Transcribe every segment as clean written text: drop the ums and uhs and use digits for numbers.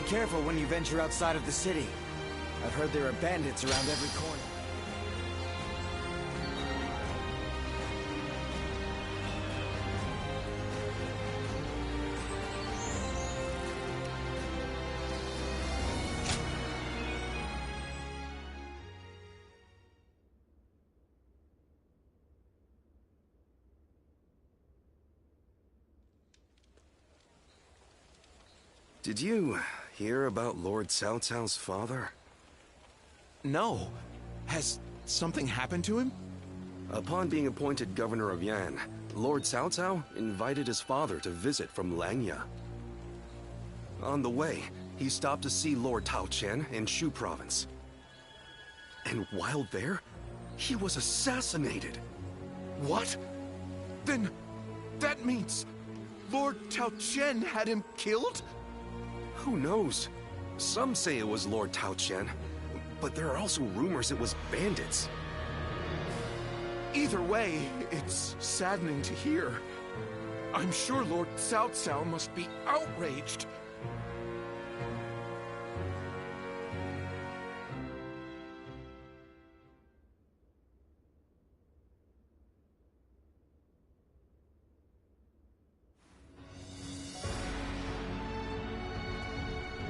careful when you venture outside of the city. I've heard there are bandits around every corner. Did you hear about Lord Cao Cao's father? No. Has something happened to him? Upon being appointed governor of Yan, Lord Cao Cao invited his father to visit from Langya. On the way, he stopped to see Lord Tao Qian in Shu province. And while there, he was assassinated. What? Then that means Lord Tao Qian had him killed? Who knows? Some say it was Lord Tao Qian, but there are also rumors it was bandits. Either way, it's saddening to hear. I'm sure Lord Cao Cao must be outraged.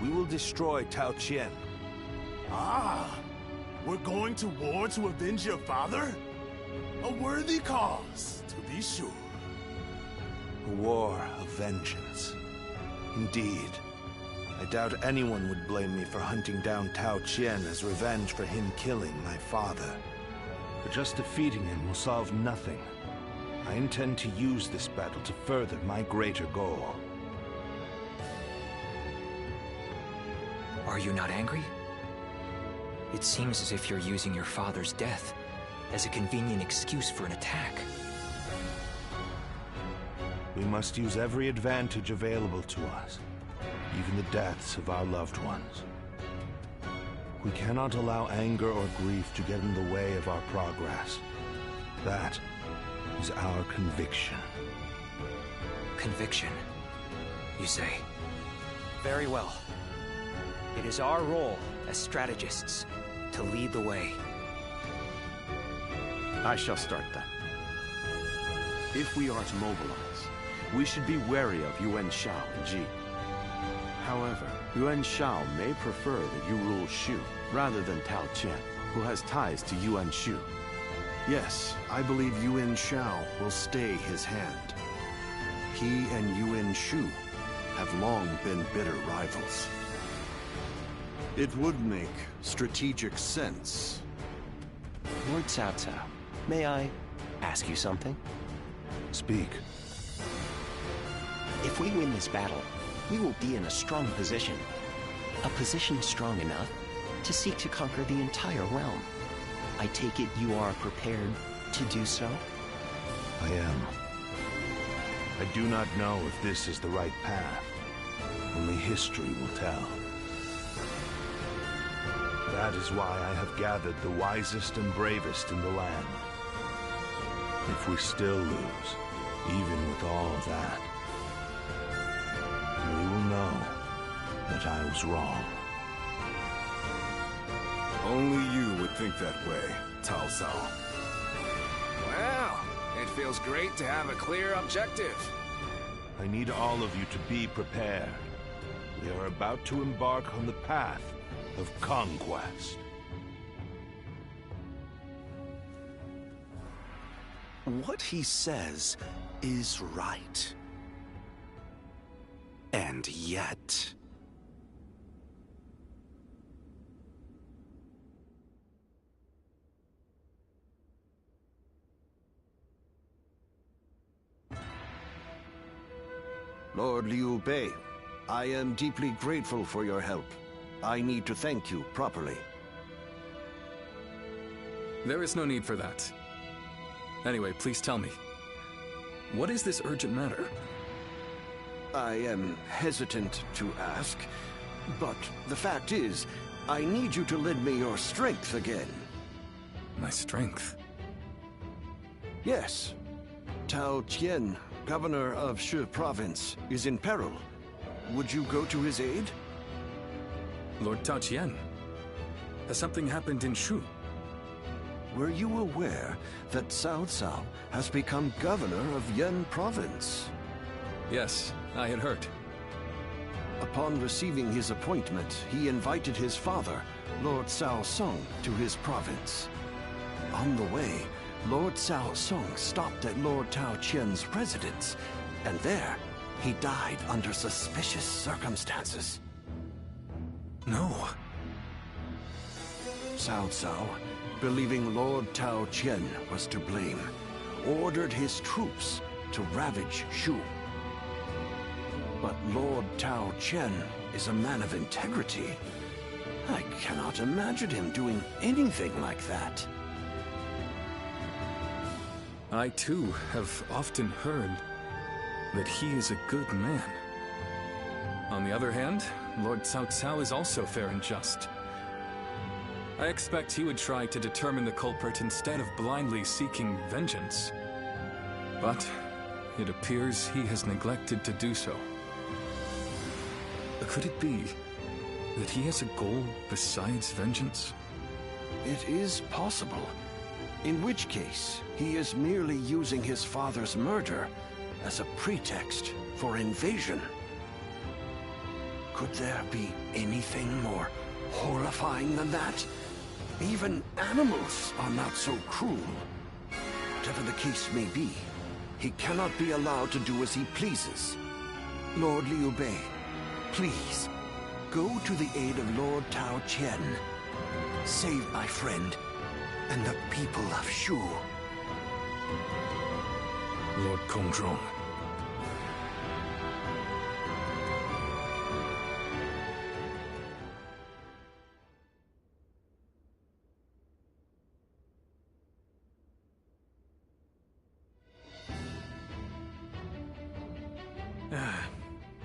We will destroy Tao Qian. Ah! We're going to war to avenge your father? A worthy cause, to be sure. A war of vengeance. Indeed. I doubt anyone would blame me for hunting down Tao Qian as revenge for him killing my father. But just defeating him will solve nothing. I intend to use this battle to further my greater goal. Are you not angry? It seems as if you're using your father's death as a convenient excuse for an attack. We must use every advantage available to us, even the deaths of our loved ones. We cannot allow anger or grief to get in the way of our progress. That is our conviction. Conviction, you say? Very well. It is our role as strategists to lead the way. I shall start then. If we are to mobilize, we should be wary of Yuan Shao and Ji. However, Yuan Shao may prefer that you rule Shu rather than Tao Qian, who has ties to Yuan Shu. Yes, I believe Yuan Shao will stay his hand. He and Yuan Shu have long been bitter rivals. It would make strategic sense. Lord Cao Cao, may I ask you something? Speak. If we win this battle, we will be in a strong position. A position strong enough to seek to conquer the entire realm. I take it you are prepared to do so? I am. I do not know if this is the right path. Only history will tell. That is why I have gathered the wisest and bravest in the land. If we still lose, even with all of that, we will know that I was wrong. Only you would think that way, Cao Cao. Well, it feels great to have a clear objective. I need all of you to be prepared. We are about to embark on the path of conquest. What he says is right. And yet... Lord Liu Bei, I am deeply grateful for your help. I need to thank you properly. There is no need for that. Anyway, please tell me. What is this urgent matter? I am hesitant to ask, but the fact is, I need you to lend me your strength again. My strength? Yes. Tao Qian, governor of Shu province, is in peril. Would you go to his aid? Lord Tao Qian, has something happened in Shu? Were you aware that Cao Cao has become governor of Yan province? Yes, I had heard. Upon receiving his appointment, he invited his father, Lord Cao Song, to his province. On the way, Lord Cao Song stopped at Lord Tao Qian's residence, and there, he died under suspicious circumstances. No. Cao Cao, believing Lord Tao Qian was to blame, ordered his troops to ravage Shu. But Lord Tao Qian is a man of integrity. I cannot imagine him doing anything like that. I too have often heard that he is a good man. On the other hand, Lord Cao Cao is also fair and just. I expect he would try to determine the culprit instead of blindly seeking vengeance. But it appears he has neglected to do so. Could it be that he has a goal besides vengeance? It is possible. In which case, he is merely using his father's murder as a pretext for invasion. Could there be anything more horrifying than that? Even animals are not so cruel. Whatever the case may be, he cannot be allowed to do as he pleases. Lord Liu Bei, please, go to the aid of Lord Tao Qian. Save my friend and the people of Shu. Lord Kongzhong.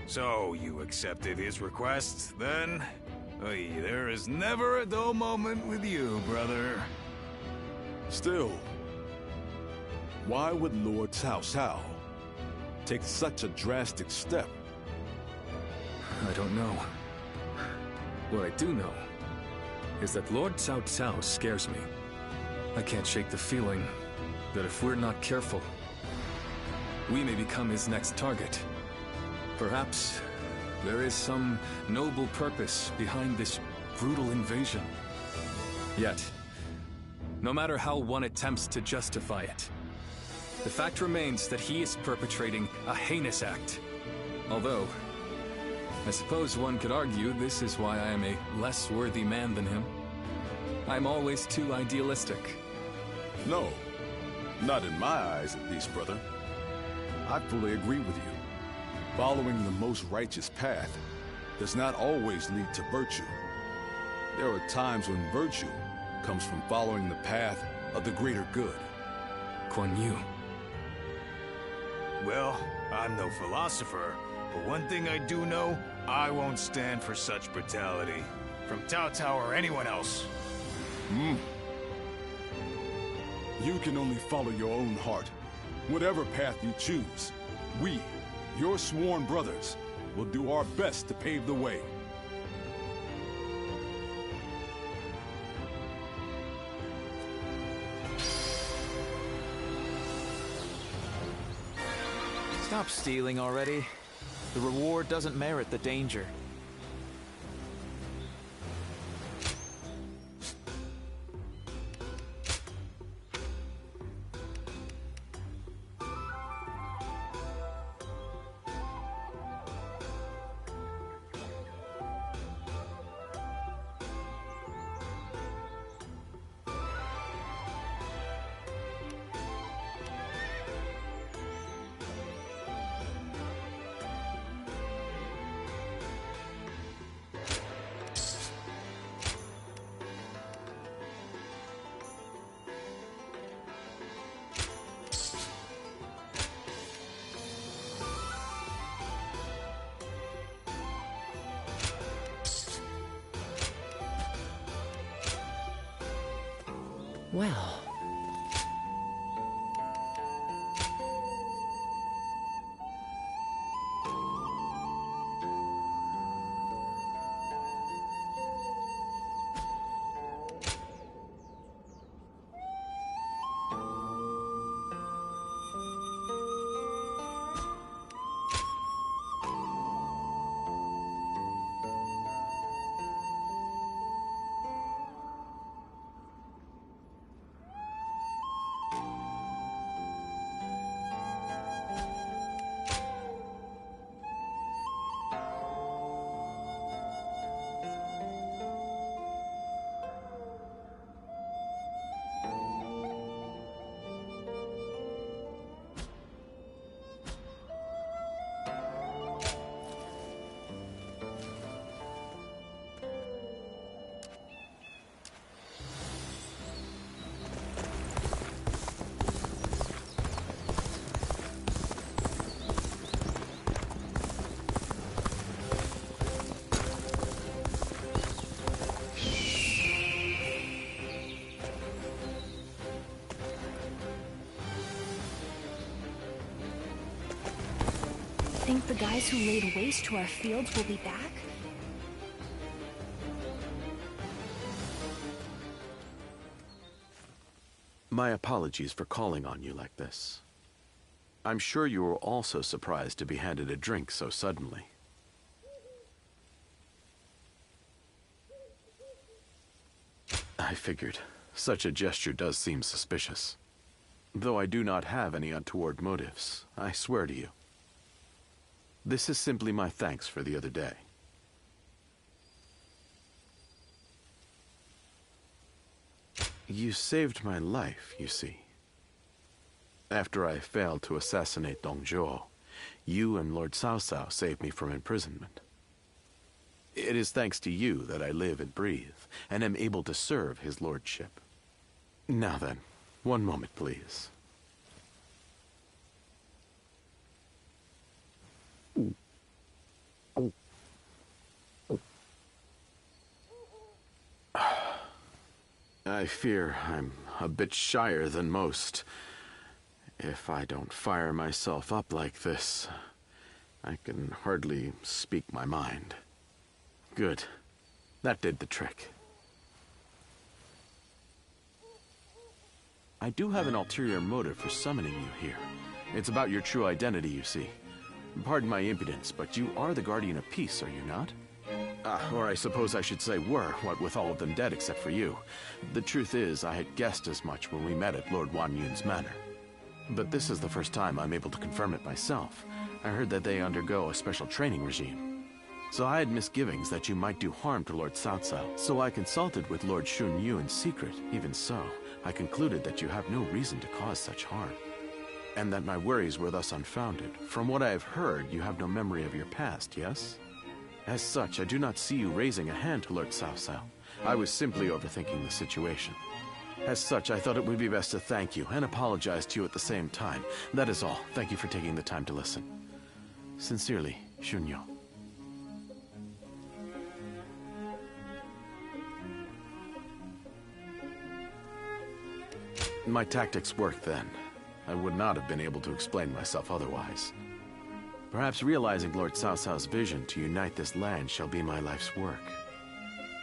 So, you accepted his request, then? Oy, there is never a dull moment with you, brother. Still, why would Lord Cao Cao take such a drastic step? I don't know. What I do know is that Lord Cao Cao scares me. I can't shake the feeling that if we're not careful, we may become his next target. Perhaps there is some noble purpose behind this brutal invasion. Yet, no matter how one attempts to justify it, the fact remains that he is perpetrating a heinous act. Although, I suppose one could argue this is why I am a less worthy man than him. I'm always too idealistic. No, not in my eyes at least, brother. I fully agree with you. Following the most righteous path does not always lead to virtue. There are times when virtue comes from following the path of the greater good. Kuan Yu. Well, I'm no philosopher, but one thing I do know, I won't stand for such brutality. From Cao Cao or anyone else. You can only follow your own heart. Whatever path you choose, we, your sworn brothers, will do our best to pave the way. Stop stealing already. The reward doesn't merit the danger. Well... think the guys who laid waste to our fields will be back? My apologies for calling on you like this. I'm sure you were also surprised to be handed a drink so suddenly. I figured. Such a gesture does seem suspicious. Though I do not have any untoward motives, I swear to you. This is simply my thanks for the other day. You saved my life, you see. After I failed to assassinate Dong Zhuo, you and Lord Cao Cao saved me from imprisonment. It is thanks to you that I live and breathe, and am able to serve his lordship. Now then, one moment, please. I fear I'm a bit shyer than most. If I don't fire myself up like this, I can hardly speak my mind. Good. That did the trick. I do have an ulterior motive for summoning you here. It's about your true identity, you see. Pardon my impudence, but you are the Guardian of Peace, are you not? Or I suppose I should say were, what with all of them dead except for you. The truth is, I had guessed as much when we met at Lord Wan Yun's manor. But this is the first time I'm able to confirm it myself. I heard that they undergo a special training regime. So I had misgivings that you might do harm to Lord Cao Cao. So I consulted with Lord Xun Yu in secret. Even so, I concluded that you have no reason to cause such harm. And that my worries were thus unfounded. From what I have heard, you have no memory of your past, yes? As such, I do not see you raising a hand to Lord Cao Cao. I was simply overthinking the situation. As such, I thought it would be best to thank you and apologize to you at the same time. That is all. Thank you for taking the time to listen. Sincerely, Xun Yu. My tactics worked then. I would not have been able to explain myself otherwise. Perhaps realizing Lord Cao Cao's vision to unite this land shall be my life's work.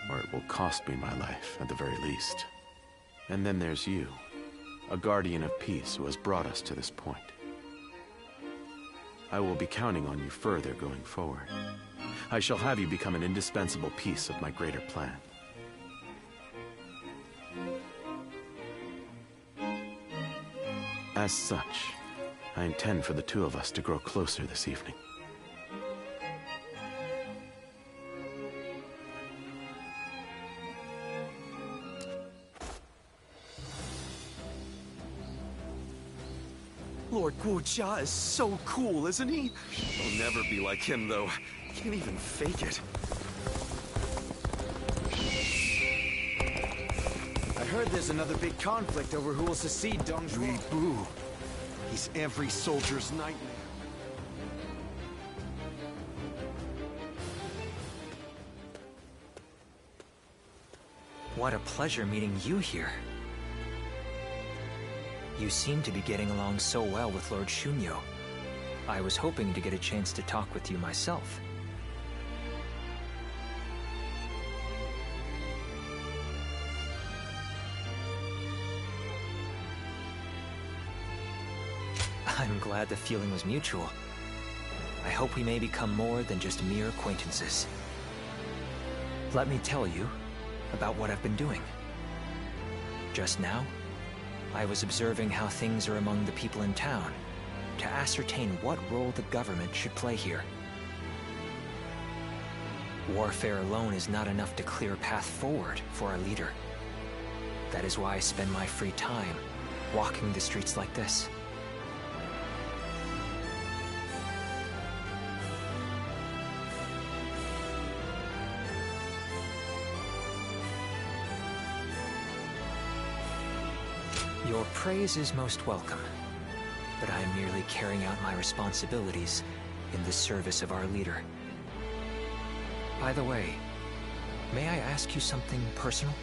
Or it will cost me my life, at the very least. And then there's you, a guardian of peace who has brought us to this point. I will be counting on you further going forward. I shall have you become an indispensable piece of my greater plan. As such, I intend for the two of us to grow closer this evening. Lord Guojia is so cool, isn't he? I'll never be like him, though. Can't even fake it. I heard there's another big conflict over who will succeed Dong Zhuo. Boo. He's every soldier's nightmare. What a pleasure meeting you here. You seem to be getting along so well with Lord Xun Yu. I was hoping to get a chance to talk with you myself. I'm glad the feeling was mutual. I hope we may become more than just mere acquaintances. Let me tell you about what I've been doing. Just now, I was observing how things are among the people in town to ascertain what role the government should play here. Warfare alone is not enough to clear a path forward for our leader. That is why I spend my free time walking the streets like this. Your praise is most welcome, but I am merely carrying out my responsibilities in the service of our leader. By the way, may I ask you something personal?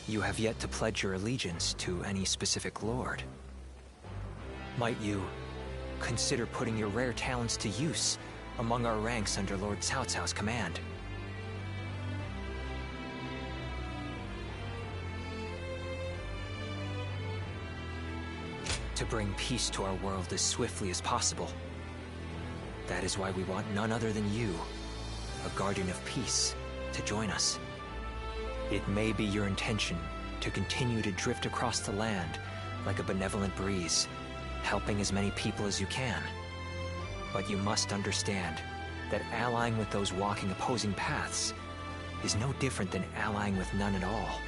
You have yet to pledge your allegiance to any specific lord. Might you consider putting your rare talents to use among our ranks under Lord Cao Cao's command. To bring peace to our world as swiftly as possible. That is why we want none other than you, a guardian of peace, to join us. It may be your intention to continue to drift across the land like a benevolent breeze, helping as many people as you can. But you must understand that allying with those walking opposing paths is no different than allying with none at all.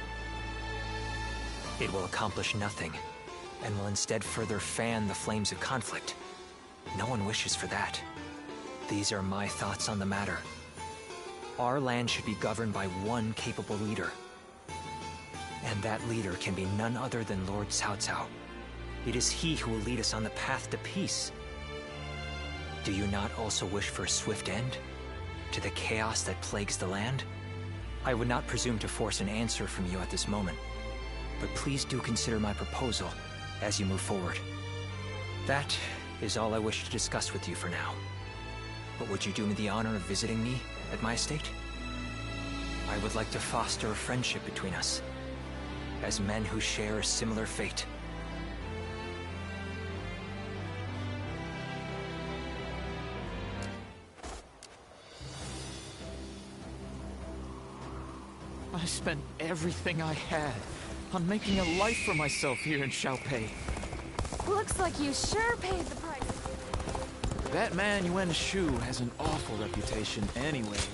It will accomplish nothing, and will instead further fan the flames of conflict. No one wishes for that. These are my thoughts on the matter. Our land should be governed by one capable leader. And that leader can be none other than Lord Cao Cao. It is he who will lead us on the path to peace. Do you not also wish for a swift end to the chaos that plagues the land? I would not presume to force an answer from you at this moment, but please do consider my proposal as you move forward. That is all I wish to discuss with you for now. But would you do me the honor of visiting me at my estate? I would like to foster a friendship between us, as men who share a similar fate. I spent everything I had on making a life for myself here in Xiaopei. Looks like you sure paid the price. That man Yuan Shu has an awful reputation anyways.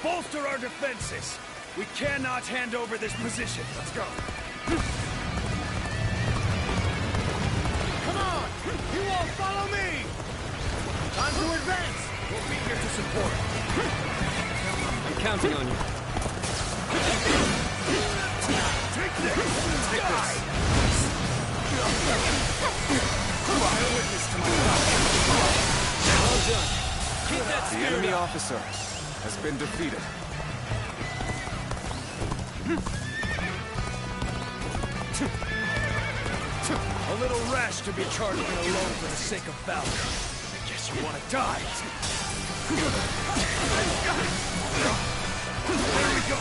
Bolster our defenses! We cannot hand over this position. Let's go. Come on! You all follow me! Time to advance! We'll be here to support. I'm counting on you. Take this! Take this! Bear witness to my power. Well done. Keep that The spirit enemy up. officer has been defeated. A little rash to be charging alone for the sake of valor. I guess you want to die. There we go.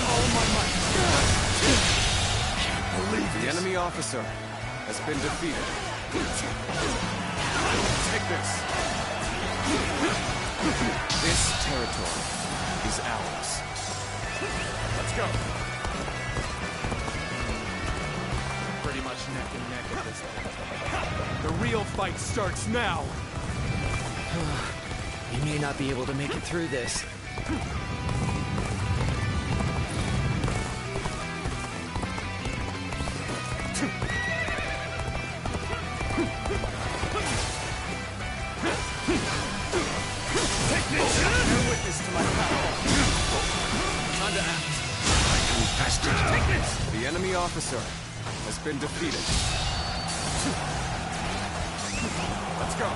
All my might. Can't believe The enemy officer has been defeated. Take this. This territory is ours. Let's go. Pretty much neck and neck at this point. The real fight starts now. We may not be able to make it through this. The enemy officer has been defeated. Let's go.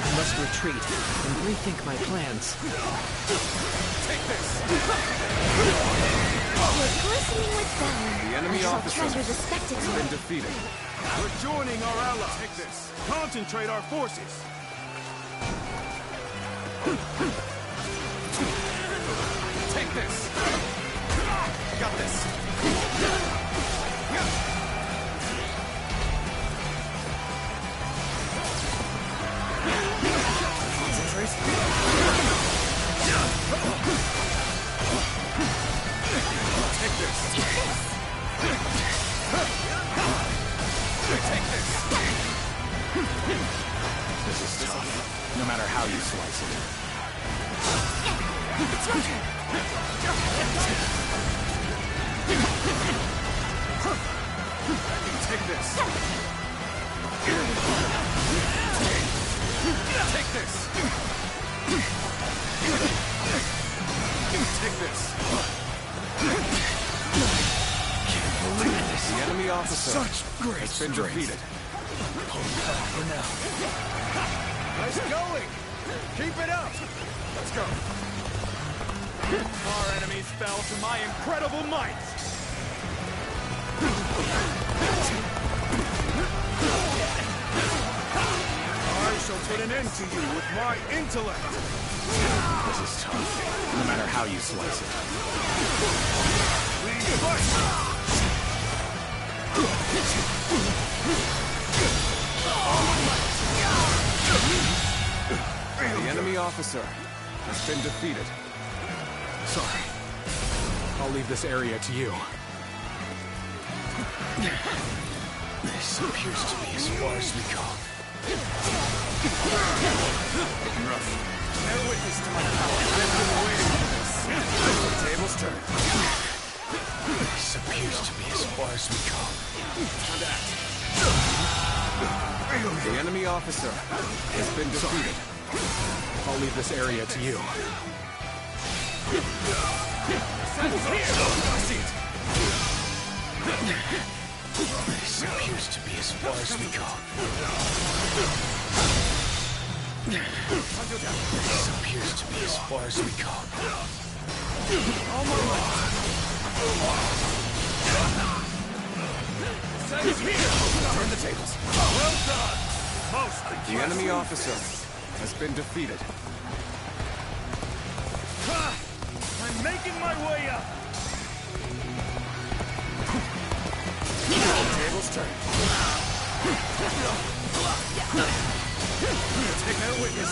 I must retreat and rethink my plans. Take this. We're glistening with valor. The enemy I shall officer treasure the has spectacle. been defeated. We're joining our allies. Take this. Concentrate our forces. Take this. Got this. Concentrate. Take this. Take this. This is tough, no matter how you slice it. It's your turn. Take this. Take this! Take this! Can't believe this. The enemy officer Such great has been defeated. Hold back for now. Nice going! Keep it up! Let's go! Our enemies fell to my incredible might! I shall put an end to you with my intellect! This is tough, no matter how you slice it. We fight! The enemy officer has been defeated. Sorry. I'll leave this area to you. This appears to be as far as we go. Rough. Bear witness to my power. I've been waiting for this. The tables turn. This appears to be as far as we go. Time to act. The enemy officer has been defeated. I'll leave this area to you. This appears to be as far as we go. This appears to be as far as we go. Turn the tables. Well done! The enemy officer has been defeated. I'm making my way up! Tables turn. Take no witness.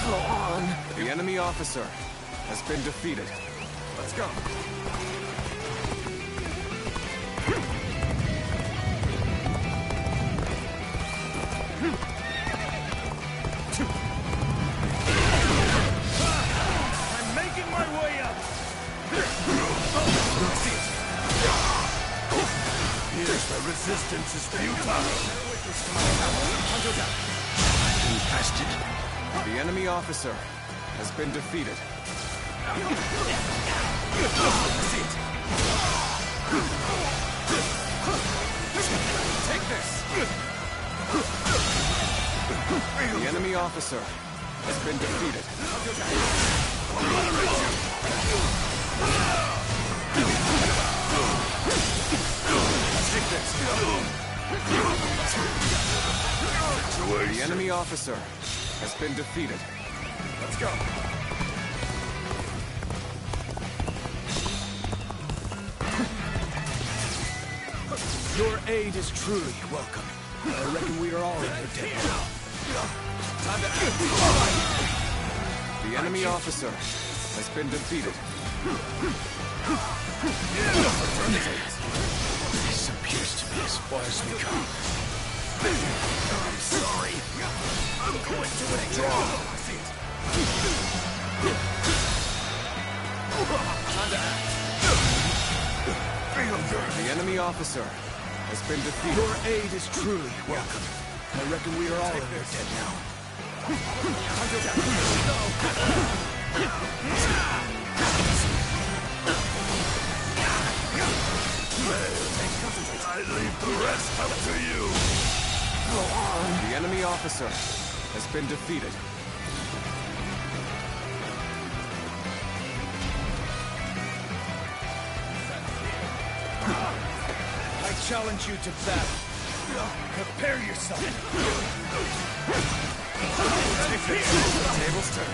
Go on. The enemy officer has been defeated. Let's go. I'm making my way up! Here's where resistance is futile. Infested. The enemy officer has been defeated. Take this! The enemy officer has been defeated. Take this! The enemy officer has been defeated. Let's go. Your aid is truly welcome. I reckon we are all in your debt now. Time to act. The enemy officer has been defeated. Turn the tables. This appears to be as far as we go. I'm sorry. I'm going to withdraw. Time to act. The enemy officer has been defeated. Your aid is truly welcome. I reckon we are all in your debt now. I leave the rest up to you. Go on. The enemy officer has been defeated. I challenge you to battle. Prepare yourself. Tables turn.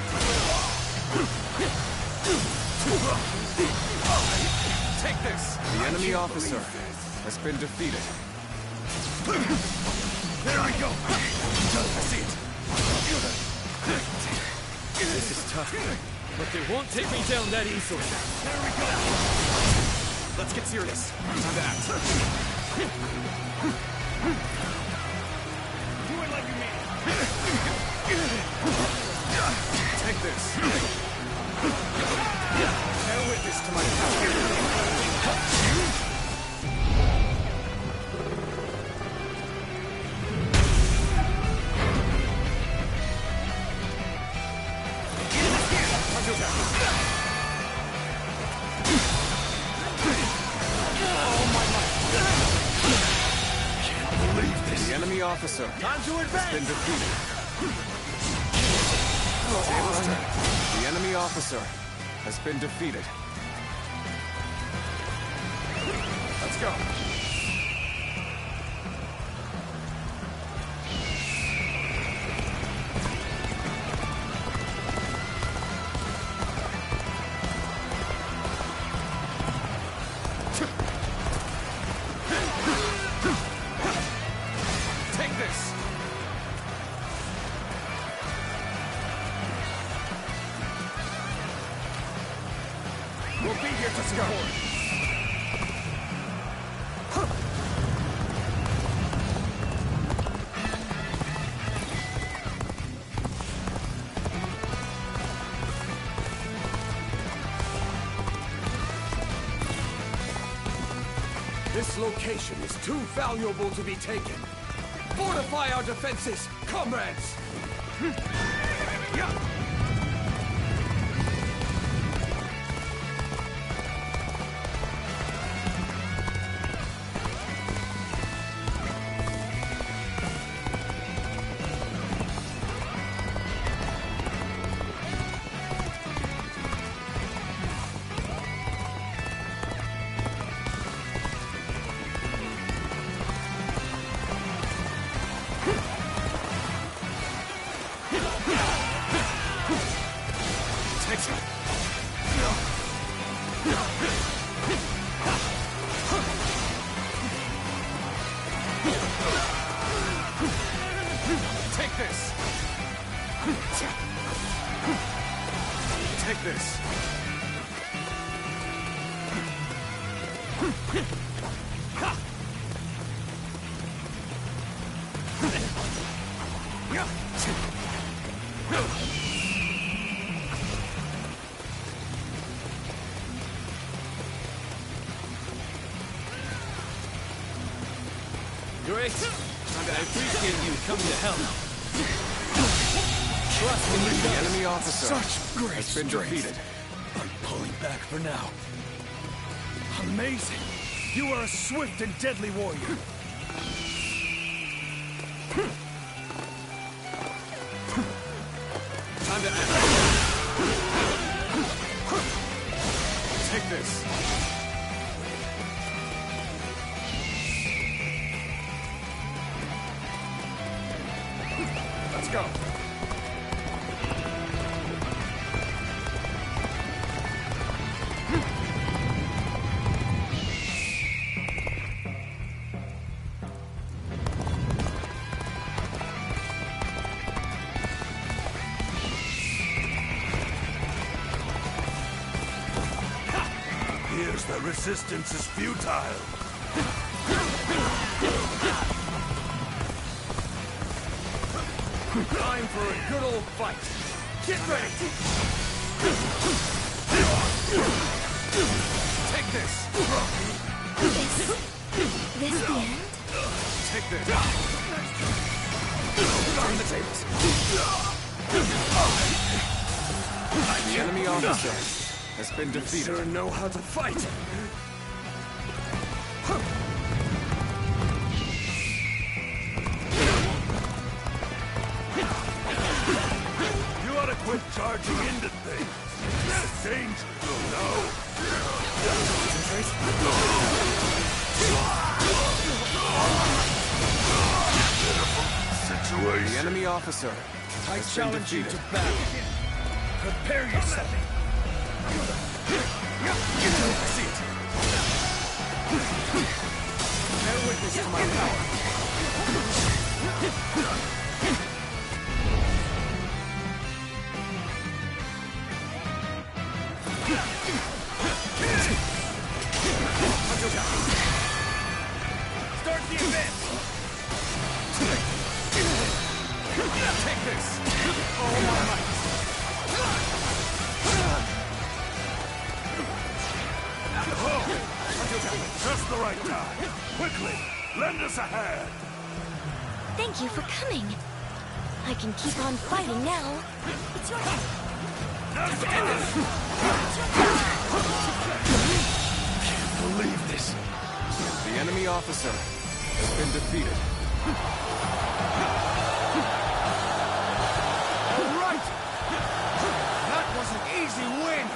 Take this. The enemy officer has been defeated. There I go. I see it. This is tough, but they won't take me down that easily. There we go. Let's get serious. Time to act. Do it like you mean it. Take this. Bear witness to my power. officer Time to has advance! been defeated. Tables turn. The enemy officer has been defeated. Let's go. Take this! We'll be here to support. This location is too valuable to be taken. Fortify our defenses, comrades! Take this! Take this! Great. I appreciate you coming to help. Trust me, The enemy officer Such great has been strength. defeated. I'm pulling back for now. Amazing. You are a swift and deadly warrior. Time to act. Take this. Let's go. Here's the resistance is futile. Time for a good old fight. Get ready. Take this. This the end? Take this. Turn the tables. The enemy officer has been defeated. Sure know how to fight. You ought to quit charging into things. That's dangerous, no? Situation. The enemy officer I has been challenge you defeated. to battle. Prepare yourself. See it. Bear witness to my power. Start the advance. Take this. All my might. Just the right time. Quickly, lend us a hand. Thank you for coming. I can keep on fighting now. It's your turn. Can't believe this. The enemy officer has been defeated. All right! That was an easy win!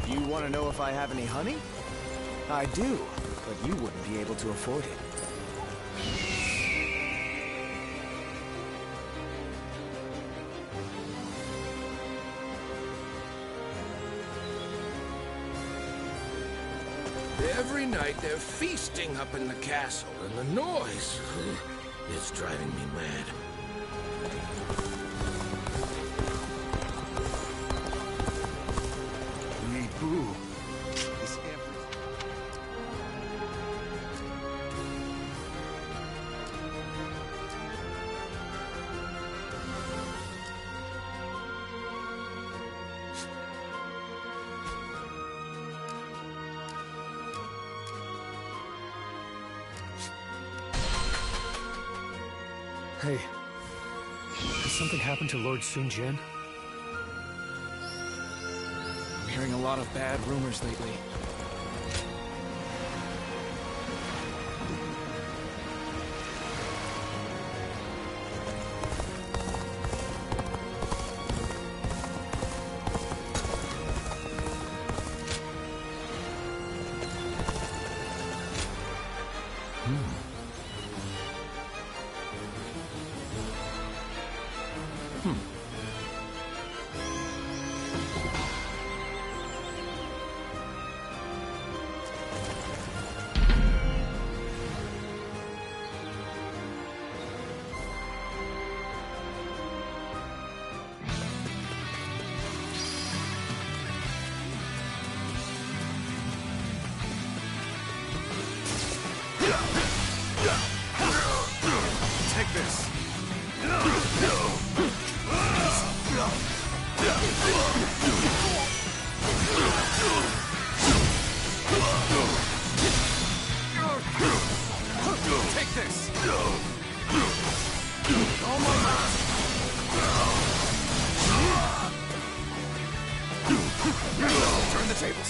You want to know if I have any honey? I do, but you wouldn't be able to afford it. Every night they're feasting up in the castle, and the noise, it's driving me mad. Boo. Hey, has something happened to Lord Sun Jian? I'm hearing a lot of bad rumors lately. Take this. Take this. Turn the tables.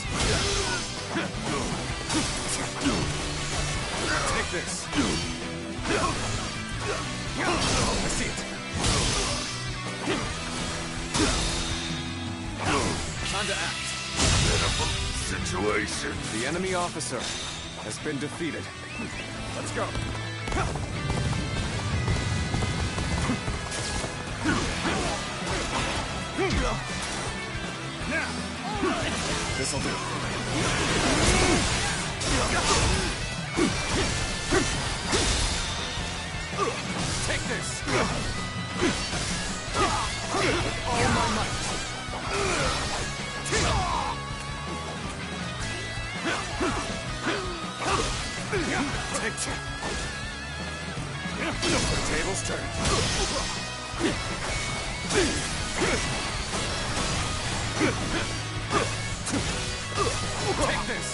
Take this. I see it. Time to act. Pitiful situation. The enemy officer has been defeated. Let's go. This'll do. Take this. With all my might. Take two. The tables turn. Take this.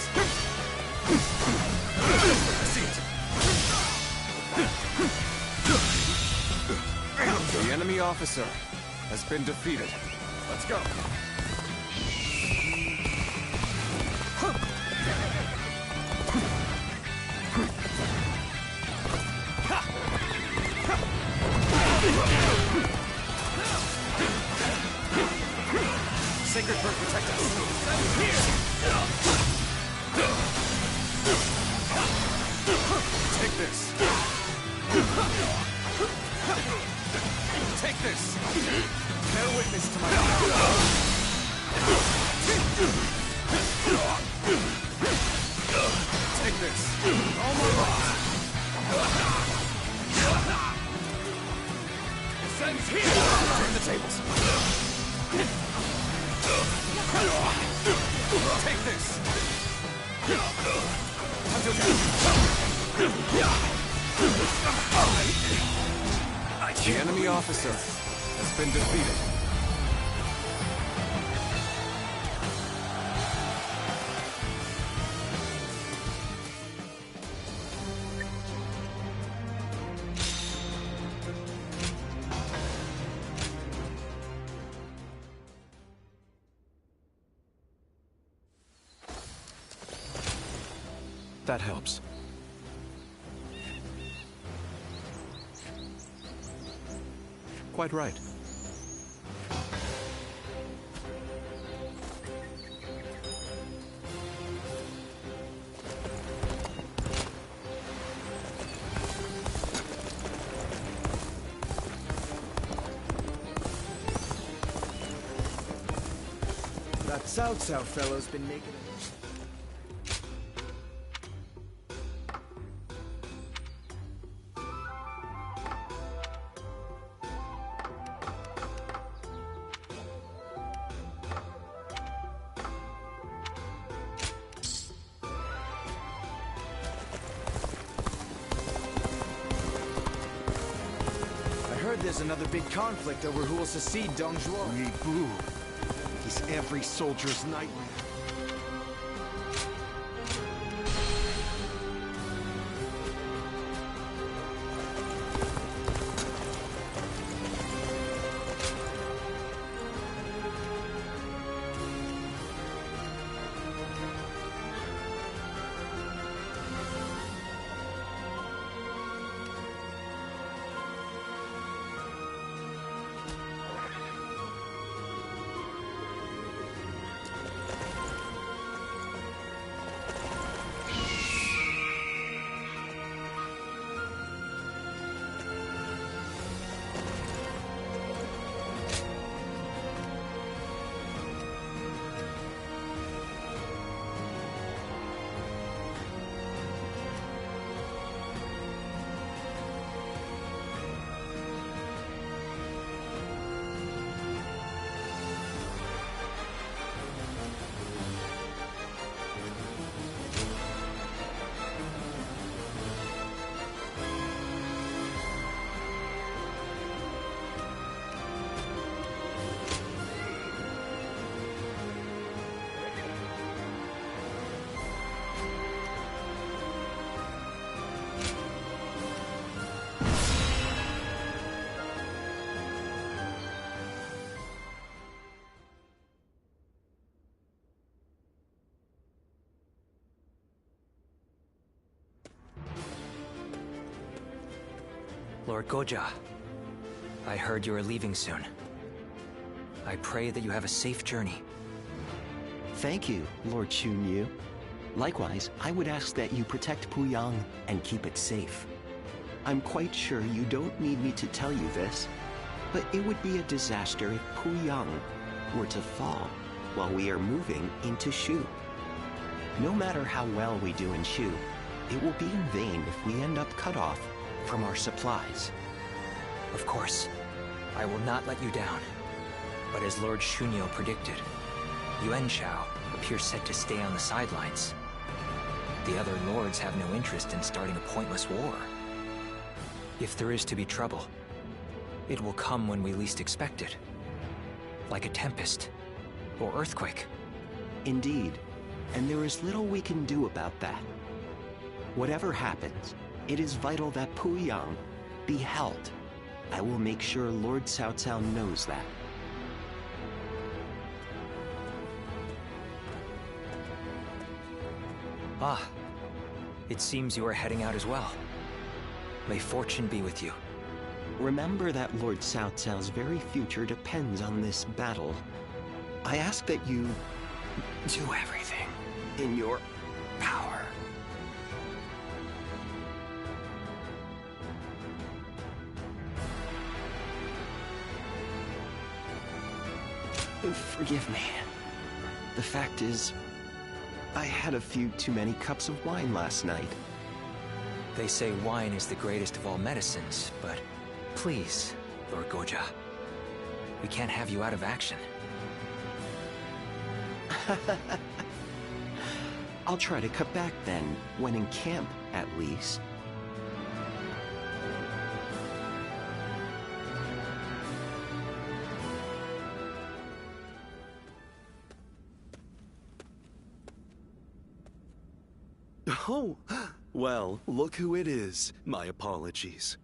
I see it. The enemy officer has been defeated. Let's go. Take this. Take this. Bear witness to my power. Take this. All my life. Descends here. Turn the tables. Take this. Until the enemy officer has been defeated. That helps. Quite right. That Cao Cao fellow's been making it. There's another big conflict over who will succeed Dong Zhuo. Boo. He's every soldier's nightmare. Lord Goja, I heard you are leaving soon. I pray that you have a safe journey. Thank you, Lord Chunyu. Likewise, I would ask that you protect Puyang and keep it safe. I'm quite sure you don't need me to tell you this, but it would be a disaster if Puyang were to fall while we are moving into Shu. No matter how well we do in Shu, it will be in vain if we end up cut off from our supplies. Of course, I will not let you down. But as Lord Shunyo predicted, Yuan Shao appears set to stay on the sidelines. The other lords have no interest in starting a pointless war. If there is to be trouble, it will come when we least expect it. Like a tempest or earthquake. Indeed, and there is little we can do about that. Whatever happens, it is vital that Puyang be held. I will make sure Lord Cao Cao knows that. Ah, it seems you are heading out as well. May fortune be with you. Remember that Lord Cao Cao's very future depends on this battle. I ask that you do everything in your power Forgive me. The fact is, I had a few too many cups of wine last night. They say wine is the greatest of all medicines, but please, Lord Goja, we can't have you out of action. I'll try to cut back then, when in camp, at least. Oh, well, look who it is. My apologies.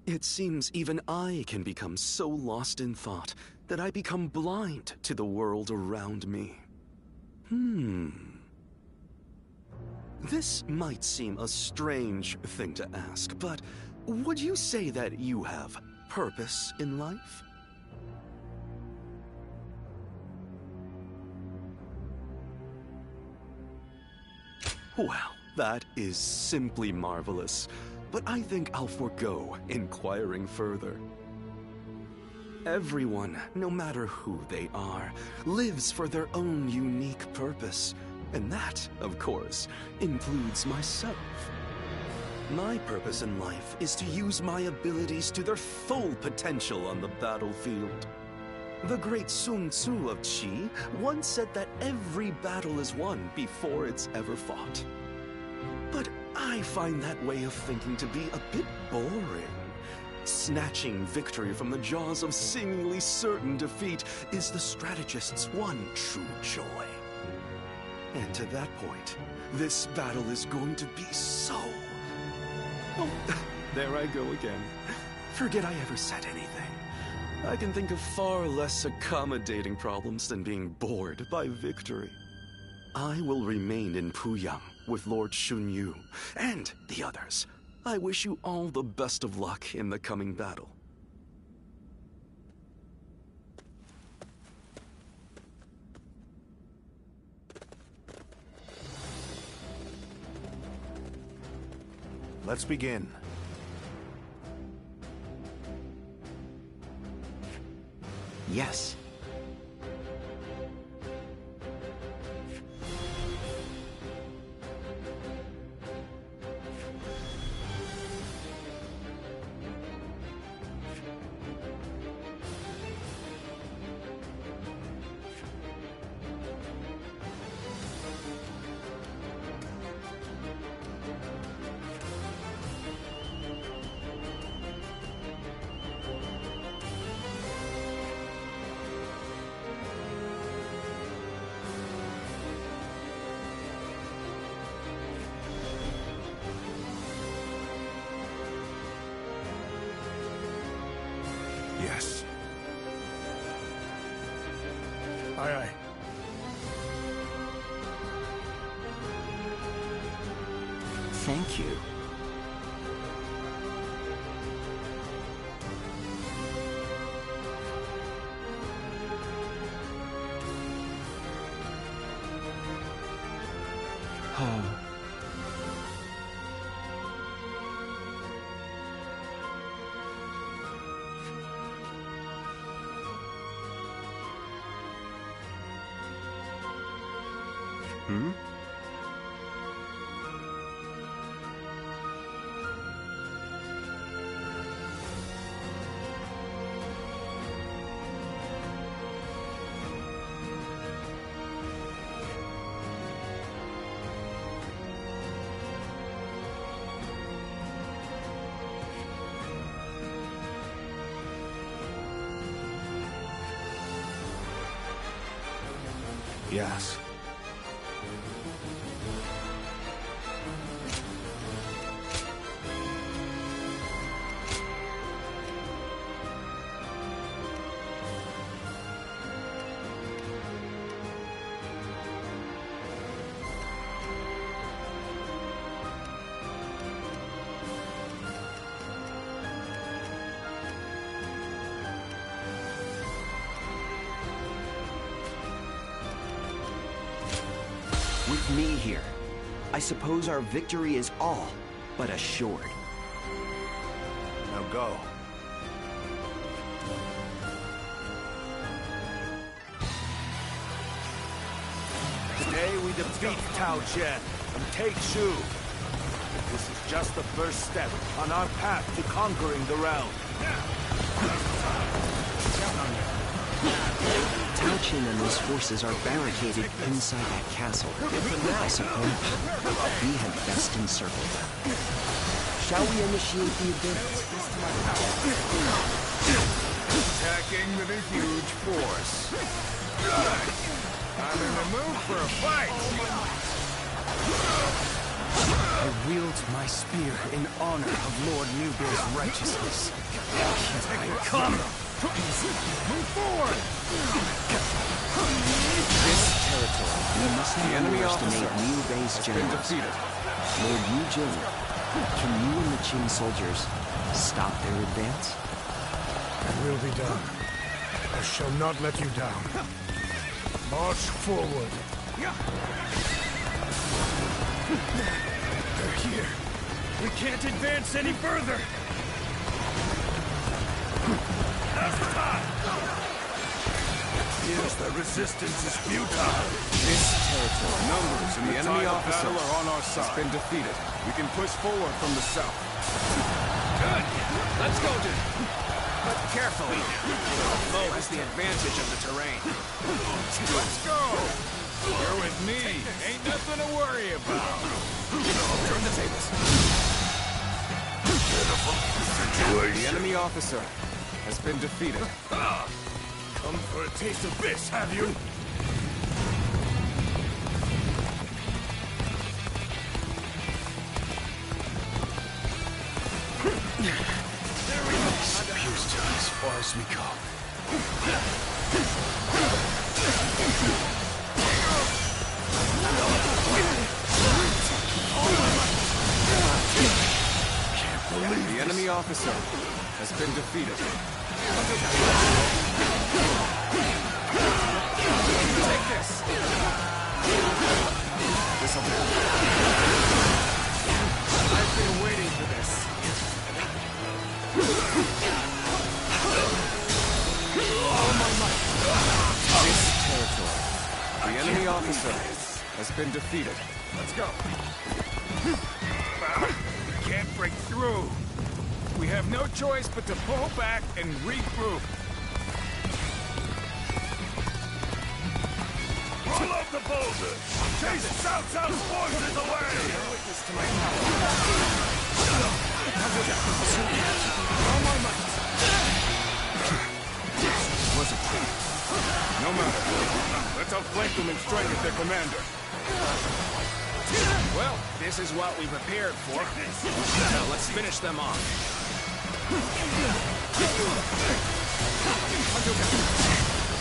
It seems even I can become so lost in thought that I become blind to the world around me. This might seem a strange thing to ask, but would you say that you have purpose in life? Well, that is simply marvelous, but I think I'll forego inquiring further. Everyone, no matter who they are, lives for their own unique purpose, and that, of course, includes myself. My purpose in life is to use my abilities to their full potential on the battlefield. The great Sun Tzu of Qi once said that every battle is won before it's ever fought. But I find that way of thinking to be a bit boring. Snatching victory from the jaws of seemingly certain defeat is the strategist's one true joy. And to that point, this battle is going to be so... Oh, there I go again. Forget I ever said anything. I can think of far less accommodating problems than being bored by victory. I will remain in Puyang with Lord Xunyu and the others. I wish you all the best of luck in the coming battle. Let's begin. Yes. Yes. Aye, aye. Thank you. Oh. Hmm? Yes. With me here, I suppose our victory is all but assured. Now go. Today we defeat Tao Qian and take Shu. This is just the first step on our path to conquering the realm. Tao Qian and his forces are barricaded inside that castle. I suppose we had best encircle them. Shall we initiate the advance? Attacking with a huge force. I'm in the mood for a fight. I wield my spear in honor of Lord Newbeer's righteousness. Come! Move forward! This territory, we must not underestimate Liu Bei's generals. Lord Yu Jin, can you and the Qing soldiers stop their advance? It will be done. I shall not let you down. March forward. They're here. We can't advance any further. Yes, the resistance is futile. This territory, Numbers and the enemy officer are on our side. has been defeated. We can push forward from the south. Good. Let's go, dude. But carefully. The foe has the advantage of the terrain. Let's go. You're with me. Ain't nothing to worry about. Turn the tables. The enemy officer has been defeated. Come for a taste of this, have you? There we go. Appears to be as far as we go. Can't believe the enemy officer has been defeated. Take this. This'll do. I've been waiting for this. This territory, the enemy officer has been defeated. Let's go. We can't break through. We have no choice but to pull back and regroup. Roll up the boulder! Chase South South's forces away! Witness to my power. All my might. Was it true? No matter. Let's outflank them and strike at their commander. Well, this is what we prepared for. Now let's finish them off.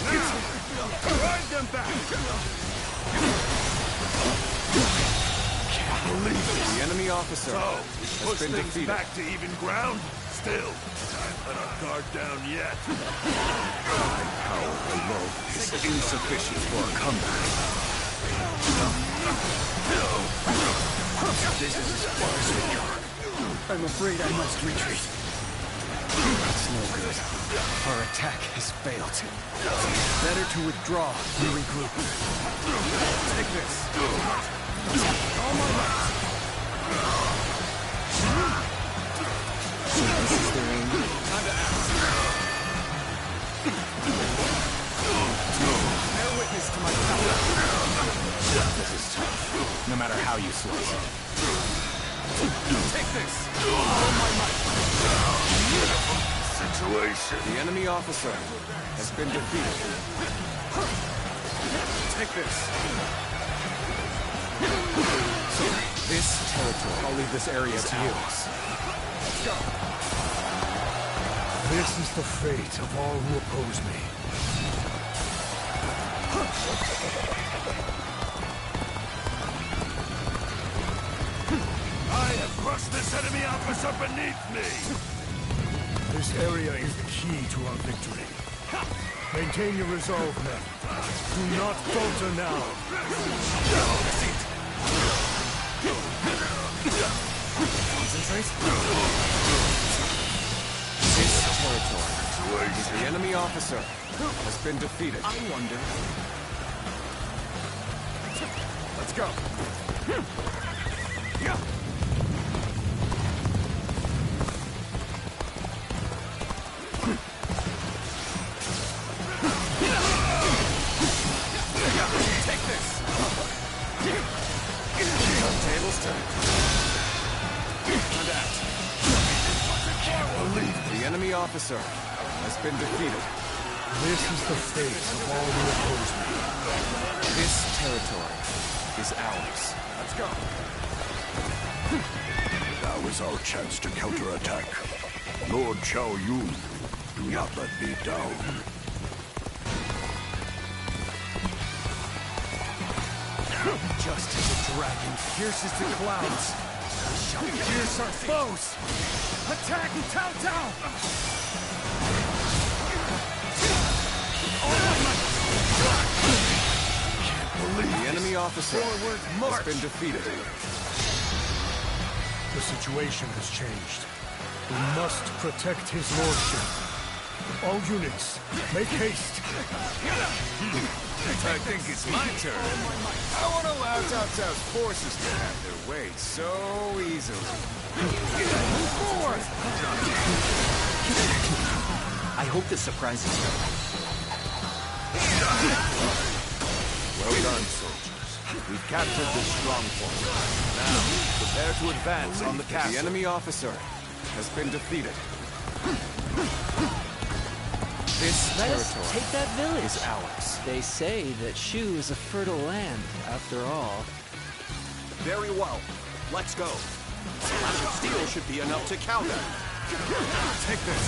Now, drive them back. Can't believe it. The enemy officer has been defeated. Back to even ground. Still, time let our guard down yet. My power alone is insufficient for a comeback. This is as far as we go. I'm afraid I must retreat. That's no good. Our attack has failed. Better to withdraw and regroup. Take this. All my might. So this is their aim? Time to act. Bear witness to my power. This is tough, no matter how you slice it. Take this. All my might. Situation. The enemy officer has been defeated. Take this. So, this territory, I'll leave this area to you. Let's go. This is the fate of all who oppose me. I have crushed this enemy officer beneath me. This area is the key to our victory. Maintain your resolve, men. Do not falter now. Concentrate. This territory, the enemy officer has been defeated. I wonder. go. Take this. Tables turned. Adapt. The enemy officer has been defeated. This is the fate of all who oppose me. This territory is ours. Let's go. Now is our chance to counterattack. Lord Xiao Yun, do not let me down. Just as a dragon pierces the clouds, we shall pierce our foes! Attack Tao Tao! The enemy officer has been defeated. The situation has changed. We must protect his lordship. All units, make haste. I think it's my turn. I won't allow Cao Cao's forces to have their way so easily. Move forward! I hope this surprises you. Well done, soldiers. We've captured this strong point. Now, prepare to advance on the castle. The enemy officer has been defeated. This Let us territory take that village. is ours. They say that Shu is a fertile land, after all. Very well. Let's go. A splash of steel should be enough to counter. Take this.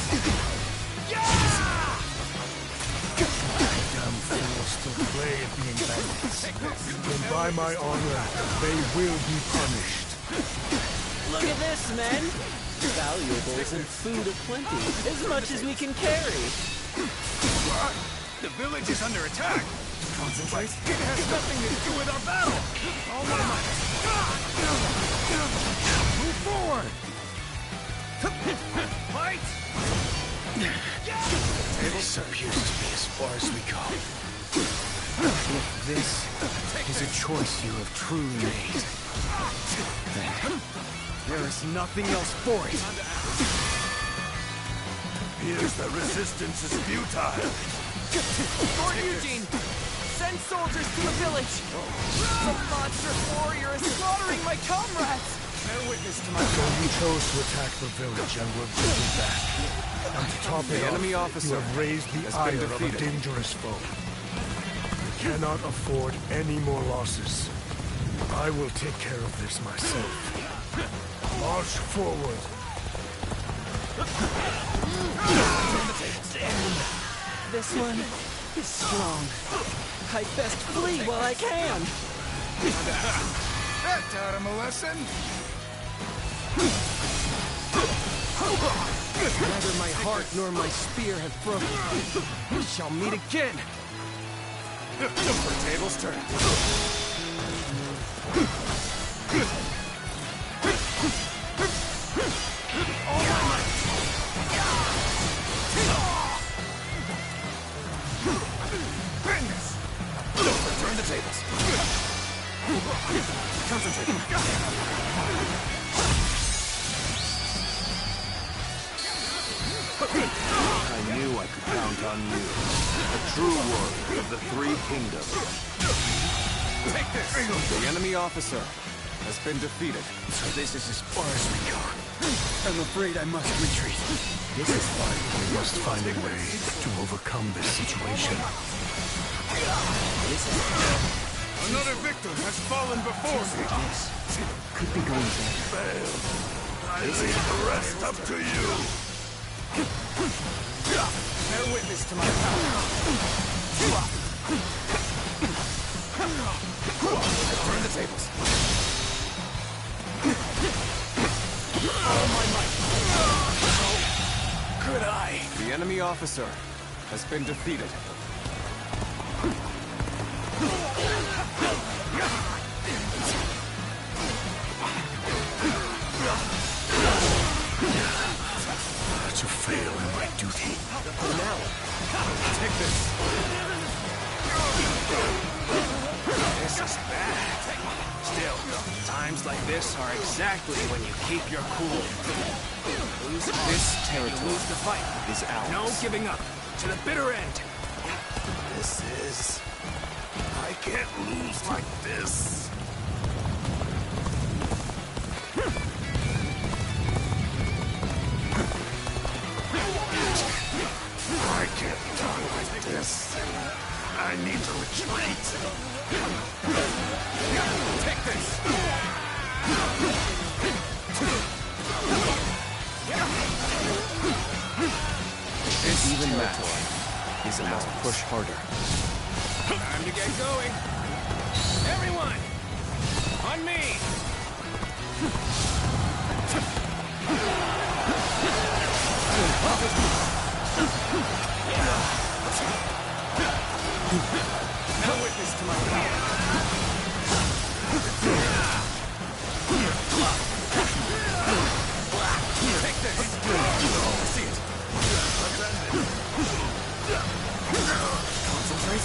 Damn fools still play at being bandits. And by my honor, they will be punished. Look at this, men! Valuables and food aplenty, as much as we can carry. The village is under attack. Concentrate. It has nothing to do with our battle. All my might. Move forward. Fight. This appears to be as far as we go. If this is a choice you have truly made, then there is nothing else for it. Here's the resistance is futile. Lord Eugene, send soldiers to the village. Some monster warrior is slaughtering my comrades. Bear witness to my So you chose to attack the village and we're pushing back. And to top it off, enemy officer you have raised the ire of a dangerous foe. We cannot afford any more losses. I will take care of this myself. March forward. Damn. This one is strong. I best flee while I can. That taught him a lesson. Neither my heart nor my spear have broken. We shall meet again. The tables turn. All my might. Turn the tables. Concentrate. I knew I could count on you. A true warrior of the Three Kingdoms. Take this! The enemy officer has been defeated. So this is as far as we go. I'm afraid I must retreat. This is why we must find a way to overcome this situation. Another victim has fallen before me. Could be going better. Fail. I leave the rest up to you. Bear witness to my power. Turn the tables. All my might. Could I? The enemy officer has been defeated. To fail in my duty. Now, take this. This is bad. Times like this are exactly when you keep your cool. Lose heart, This territory you lose the fight. is ours. No giving up. To the bitter end. This is... I can't lose like this. I can't die like this. I need to retreat. Take this. This even territory is ours. Push harder. Time to get going. Everyone, on me. No witness to my power. Take this. See it. Concentrate.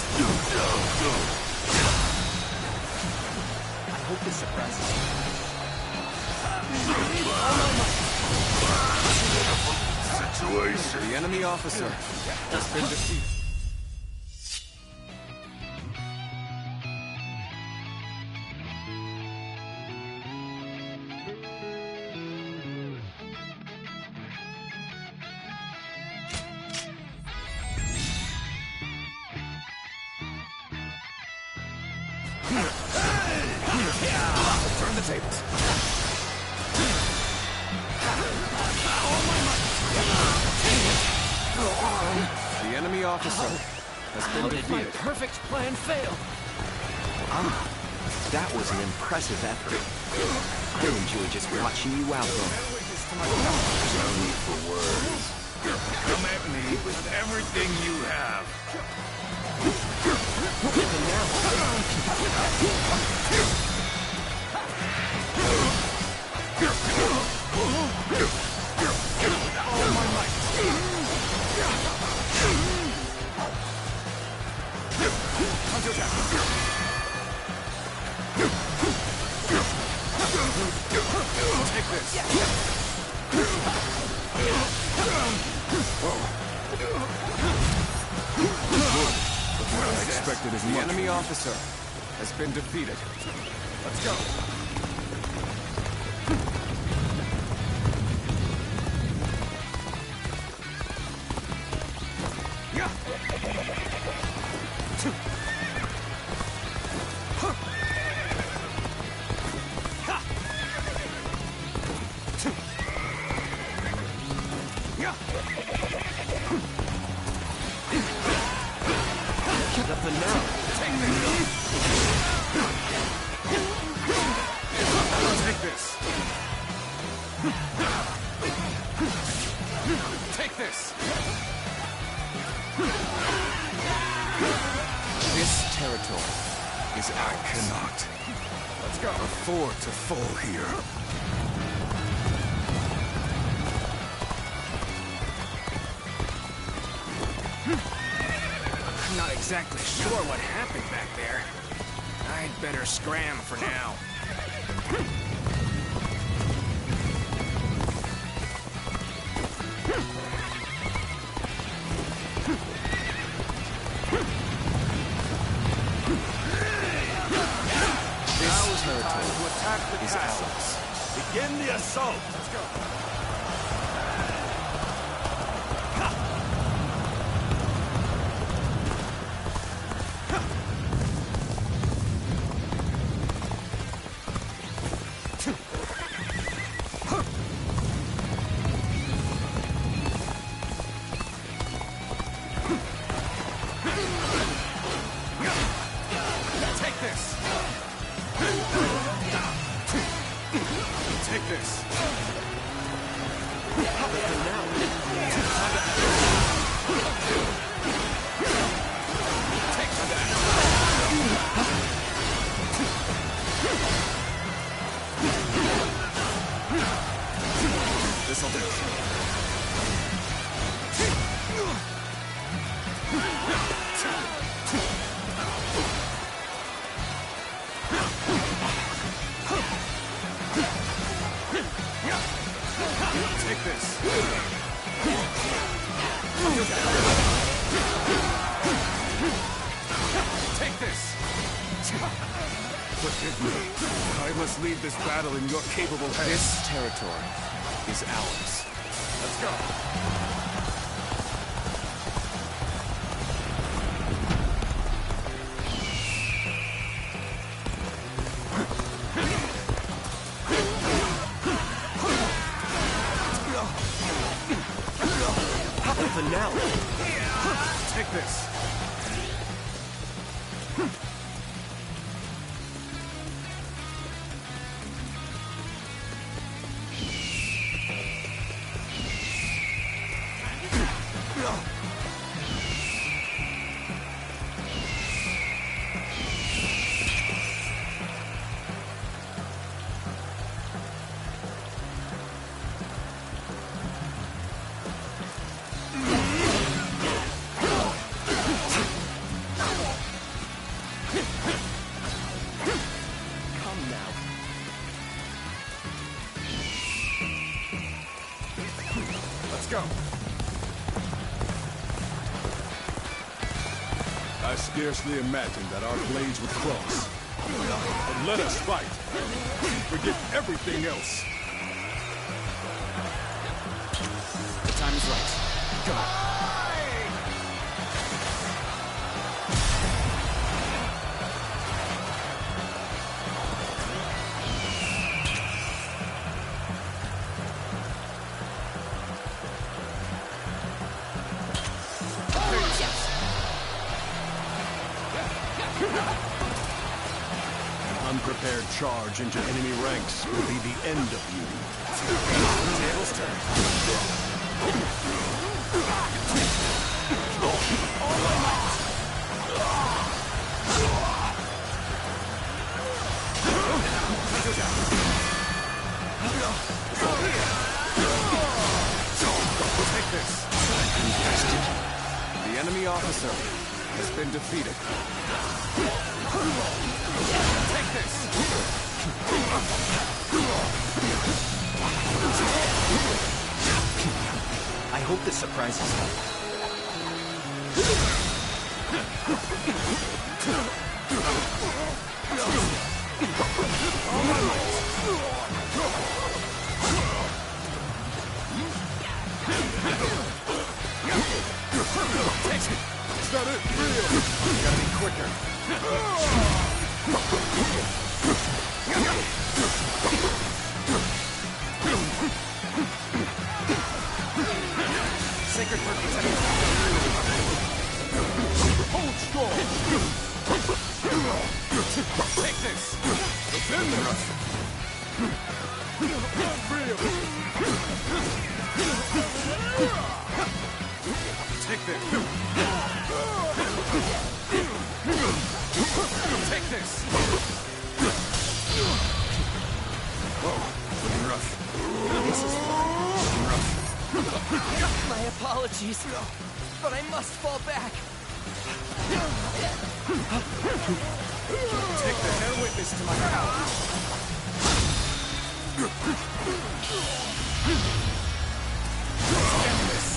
I hope this surprises you. Situation. The enemy officer has been defeated. Turn the tables. The enemy officer has been How did my defeated. perfect plan fail? That was an impressive effort. I enjoy just watching you out though. No need for words. Come at me with everything you have. All my might. Counterattack. Take this. What I expected is The much. enemy officer has been defeated. Let's go. Nothing now. Take this. Take this. This territory is I ours. cannot Let's go. afford to fall here. I'm not exactly sure what happened back there. I'd better scram for now. This territory To attack the is castle. ours. Begin the assault. Let's go. Take this. Take this. Take that. This'll do. Take this. Take this. Forgive me. I must leave this battle in your capable hands. This territory is ours. Let's go. How about finale? Take this. I scarcely imagined that our blades would cross. But let us fight. Forget everything else. The time is right. Go. Unprepared charge into enemy ranks will be the end of you. Tables turn. All my might. Take this. The enemy officer has been defeated. Take this! I hope this surprises you. All my might! Is that it? Real! Gotta be quicker. Sacred Architect. Hold strong! Take this! Defend us! Take this! Take this! Whoa, looking rough. This is looking rough. My apologies, but I must fall back. Take the bear witness to my power. End this.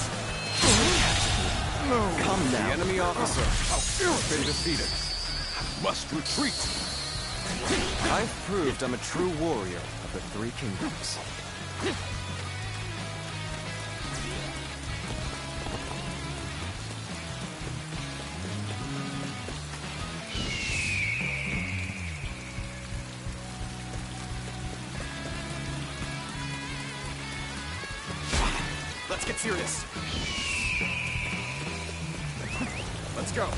Come now. The enemy officer has been defeated. Must retreat. I've proved I'm a true warrior of the Three Kingdoms. Let's get serious. Let's go.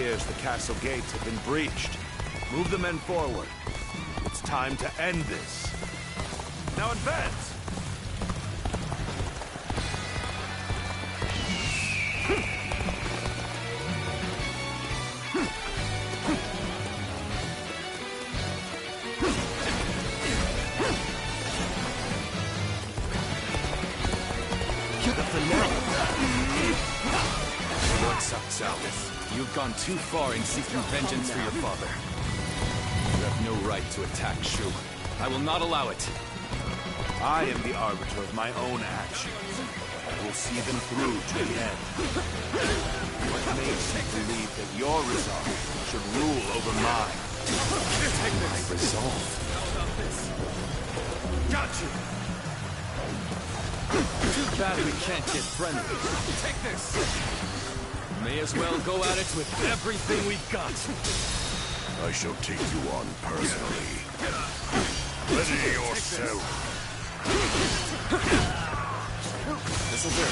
appears the castle gates have been breached. Move the men forward. It's time to end this. Now advance! You've gone too far in seeking vengeance for your father. You have no right to attack Shu. I will not allow it. I am the arbiter of my own actions. I will see them through to the end. What makes you believe that your resolve should rule over mine? My resolve? Got you! Too bad we can't get friendly. Take this! May as well go at it with everything we've got. I shall take you on personally. Ready yourself. This'll do.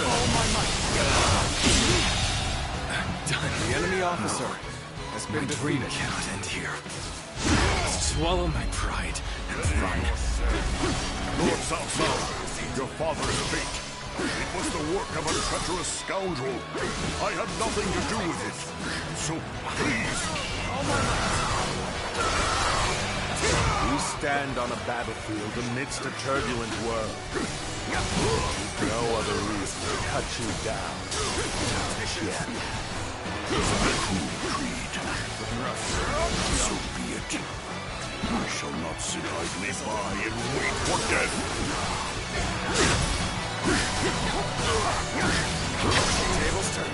All my might. Done. The enemy officer has been defeated. My dream cannot end here. Swallow my pride and run. Lord Salsa, your father's fate. It was the work of a treacherous scoundrel. I had nothing to do with it. So please. We stand on a battlefield amidst a turbulent world. No other reason to cut you down. Tien. A cruel creed. So be it. I shall not sit idly by and wait for death. Tables turn.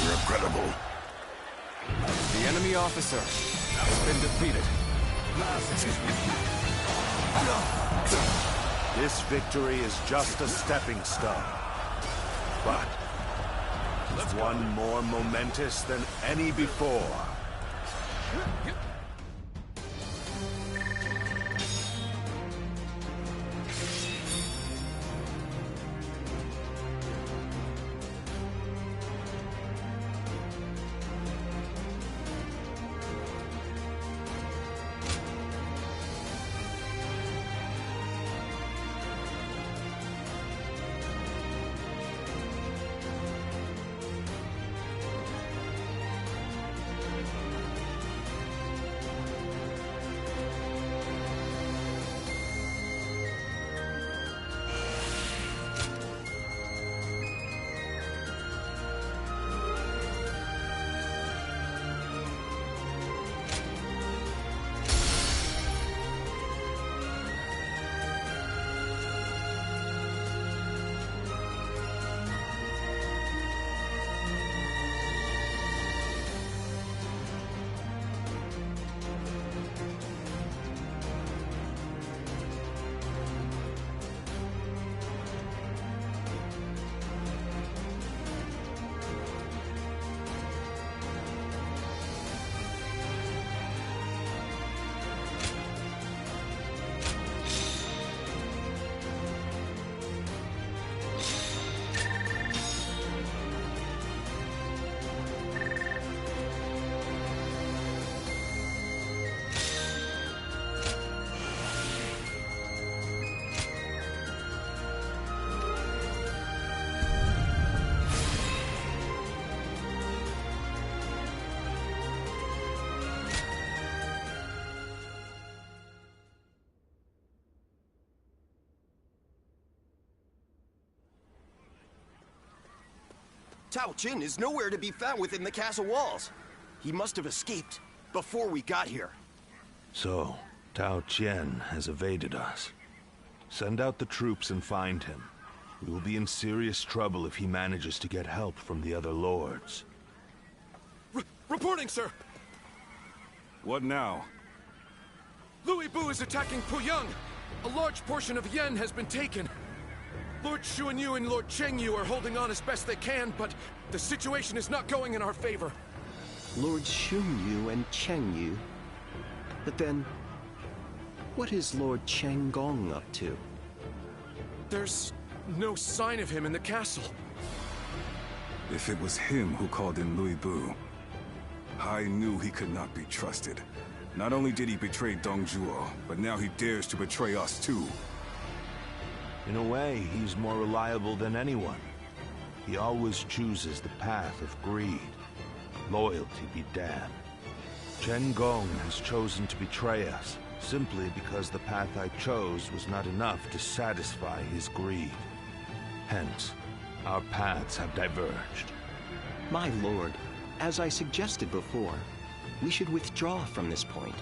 Regrettable. The enemy officer has been defeated. This victory is just a stepping stone. But it's one more momentous than any before. Tao Qin is nowhere to be found within the castle walls. He must have escaped before we got here. So, Tao Qin has evaded us. Send out the troops and find him. We will be in serious trouble if he manages to get help from the other lords. Reporting, sir! What now? Louis Bu is attacking Puyang! A large portion of Yen has been taken. Lord Xuanyu and Lord Chengyu are holding on as best they can, but the situation is not going in our favor. Lord Xuanyu and Chengyu? But then, what is Lord Changong up to? There's no sign of him in the castle. If it was him who called in Louis Bu, I knew he could not be trusted. Not only did he betray Dongzhuo, but now he dares to betray us too. In a way, he's more reliable than anyone. He always chooses the path of greed. Loyalty be damned. Chen Gong has chosen to betray us, simply because the path I chose was not enough to satisfy his greed. Hence, our paths have diverged. My lord, as I suggested before, we should withdraw from this point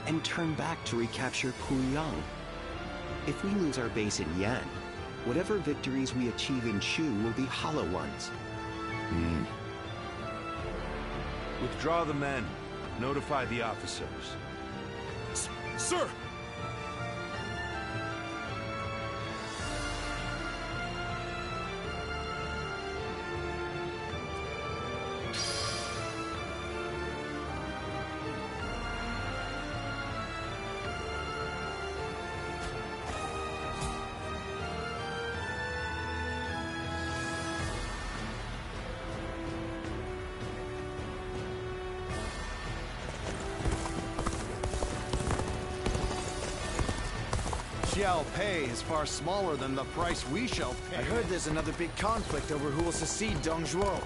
and turn back to recapture Puyang. If we lose our base in Yan, whatever victories we achieve in Shu will be hollow ones. Withdraw the men. Notify the officers. Sir! Shall pay is far smaller than the price we shall pay. I heard there's another big conflict over who will succeed Dongzhuo.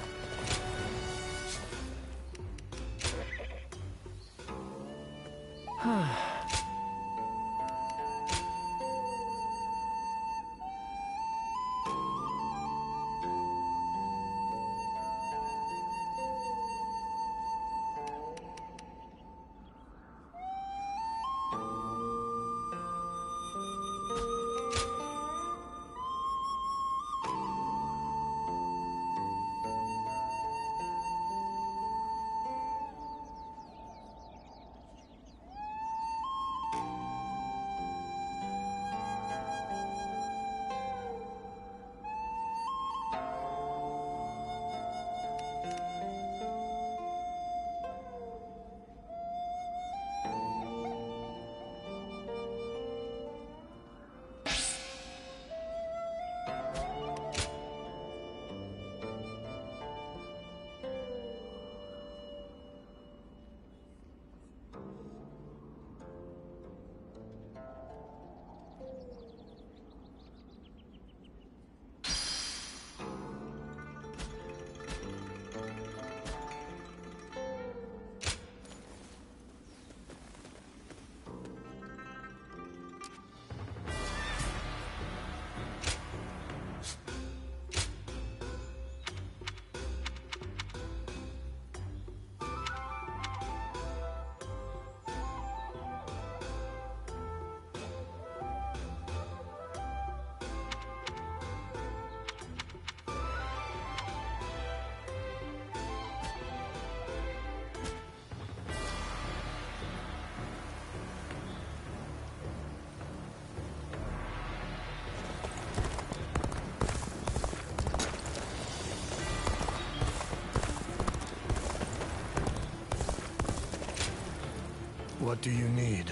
What do you need?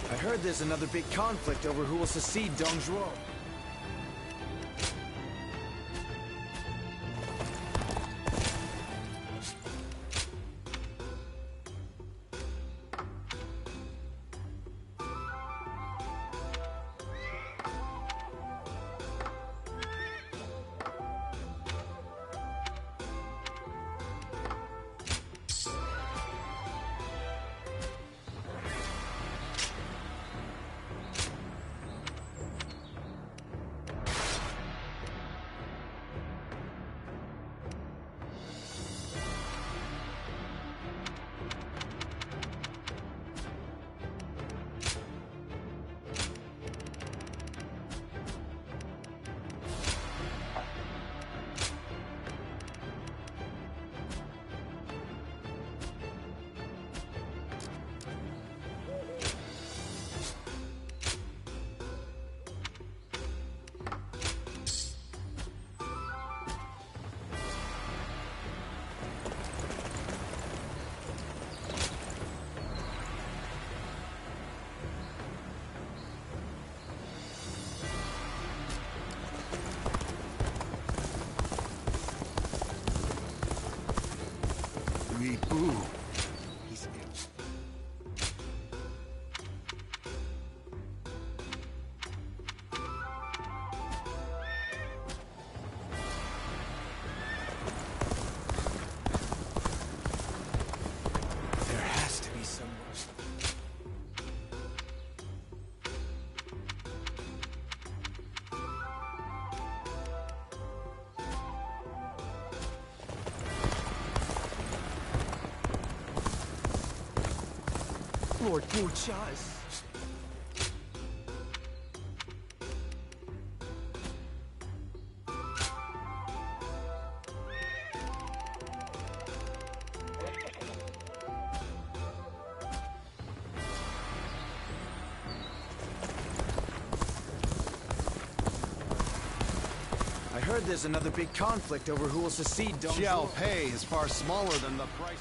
I heard there's another big conflict over who will succeed Dongzhuo. Weebu. He's... There has to be someone. Lord Buchas. I heard there's another big conflict over who will secede Dong's Xiao Pei is far smaller than the price.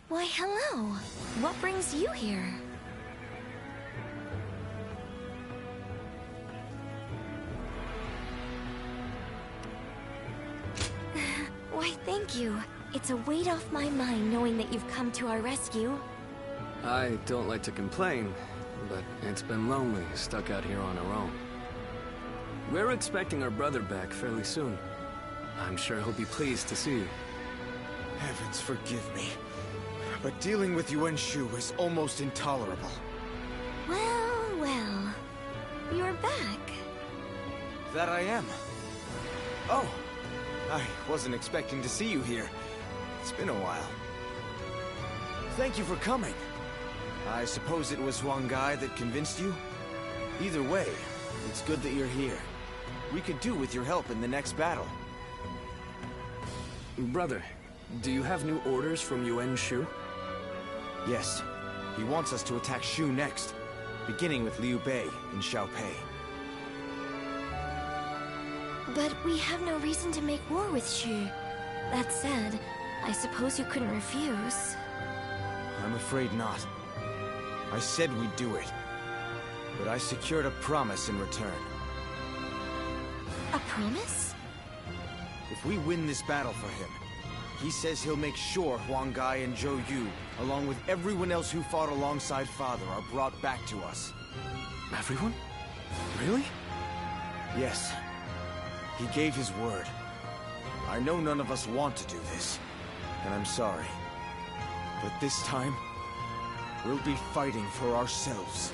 Why, hello. What brings you here? Why, thank you. It's a weight off my mind knowing that you've come to our rescue. I don't like to complain, but it's been lonely, stuck out here on our own. We're expecting our brother back fairly soon. I'm sure he'll be pleased to see you. Heavens forgive me, but dealing with Yuan Shu is almost intolerable. Well, well. You're back. That I am. Oh, I wasn't expecting to see you here. It's been a while. Thank you for coming. I suppose it was Huang Gai that convinced you? Either way, it's good that you're here. We could do with your help in the next battle. Brother, do you have new orders from Yuan Shu? Yes. He wants us to attack Shu next, beginning with Liu Bei and Xiao Pei. But we have no reason to make war with Shu. That said, I suppose you couldn't refuse. I'm afraid not. I said we'd do it, but I secured a promise in return. A promise? If we win this battle for him, he says he'll make sure Huang Gai and Zhou Yu, along with everyone else who fought alongside Father, are brought back to us. Everyone? Really? Yes. He gave his word. I know none of us want to do this, and I'm sorry. But this time, we'll be fighting for ourselves.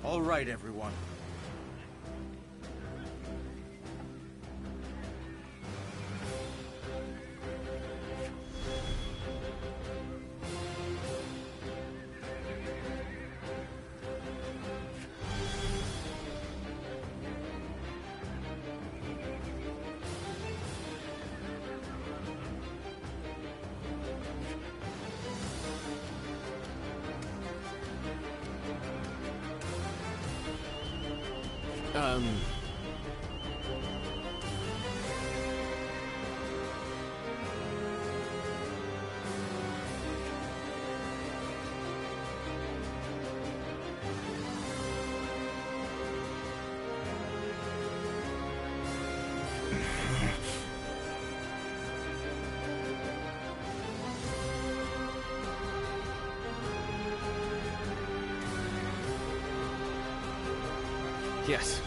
All right, everyone. Yes.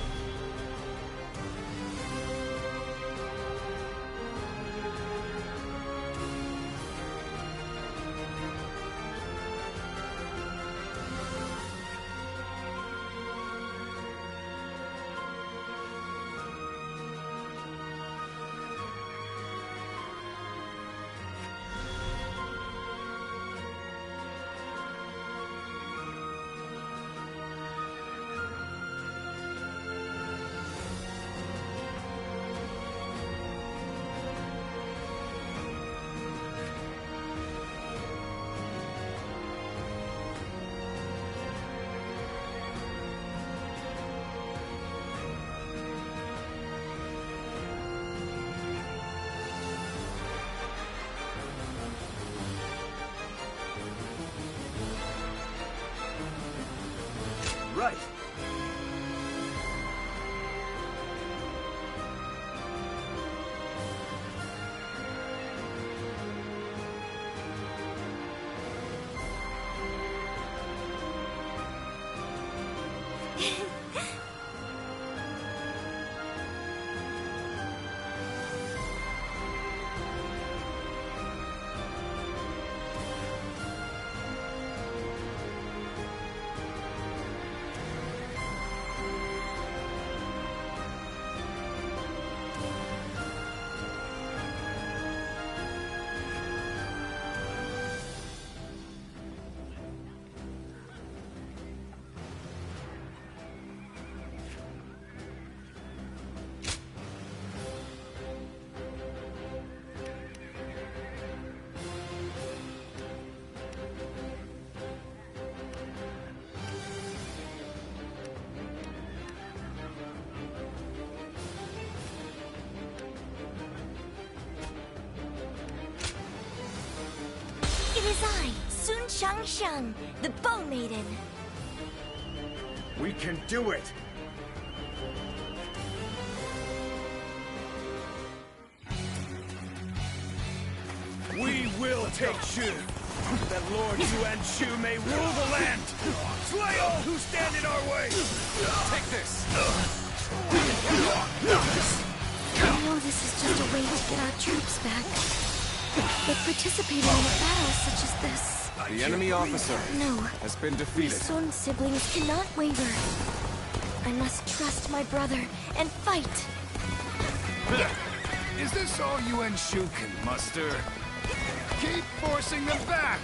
It is I, Sun Shang, the Bow Maiden. We can do it! We will take Shu, that Lord Yuan Shu may rule the land! Slay all who stand in our way! Take this! I know this is just a way to get our troops back. But participating in a battle such as this... The enemy officer has been defeated. My Sun siblings cannot waver. I must trust my brother and fight. Is this all Yuan Shu can muster? Keep forcing them back!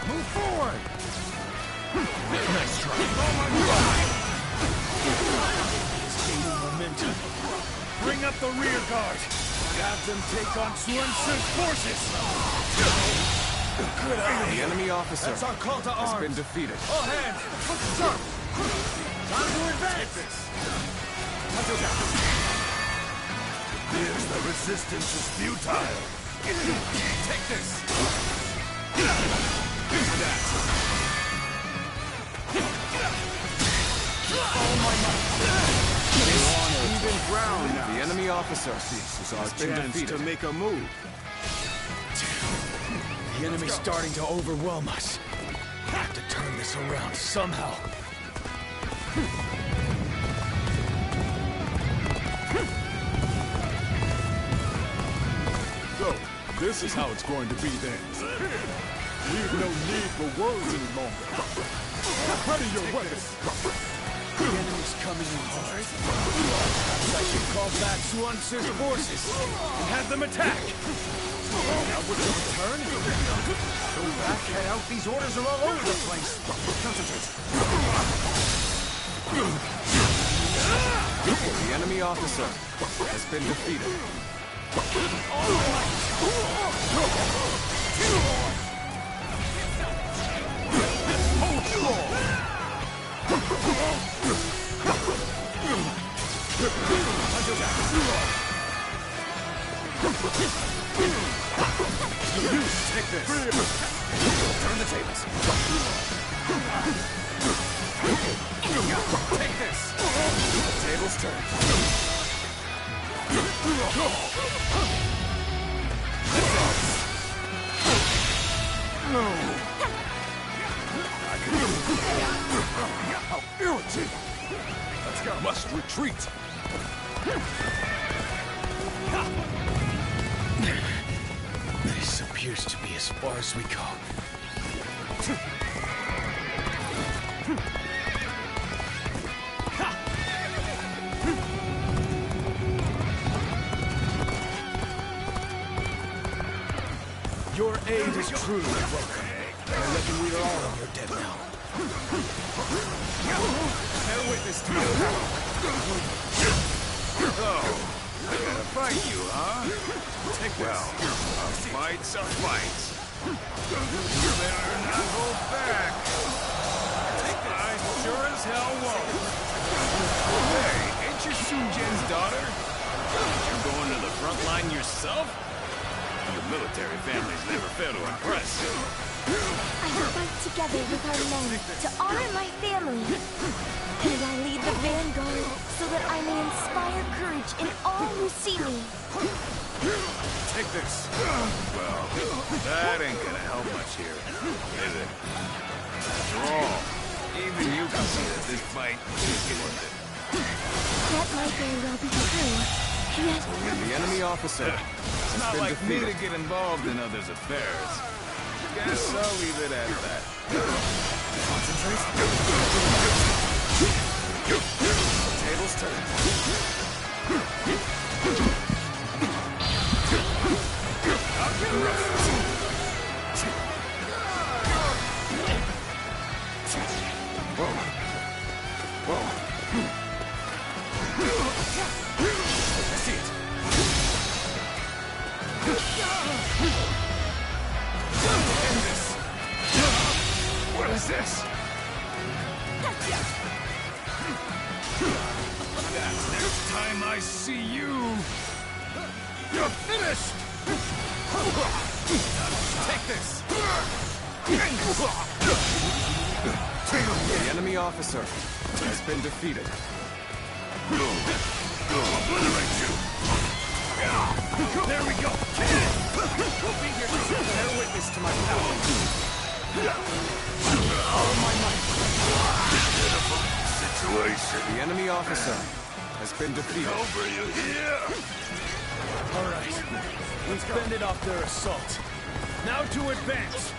Move forward! Nice try. Oh my God! Gaining momentum. Bring up the rear guard. Have them take on Sun Tzu's forces! Good eye. The enemy officer That's our call to arms. has been defeated. All hands, look sharp! Time to advance! Here's the resistance is futile. Take this! That. Oh my God! Even ground now. The enemy officer This is our has been chance defeated. to make a move. The enemy's starting to overwhelm us. Have to turn this around somehow. So, this is how it's going to be then. We've no need for words any longer. Ready your weapons. The enemy's coming in hard. I should call back Sun Tzu's forces and have them attack. Now would you return? Go back, head out. These orders are all over the place. Concentrate. The enemy officer has been defeated. Take this. Turn the tables. Take this. Tables turn. How irritating! Let's go. Must retreat. This appears to be as far as we go. Your aid is truly welcome. I reckon we are all on your dead now. Bear witness to your power. Oh, I gotta fight you, huh? Take this. Well, a fight's a fight. You better not hold back. I sure as hell won't. Hey, ain't you Sunjen's daughter? You're going to the front line yourself? Your military families never fail to impress. I will fight together with our men to honor my family. And I lead the vanguard so that I may inspire courage in all who see me. Take this. Well, that ain't gonna help much here, is it? After all, Even you can see that this fight is worth it. That might very well be true. Yet... The enemy officer. It's not like me to get involved in others' affairs. Guess I'll leave it at that. Concentrate. Tables turn. Whoa. I see it. End this. What is this? That's next time I see you. You're finished! Take this! The enemy officer has been defeated. Obliterate you! There we go! We'll be here to bear witness to my power. All my might. Pitiful situation. The enemy officer has been defeated. Over you here! All right. We've fended off their assault. Now to advance.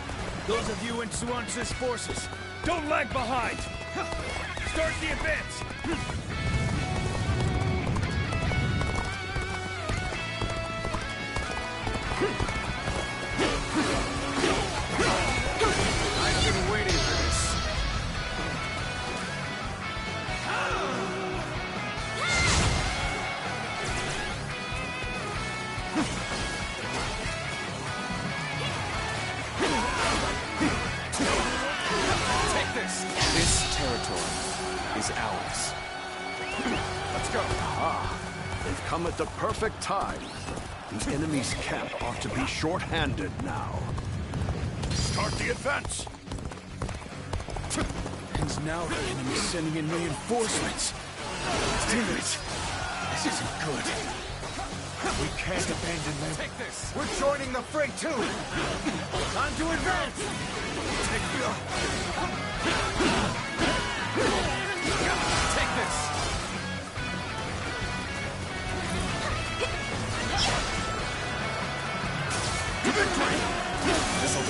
Those of you in Suance's forces, don't lag behind. Start the advance. I've been waiting for this. Take this. This territory is ours. Let's go. Ah, they've come at the perfect time. The enemy's camp ought to be short-handed now. Start the advance! And now the enemy's sending in reinforcements. Damn it. This isn't good. We can't abandon them. Take this. We're joining the fray too. Time to advance. Take this. Victory! This'll do.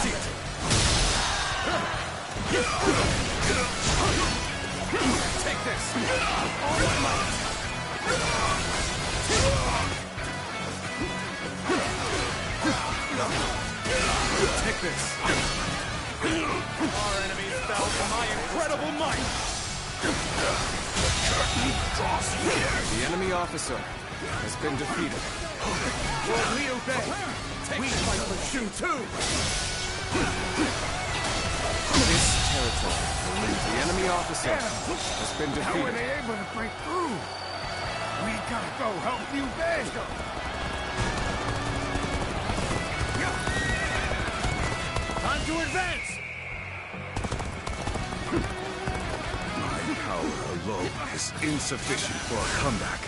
See it. Take this. All my might. Take this. Our enemies fell to my incredible might. Curtain draws near. The enemy officer has been defeated. Lord Liu Bei, we fight for Shu too. This territory, the enemy officer has been How were defeated. they able to break through? We gotta go help Liu Bei. Time to advance. My power alone is insufficient for a comeback.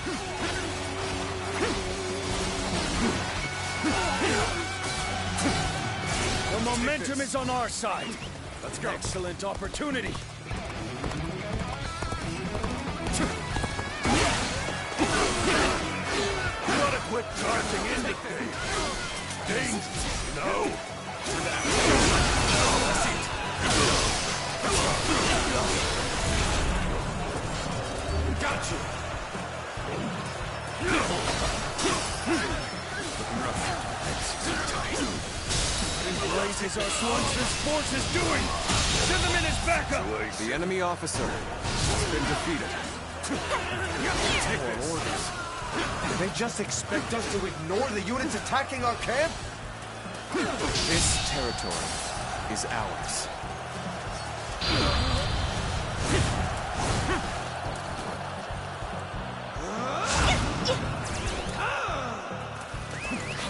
The momentum is on our side. Let's go. Excellent opportunity. You gotta quit charging into things. Dangerous, you know? Got you. Blazes are Swance's forces doing? Send them in as backup! The enemy officer has been defeated. Take this. Orders. Do they just expect us to ignore the units attacking our camp? This territory is ours.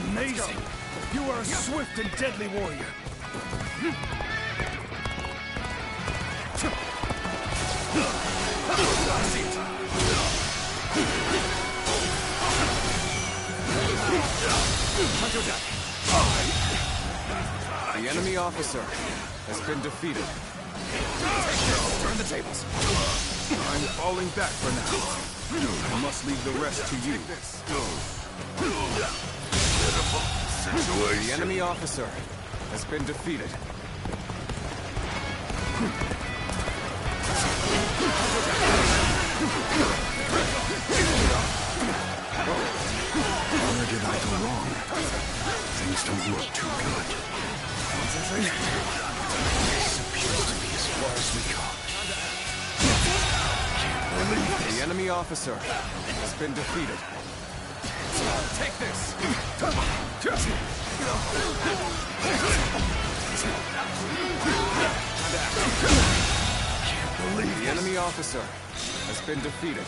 Amazing! You are a swift and deadly warrior. The enemy officer has been defeated. Turn the tables. I'm falling back for now. I must leave the rest to you. The enemy officer has been defeated. Where did I go wrong? Things don't look too good. Concentrate. This appears to be as far as we go. The enemy officer has been defeated. Take this! The enemy officer has been defeated.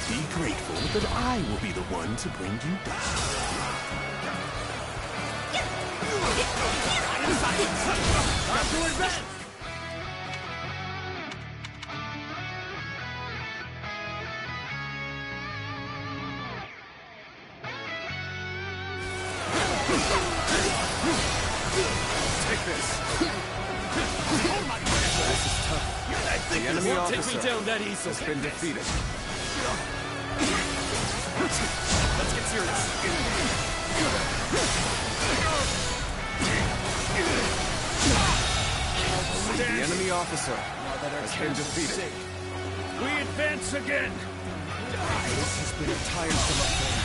Be grateful that I will be the one to bring you back. Time to advance! Take this. This is tough. The enemy officer take me down that easily. has been defeated. Let's get serious. The enemy officer has been defeated. We advance again. This has been a tiresome affair.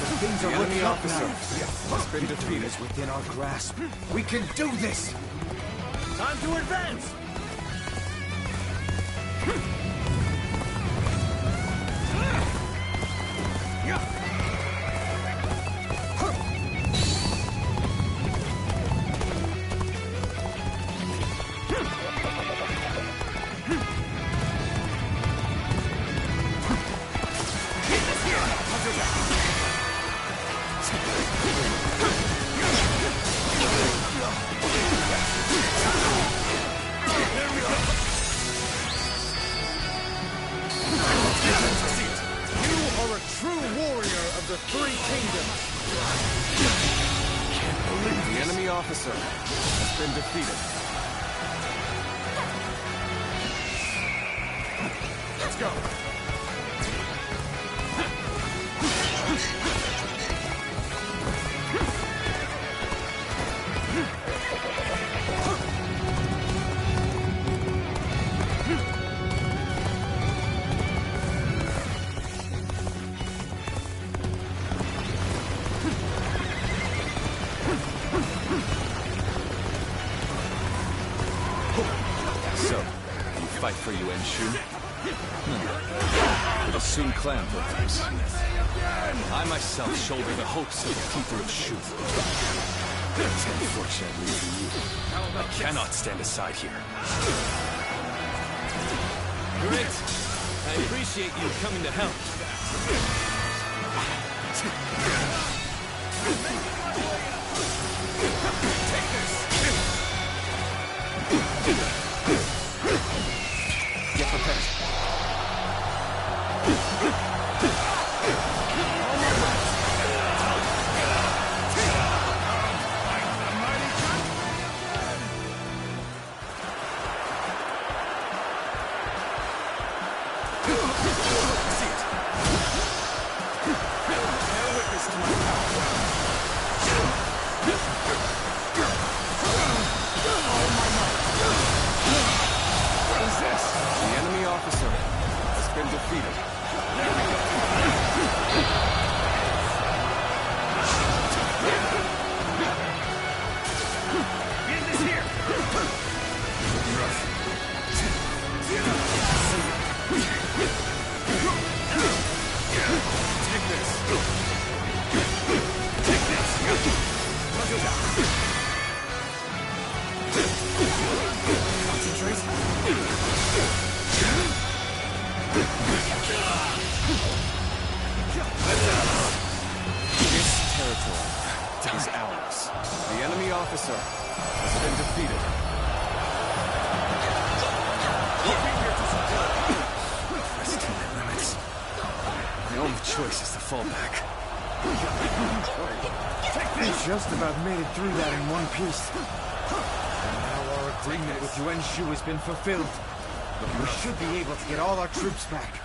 But things The are enemy looking up officer now. has been Victory defeated. is within our grasp. We can do this! Time to advance. The enemy officer has been defeated. Let's go. So, you fight for Yuan Shu? For the Sun clan, perhaps. I myself shoulder the hopes of the people of Shu. Unfortunately for you, I cannot stand aside here. Great. I appreciate you coming to help. Get prepared. The enemy officer has been defeated. End this here. Take this. Take this. Concentrate. This territory is ours. The enemy officer has been defeated. Pressed to my limits. My only choice is to fall back. We just about made it through that in one piece. And now our agreement with Yuan Shu has been fulfilled. We should be able to get all our troops back.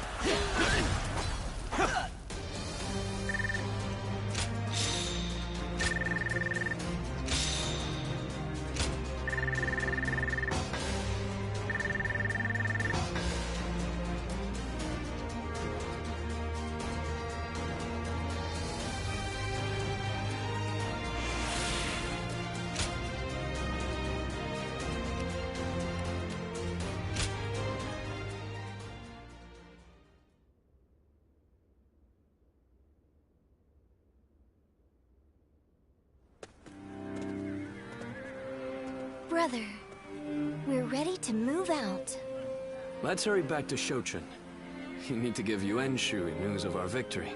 Brother, we're ready to move out. Let's hurry back to Shotren. You need to give Yuan Shu news of our victory.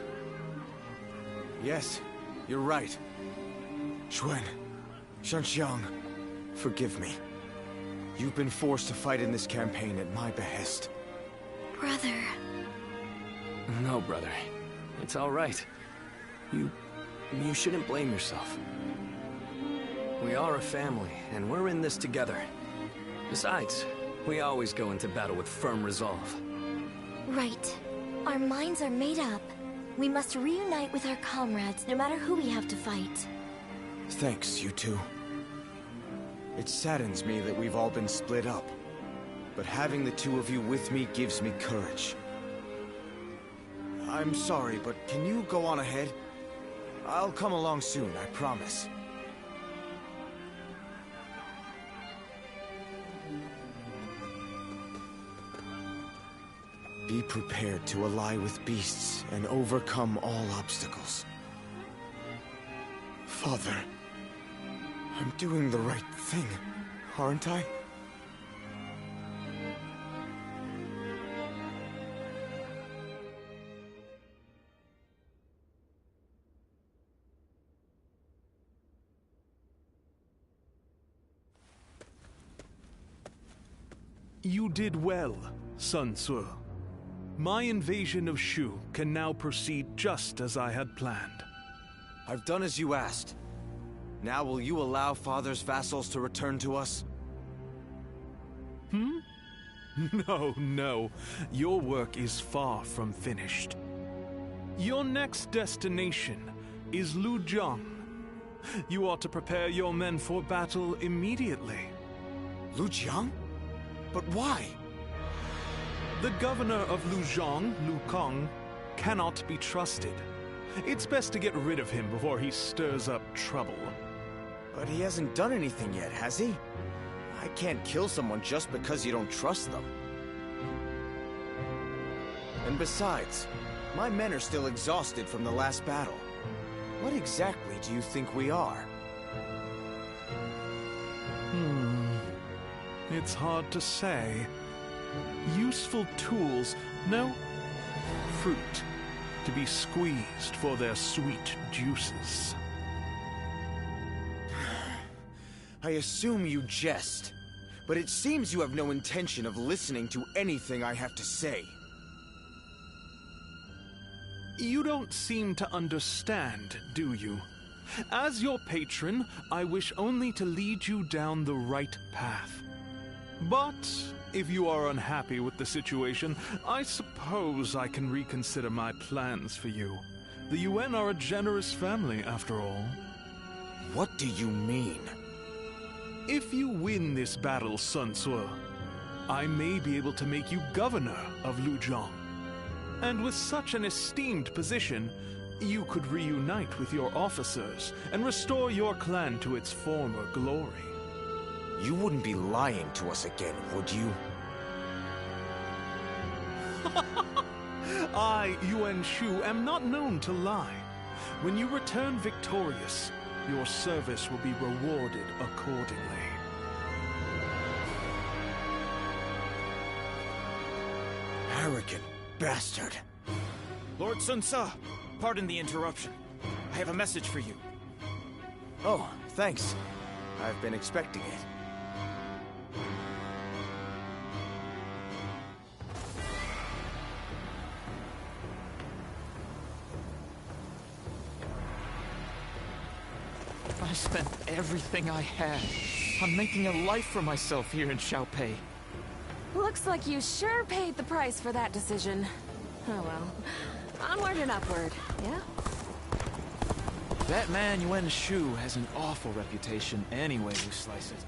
Yes, you're right. Xuan, Shanxiang, forgive me. You've been forced to fight in this campaign at my behest. Brother. No, brother. It's all right. You shouldn't blame yourself. We are a family, and we're in this together. Besides, we always go into battle with firm resolve. Right. Our minds are made up. We must reunite with our comrades, no matter who we have to fight. Thanks, you two. It saddens me that we've all been split up. But having the two of you with me gives me courage. I'm sorry, but can you go on ahead? I'll come along soon, I promise. Be prepared to ally with beasts and overcome all obstacles. Father, I'm doing the right thing, aren't I? You did well, Sun Tzu. My invasion of Shu can now proceed just as I had planned. I've done as you asked. Now will you allow Father's vassals to return to us? No. Your work is far from finished. Your next destination is Lujiang. You ought to prepare your men for battle immediately. Lujiang? But why? The governor of Lujiang, Lu Kang, cannot be trusted. It's best to get rid of him before he stirs up trouble. But he hasn't done anything yet, has he? I can't kill someone just because you don't trust them. And besides, my men are still exhausted from the last battle. What exactly do you think we are? It's hard to say. Useful tools, no. Fruit, to be squeezed for their sweet juices. I assume you jest, but it seems you have no intention of listening to anything I have to say. You don't seem to understand, do you? As your patron, I wish only to lead you down the right path. But if you are unhappy with the situation, I suppose I can reconsider my plans for you. The UN are a generous family, after all. What do you mean? If you win this battle, Sun Tzu, I may be able to make you governor of Lujiang. And with such an esteemed position, you could reunite with your officers and restore your clan to its former glory. You wouldn't be lying to us again, would you? I, Yuan Shu, am not known to lie. When you return victorious, your service will be rewarded accordingly. Arrogant bastard. Lord Sun Tzu, pardon the interruption. I have a message for you. Oh, thanks. I've been expecting it. I spent everything I had on making a life for myself here in Xiaopei. Looks like you sure paid the price for that decision. Oh well. Onward and upward, yeah? That man Yuan Shu has an awful reputation any way you slice it.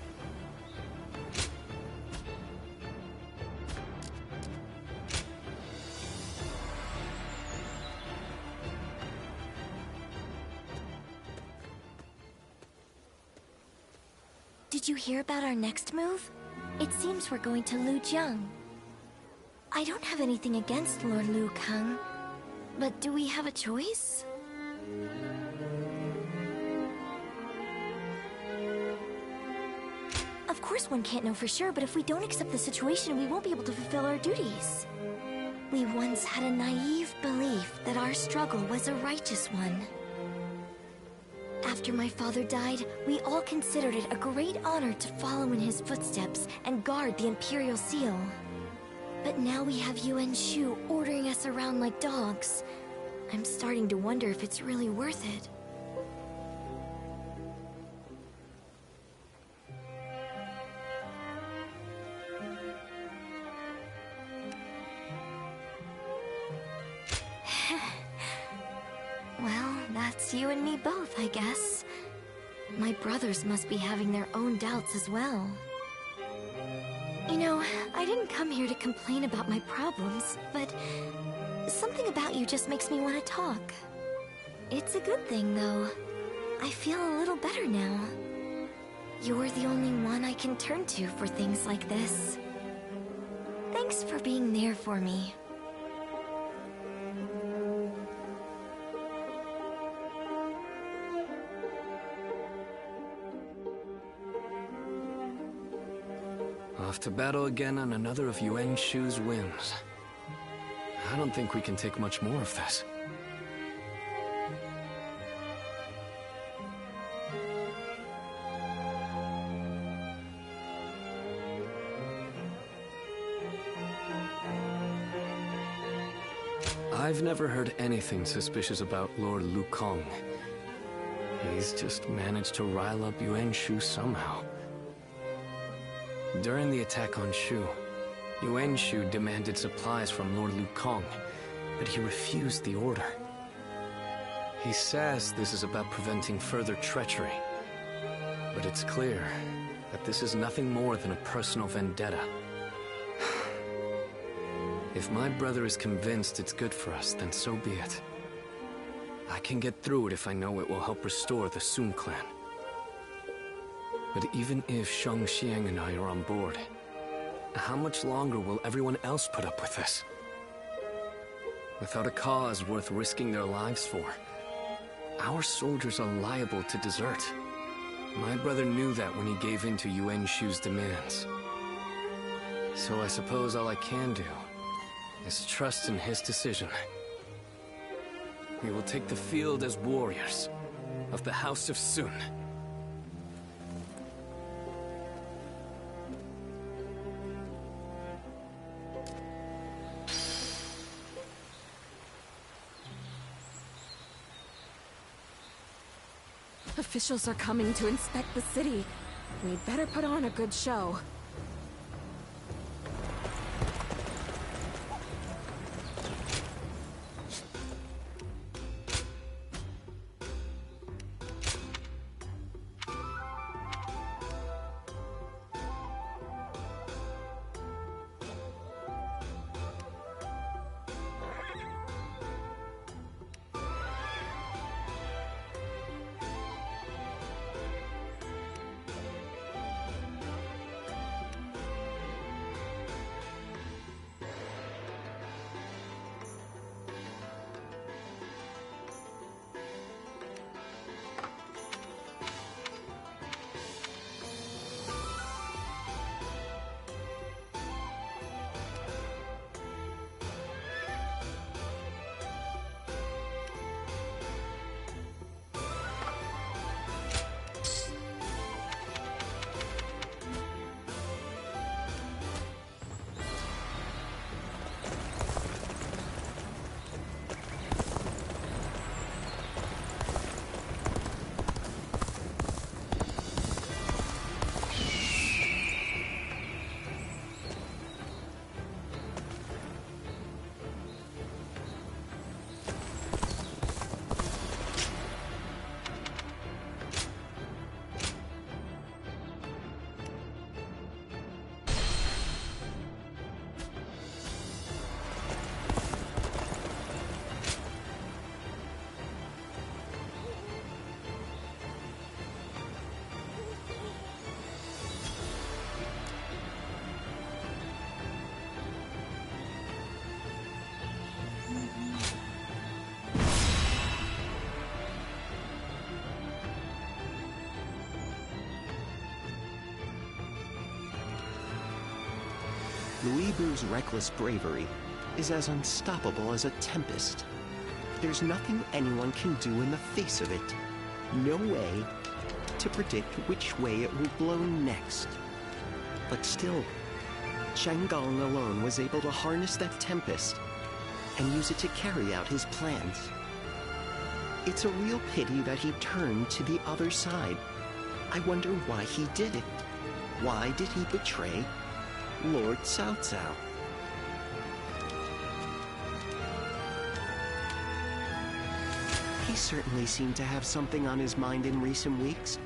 Did you hear about our next move? It seems we're going to Lujiang. I don't have anything against Lord Liu Kang, but do we have a choice? Of course one can't know for sure, but if we don't accept the situation, we won't be able to fulfill our duties. We once had a naive belief that our struggle was a righteous one. After my father died, we all considered it a great honor to follow in his footsteps and guard the Imperial Seal. But now we have Yuan Shu ordering us around like dogs. I'm starting to wonder if it's really worth it. Well, that's you and me both, I guess. My brothers must be having their own doubts as well. You know, I didn't come here to complain about my problems, but something about you just makes me want to talk. It's a good thing, though. I feel a little better now. You're the only one I can turn to for things like this. Thanks for being there for me. Off to battle again on another of Yuan Shu's whims. I don't think we can take much more of this. I've never heard anything suspicious about Lord Liu Kang. He's just managed to rile up Yuan Shu somehow. During the attack on Shu, Yuan Shu demanded supplies from Lord Liu Kang, but he refused the order. He says this is about preventing further treachery, but it's clear that this is nothing more than a personal vendetta. If my brother is convinced it's good for us, then so be it. I can get through it if I know it will help restore the Sun clan. But even if Shang Xiang and I are on board, how much longer will everyone else put up with this? Without a cause worth risking their lives for, our soldiers are liable to desert. My brother knew that when he gave in to Yuan Shu's demands. So I suppose all I can do is trust in his decision. We will take the field as warriors of the House of Sun. Officials are coming to inspect the city. We'd better put on a good show. Louis Bu's reckless bravery is as unstoppable as a tempest. There's nothing anyone can do in the face of it. No way to predict which way it will blow next. But still, Chang'an alone was able to harness that tempest and use it to carry out his plans. It's a real pity that he turned to the other side. I wonder why he did it. Why did he betray Lord Cao Cao? He certainly seemed to have something on his mind in recent weeks,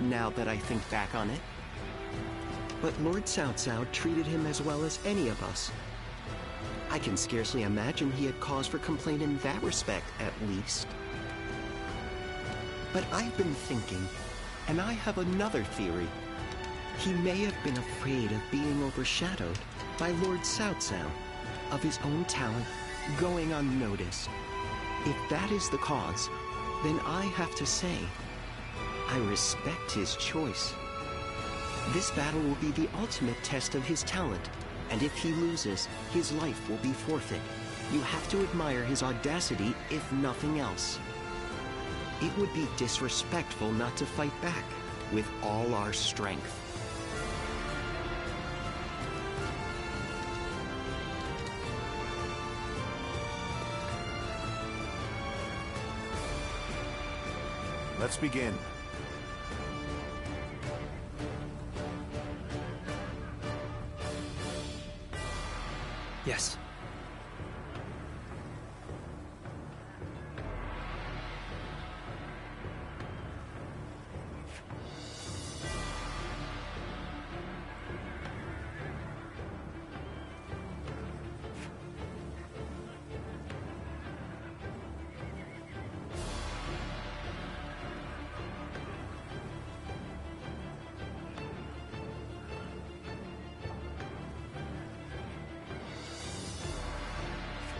now that I think back on it. But Lord Cao Cao treated him as well as any of us. I can scarcely imagine he had cause for complaint in that respect, at least. But I've been thinking, and I have another theory. He may have been afraid of being overshadowed by Lord Cao Cao, of his own talent going unnoticed. If that is the cause, then I have to say, I respect his choice. This battle will be the ultimate test of his talent, and if he loses, his life will be forfeit. You have to admire his audacity, if nothing else. It would be disrespectful not to fight back with all our strength. Let's begin. Yes.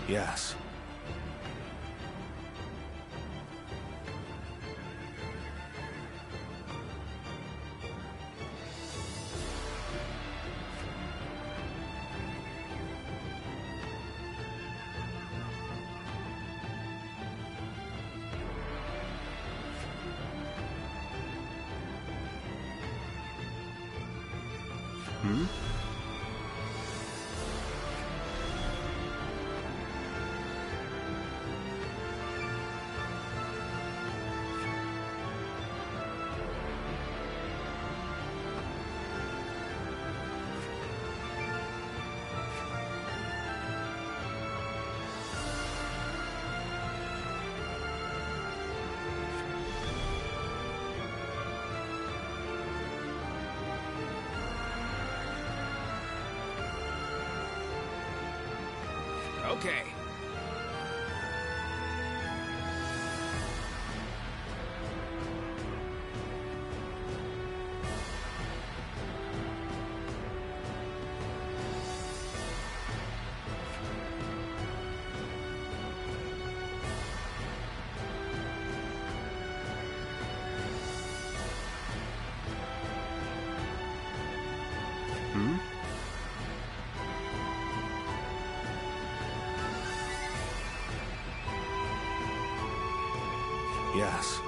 Yes. Okay. Yes.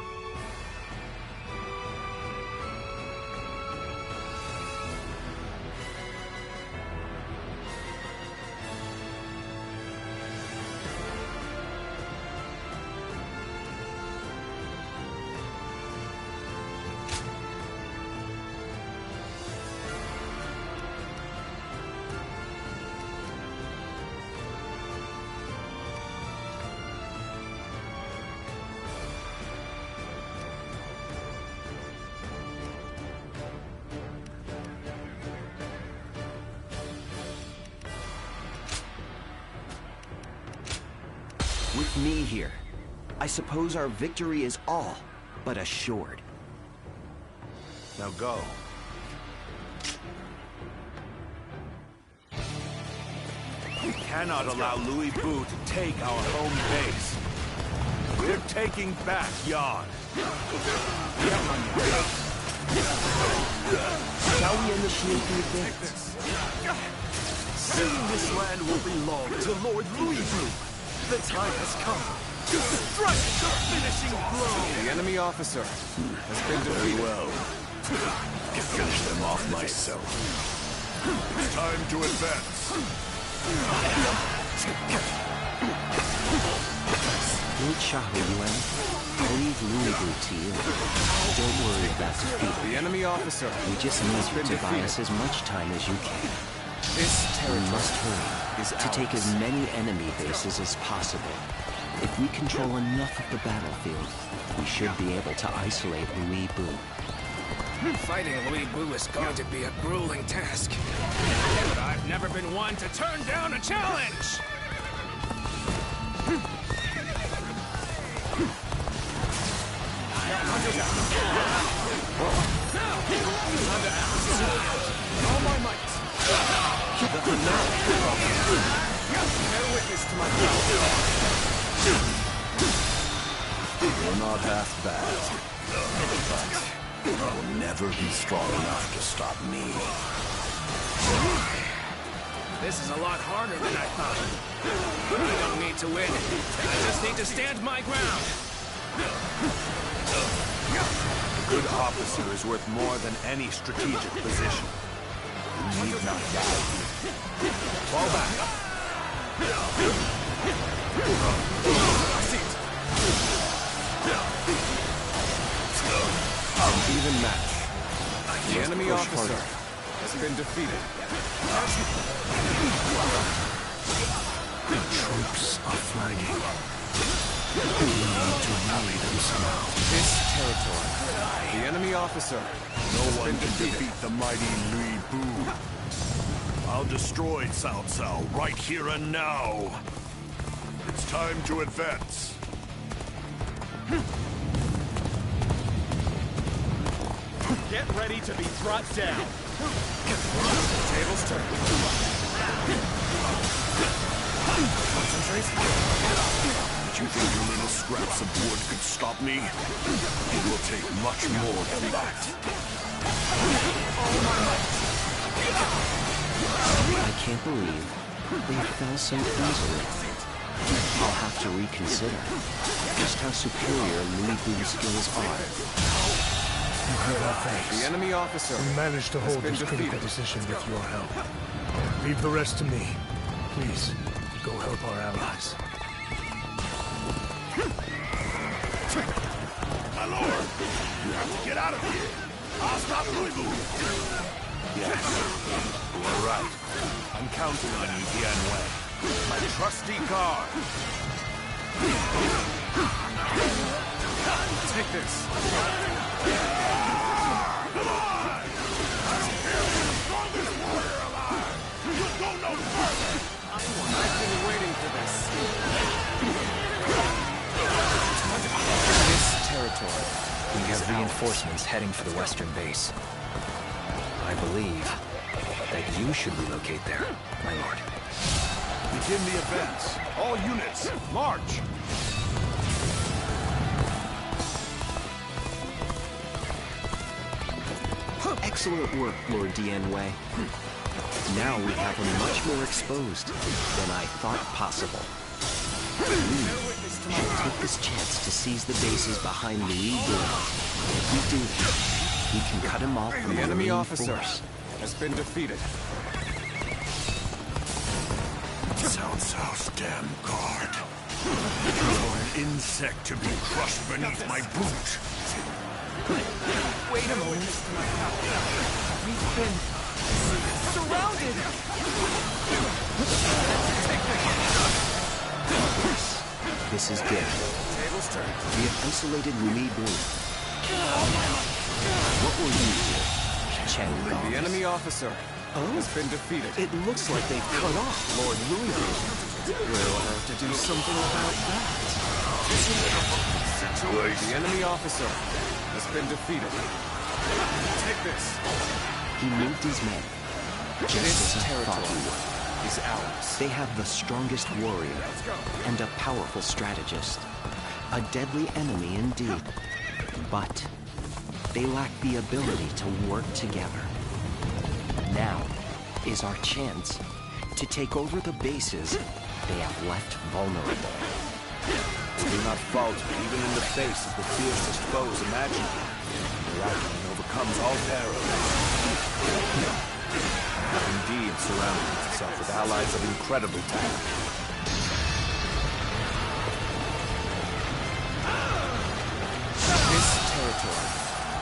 With me here, I suppose our victory is all but assured. Now go. We cannot allow Louis Bu to take our home base. We're taking back Yan. Shall we initiate the advance? Soon this land will belong to Lord Louis Blue. The time has come to strike the finishing blow. The enemy officer has been defeated. Very well. Finish them off myself. It's time to advance. Lord Shahu Yuan, I'll leave Louis Blue to you. Don't worry about defeat. The enemy officer. We just need you to buy us as much time as you can. This territory we must hurry to take as many enemy bases as possible. If we control enough of the battlefield, we should be able to isolate Louis Blue. Fighting Louis Blue is going to be a grueling task. But I've never been one to turn down a challenge! All my might. Bear witness to my power. You're not half bad, but you will never be strong enough to stop me. This is a lot harder than I thought. I don't need to win. I just need to stand my ground. A good officer is worth more than any strategic position. You need not die. Fall back. Even match. The enemy officer has been defeated. The troops are flagging. We need to rally them somehow. This territory. The enemy officer. No one can defeat the mighty Louis Blue. I'll destroy Cao Cao right here and now. It's time to advance. Get ready to be brought down. Tables turn. Concentrate. Did you think your little scraps of wood could stop me? It will take much more than that. I can't believe they fell so easily. I'll have to reconsider just how superior Louis Blue's skills are. You heard our thanks. The enemy officer. We managed to hold this defeated. critical position with your help. Leave the rest to me. Please, go help our allies. My lord, you have to get out of here. I'll stop Louis Blue. Yes, you are right. I'm counting on you, Dianwei. My trusty guard. Take this. Come on! The strongest warrior alive! You'll go no further! I've been waiting for this. This territory. We have reinforcements heading for the western base. I believe that you should relocate there, my lord. Begin the advance. All units, march! Excellent work, Lord Dianwei. Now we have him much more exposed than I thought possible. We should take this chance to seize the bases behind Louis Blue. If we do that, we can cut him off from The enemy main officer force. has been defeated. Cao Cao's damn guard. You're an insect to be crushed beneath my boot. Wait a moment. We've been surrounded. This is good. Tables turn. We have isolated Louis Blue. What will you do, Chen Gong? The enemy officer has been defeated. It looks like they've cut off Lord Louis Blue. We'll have to do something about that. The enemy officer has been defeated. Take this. He moved his men, just This as I thought territory he would. is ours. They have the strongest warrior and a powerful strategist. A deadly enemy indeed. But they lack the ability to work together. Now is our chance to take over the bases they have left vulnerable. Do not falter, even in the face of the fiercest foes imaginable. Your acumen overcomes all terror. Indeed, surrounding itself with allies of incredible talent. This territory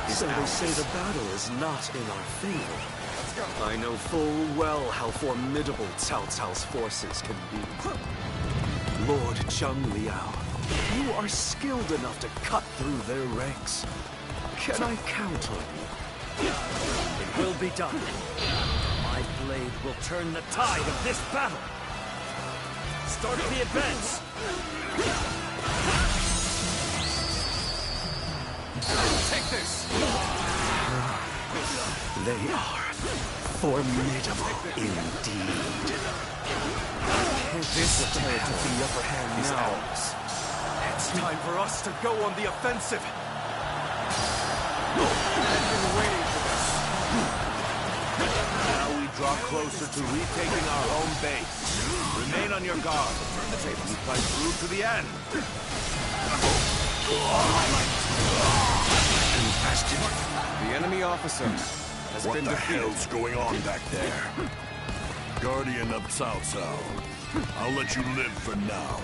is so ours. They say the battle is not in our favor. I know full well how formidable Cao Cao's forces can be. Lord Zheng Liao, you are skilled enough to cut through their ranks. Can I count on you? It will be done. My blade will turn the tide of this battle. Start the advance. Take this! They are formidable indeed. This territory, the upper hand is ours. It's time for us to go on the offensive. I've been waiting for this. Now we draw closer to retaking our home base. Remain on your guard. We fight through to the end. Infested. The enemy officer has been defeated. What the hell's going on back there? Guardian of Cao Cao. I'll let you live for now.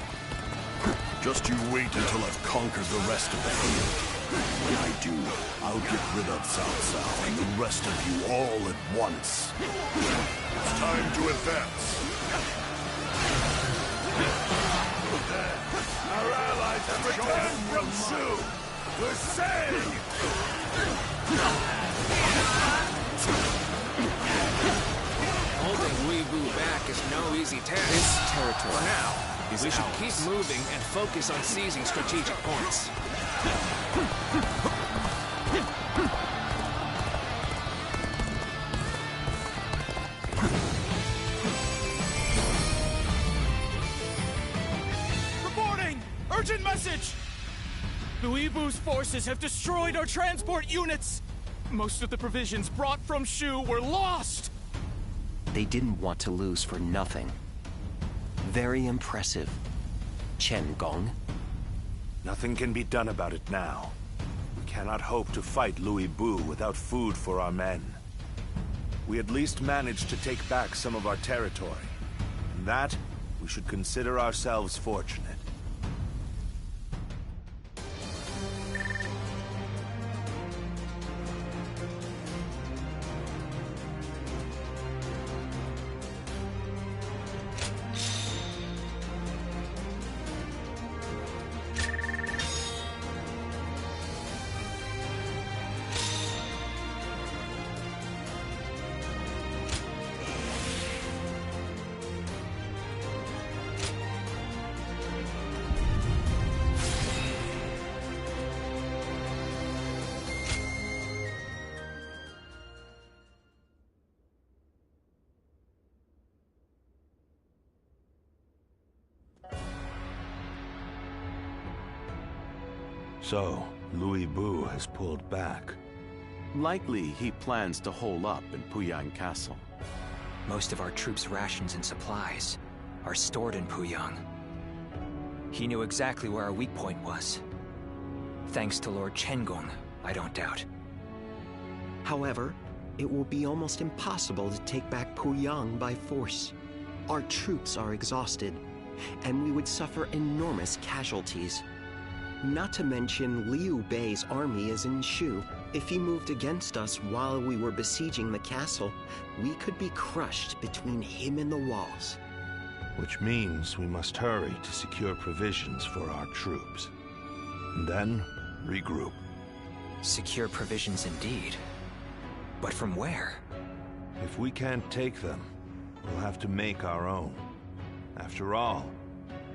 Just you wait until I've conquered the rest of the field. When I do, I'll get rid of Cao Cao and the rest of you all at once. It's time to advance. Our allies have returned from Shu. We're saved! Holding Weebu back is no easy task. This territory For now, is we should ours. keep moving and focus on seizing strategic points. Reporting! Urgent message! Luibu's forces have destroyed our transport units! Most of the provisions brought from Shu were lost! They didn't want to lose for nothing. Very impressive. Chen Gong. Nothing can be done about it now. We cannot hope to fight Louis Bu without food for our men. We at least managed to take back some of our territory. In that, we should consider ourselves fortunate. So, Louis Bu has pulled back. Likely he plans to hole up in Puyang Castle. Most of our troops' rations and supplies are stored in Puyang. He knew exactly where our weak point was. Thanks to Lord Chengong, I don't doubt. However, it will be almost impossible to take back Puyang by force. Our troops are exhausted, and we would suffer enormous casualties. Not to mention Liu Bei's army is in Shu. If he moved against us while we were besieging the castle, we could be crushed between him and the walls. Which means we must hurry to secure provisions for our troops. And then, regroup. Secure provisions indeed. But from where? If we can't take them, we'll have to make our own. After all,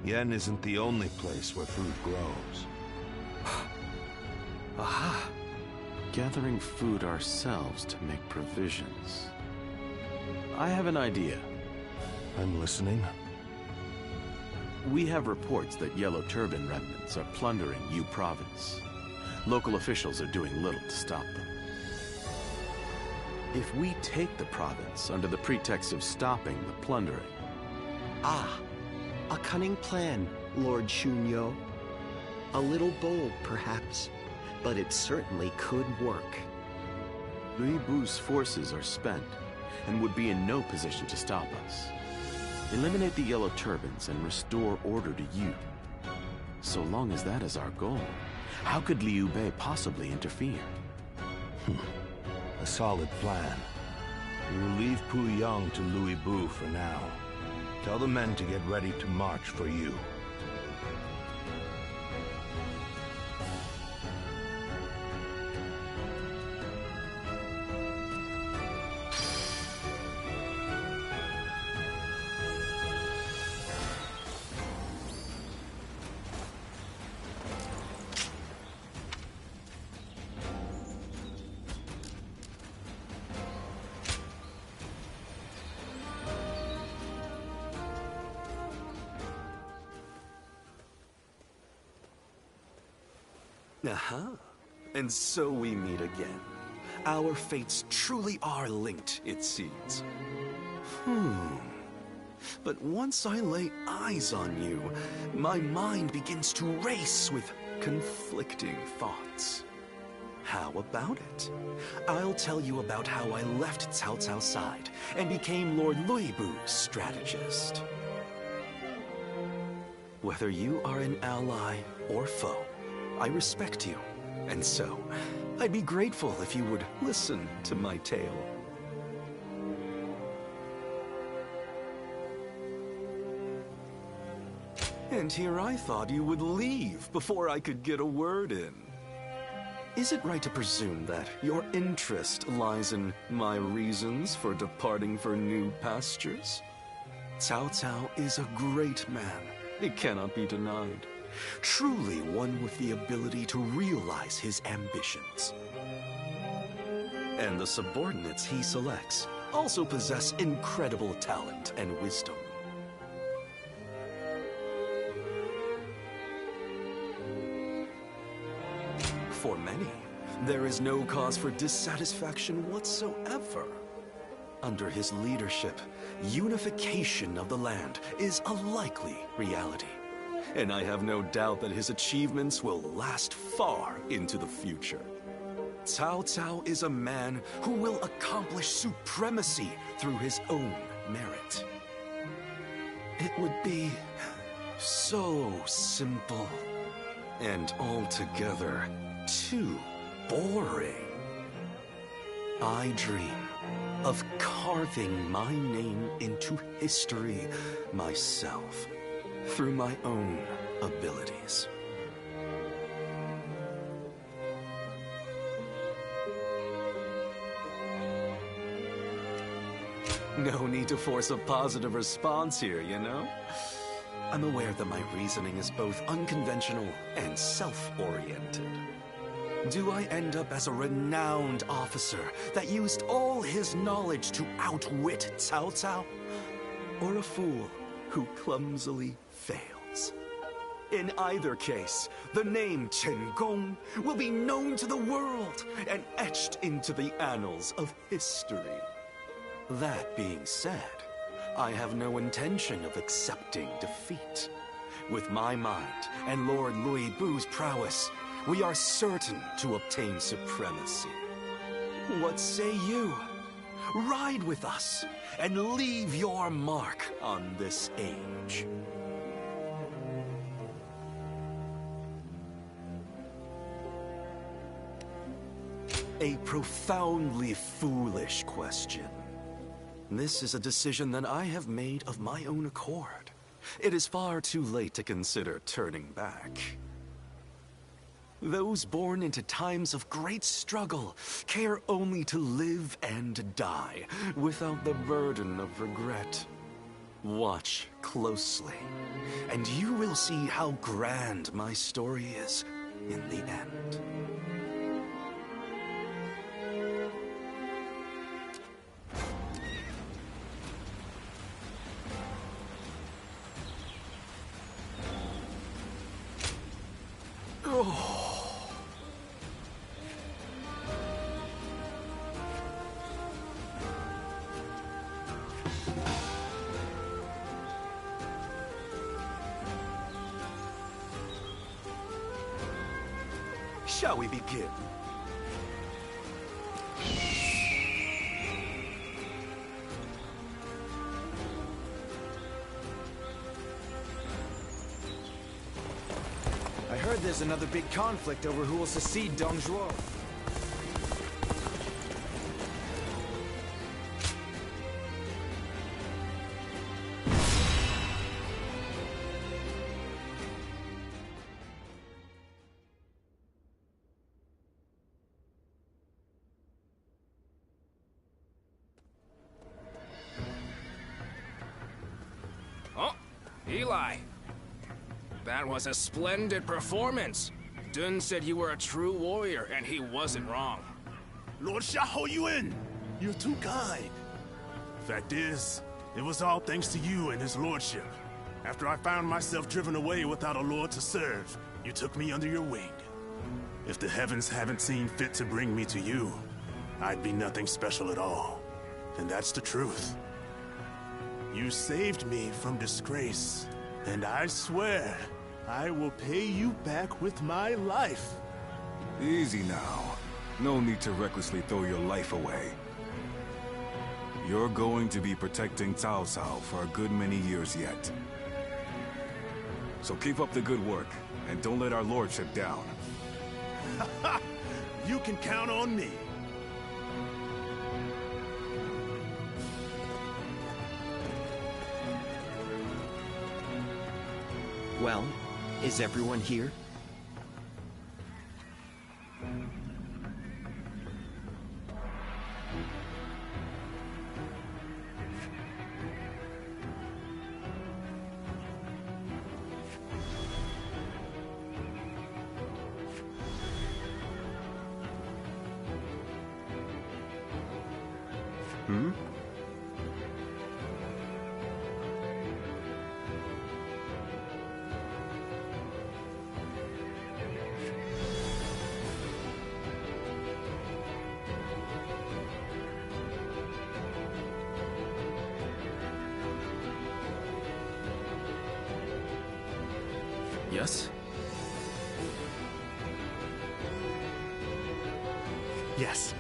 Yen isn't the only place where food grows. Aha! Gathering food ourselves to make provisions. I have an idea. I'm listening. We have reports that Yellow Turban remnants are plundering Yu Province. Local officials are doing little to stop them. If we take the province under the pretext of stopping the plundering, Ah, a cunning plan, Lord Shunyo. A little bold, perhaps, but it certainly could work. Lu Bu's forces are spent, and would be in no position to stop us. Eliminate the Yellow Turbans and restore order to you. So long as that is our goal, how could Liu Bei possibly interfere? A solid plan. We will leave Puyang to Louis Bu for now. Tell the men to get ready to march for you. Aha. And so we meet again. Our fates truly are linked, it seems. But once I lay eyes on you, my mind begins to race with conflicting thoughts. How about it? I'll tell you about how I left Cao Cao's side and became Lord Luibu's strategist. Whether you are an ally or foe, I respect you, and so I'd be grateful if you would listen to my tale. And here I thought you would leave before I could get a word in. Is it right to presume that your interest lies in my reasons for departing for new pastures? Cao Cao is a great man. It cannot be denied. Truly one with the ability to realize his ambitions. And the subordinates he selects also possess incredible talent and wisdom. For many, there is no cause for dissatisfaction whatsoever. Under his leadership, unification of the land is a likely reality. And I have no doubt that his achievements will last far into the future. Cao Cao is a man who will accomplish supremacy through his own merit. It would be so simple and altogether too boring. I dream of carving my name into history myself, through my own abilities. No need to force a positive response here, you know? I'm aware that my reasoning is both unconventional and self-oriented. Do I end up as a renowned officer that used all his knowledge to outwit Cao Cao? Or a fool who clumsily fails? In either case, the name Chen Gong will be known to the world and etched into the annals of history. That being said, I have no intention of accepting defeat. With my mind and Lord Louis Bu's prowess, we are certain to obtain supremacy. What say you? Ride with us and leave your mark on this age. A profoundly foolish question. This is a decision that I have made of my own accord. It is far too late to consider turning back. Those born into times of great struggle care only to live and die without the burden of regret. Watch closely, and you will see how grand my story is in the end. Oh. Shall we begin? I heard there's another big conflict over who will succeed Dong Zhuo. Oh, Eli. That was a splendid performance. Dun said you were a true warrior, and he wasn't wrong. Lord Xiahou Yuan, you're too kind. Fact is, it was all thanks to you and his lordship. After I found myself driven away without a lord to serve, you took me under your wing. If the heavens haven't seen fit to bring me to you, I'd be nothing special at all. And that's the truth. You saved me from disgrace, and I swear I will pay you back with my life. Easy now. No need to recklessly throw your life away. You're going to be protecting Cao Cao for a good many years yet. So keep up the good work, and don't let our lordship down. You can count on me. Well, is everyone here? Hmm? Yes? Yes.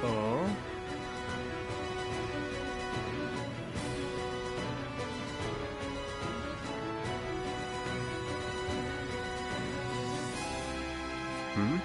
Oh? Hmm?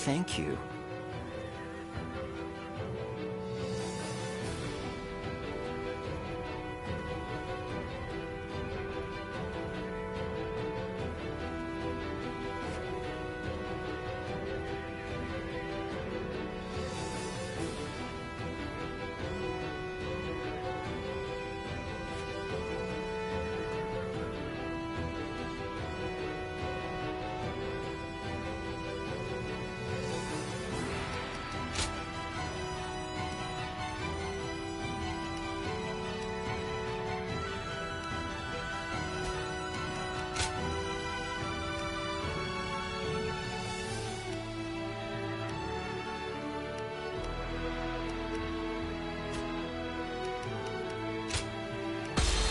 Thank you.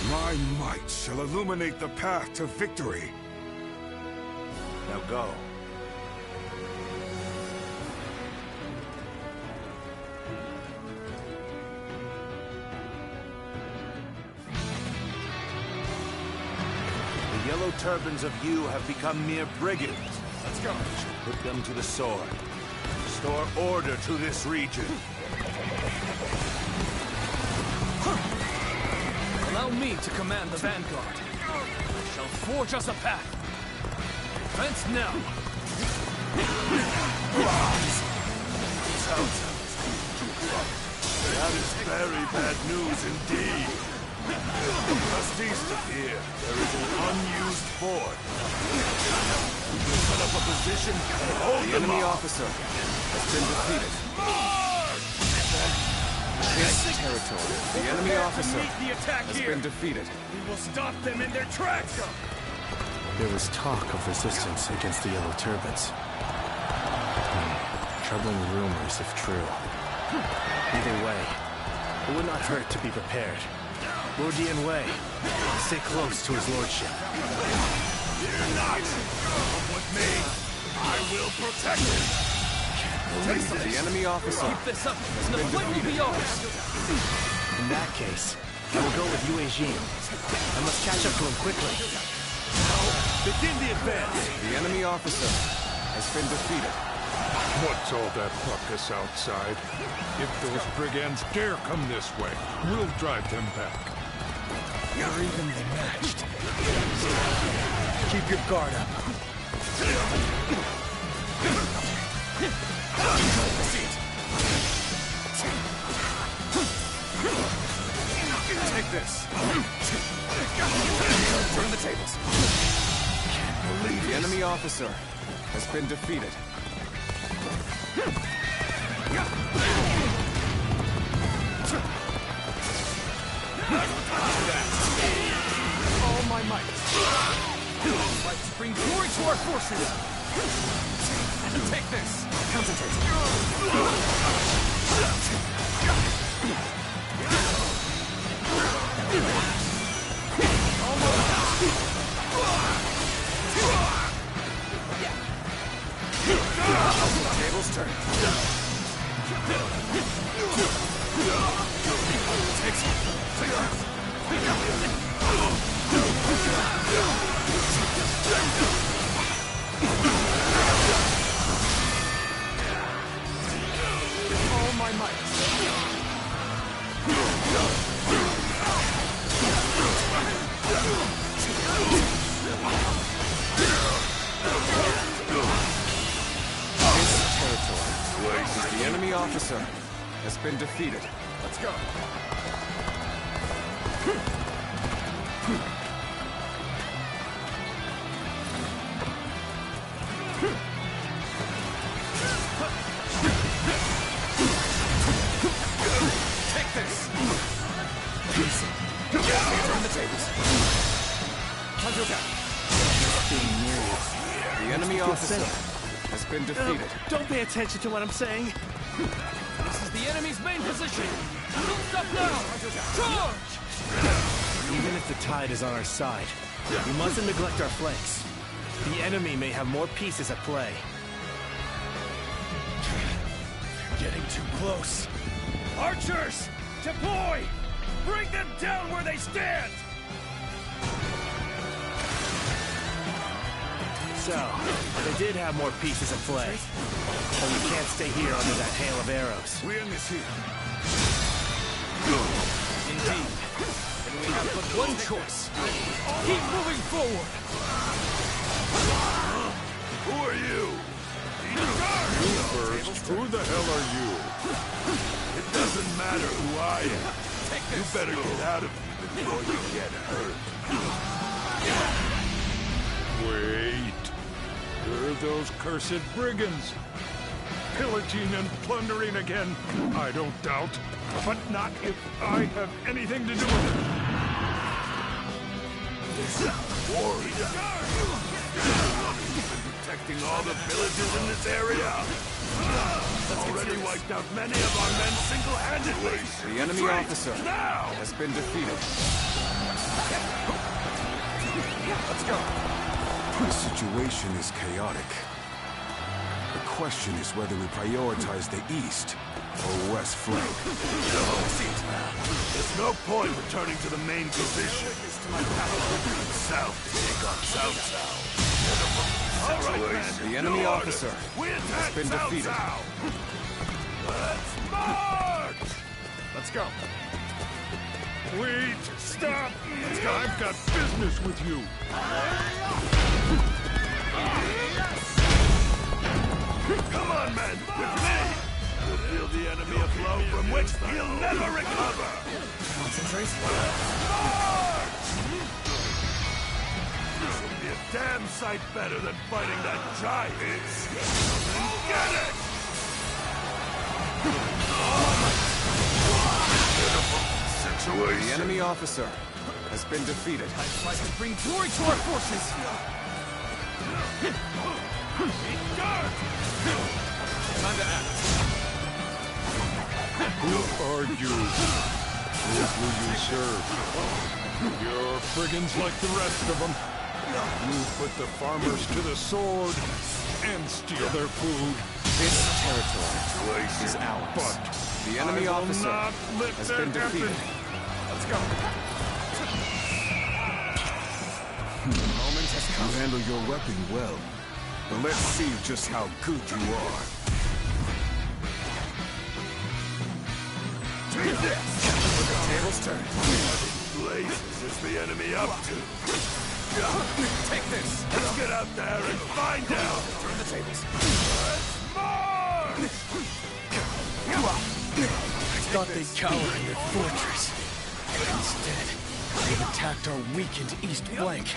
My might shall illuminate the path to victory. Now go. The yellow turbans of you have become mere brigands. Let's go. Put them to the sword. Restore order to this region. Allow me to command the vanguard. I shall forge us a path. Fence now. That is very bad news indeed. Just east of here, there is an unused fort. We'll set up a position and hold the enemy officer has been defeated. This territory, the enemy officer has been defeated. We will stop them in their tracks! There was talk of resistance against the Yellow Turbans. Troubling rumors, if true. Either way, it would not hurt to be prepared. Lord Dian Wei, stay close to his lordship. Fear not! Come with me! I will protect it! The enemy officer. Keep this up, and the fight will be ours! In that case, I will go with Yue Jin. I must catch up to him quickly. Begin the advance! The enemy officer has been defeated. What's all that ruckus outside? If those brigands dare come this way, we'll drive them back. You're evenly matched. Keep your guard up. Take this. Turn the tables. The enemy officer has been defeated. All my might. Let's bring glory to our forces. Take this. Concentrate. Tables turn. All my might. This territory, the enemy officer has been defeated. Let's go. Take this. Turn the tables. Counterattack. Being near you. The enemy officer has been defeated. Don't pay attention to what I'm saying. This is the enemy's main position. Don't stop now. Charge! Even if the tide is on our side, we mustn't neglect our flanks. The enemy may have more pieces at play. Getting too close. Archers! Deploy! Bring them down where they stand! So, they did have more pieces at play. But we can't stay here under that hail of arrows. We end this here. Indeed. And we have but one choice. Keep moving forward. Who are you? You first. Who the hell are you? It doesn't matter who I am. You better get out of here before you get hurt. Wait. You're those cursed brigands. Pillaging and plundering again, I don't doubt. But not if I have anything to do with it. Warrior. Protecting all the villages in this area. Already wiped out many of our men single-handedly. The enemy officer has been defeated. Let's go. The situation is chaotic. The question is whether we prioritize the east or west flank. There's no point returning to the main position. South to take on Cao. All right, man. The enemy officer has been defeated. Let's march! Let's go. Wait! Stop! Let's go. I've got business with you. Come on, men! With me! You'll feel the enemy a blow from which he'll never recover! Concentrate. March! This will be a damn sight better than fighting that giant! Get it! The enemy officer has been defeated. I tried to bring glory to our forces. Time to act. Who are you? Who will you serve? You're brigands like the rest of them. You put the farmers to the sword and steal their food. This territory is ours. But the enemy officer has been defeated. Let's go. The moment has come. You handle your weapon well, but let's see just how good you are. Take this! The tables turn. What blazes is the enemy up to? Take this! Let's get out there and find out! Turn the tables. Let's march! I thought they'd cower in their fortress. Instead, they've attacked our weakened east flank.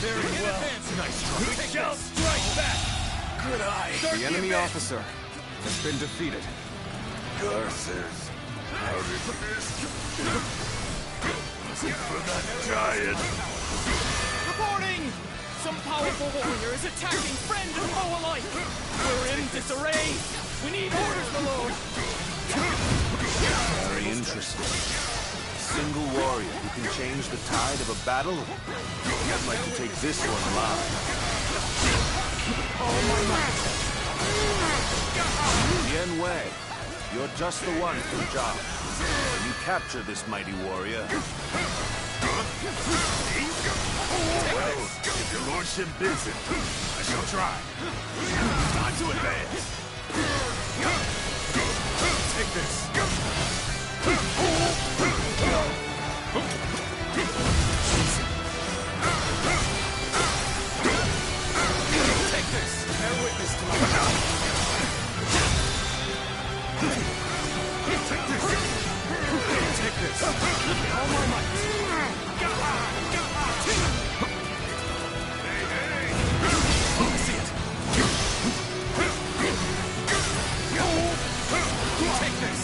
Very well. Nice We shall strike back. Good eye. The enemy officer has been defeated. Curses! How did this... For that giant! Reporting! Some powerful warrior is attacking friend and foe alike. We're in disarray. We need orders, my lord. Very interesting. Single warrior who can change the tide of a battle? I'd like to take this one alive. Yen Wei, you're just the one for the job. Can you capture this mighty warrior? Well, if your lordship bids it, I shall try. Time to advance. Take this. Take this. Bear witness to my power. Take this. All my might. See it. Take this.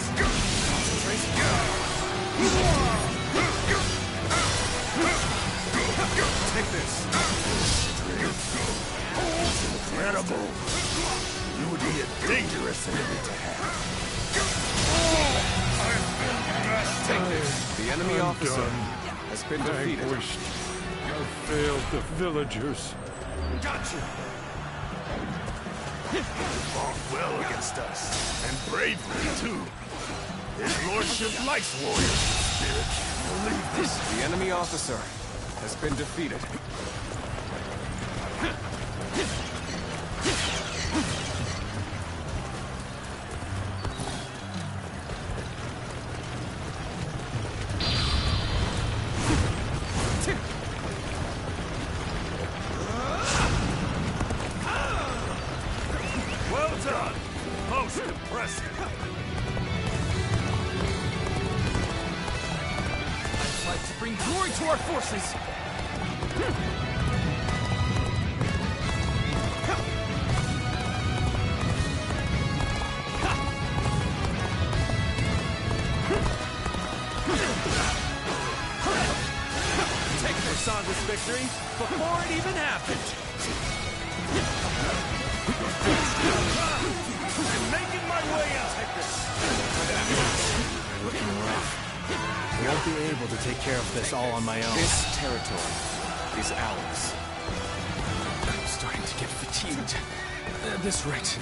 Concentrate. Take this. Incredible. You would be a dangerous enemy to have. Take this. The enemy officer has been defeated. Vanquished. You failed the villagers. Gotcha. You fought well against us, and bravely too. His lordship likes warriors spirit. Believe this. The enemy officer has been defeated. Well done! Most impressive! I'd like to bring glory to our forces! We saw this victory before it even happened! I'm making my way out! Looking rough. I won't be able to take care of this all on my own. This territory is ours. I'm starting to get fatigued. At this rate.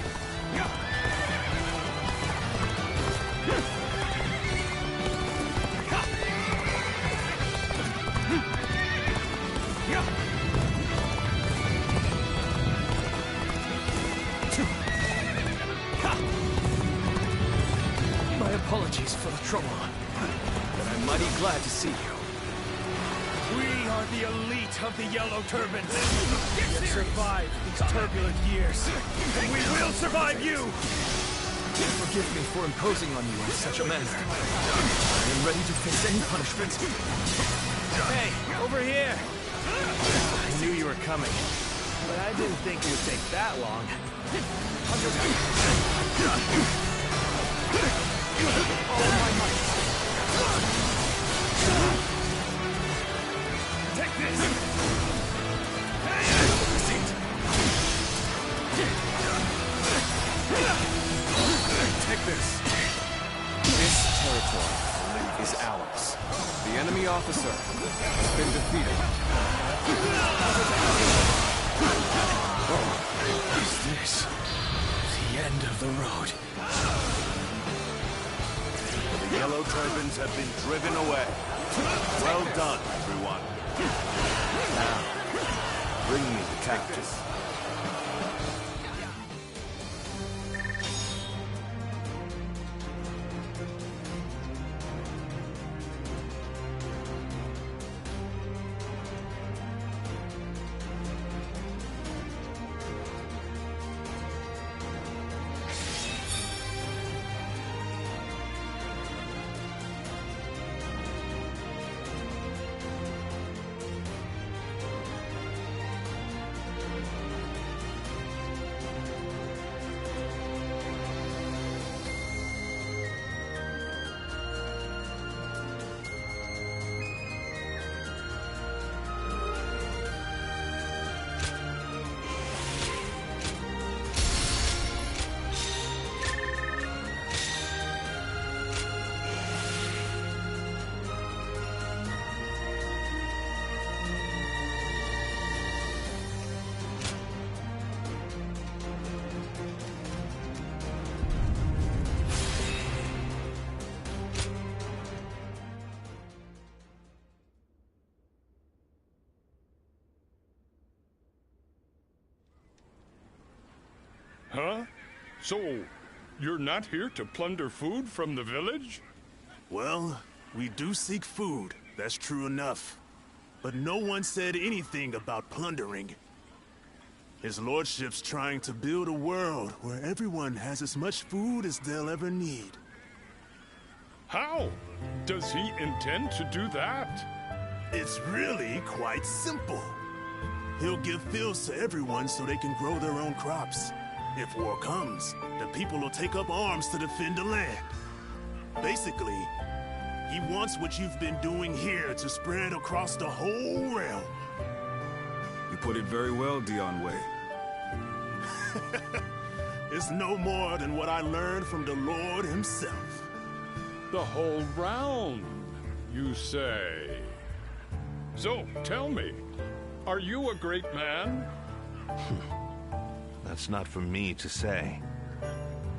My apologies for the trouble, but I'm mighty glad to see you. We are the elite of the Yellow Turbans. We have survived these turbulent years, and we will survive you! Forgive me for imposing on you in such a manner. I am ready to face any punishment. Hey, over here! I knew you were coming, but I didn't think it would take that long. All my might. Take this! Take this. This territory is ours. The enemy officer has been defeated. Is this the end of the road? The Yellow Turbans have been driven away. Well done, everyone. Now, bring me the captives. Huh? So, you're not here to plunder food from the village? Well, we do seek food, that's true enough. But no one said anything about plundering. His lordship's trying to build a world where everyone has as much food as they'll ever need. How? Does he intend to do that? It's really quite simple. He'll give fields to everyone so they can grow their own crops. If war comes, the people will take up arms to defend the land. Basically, he wants what you've been doing here to spread across the whole realm. You put it very well, Dion Wei. It's no more than what I learned from the Lord himself. The whole round, you say? So, tell me, are you a great man? That's not for me to say.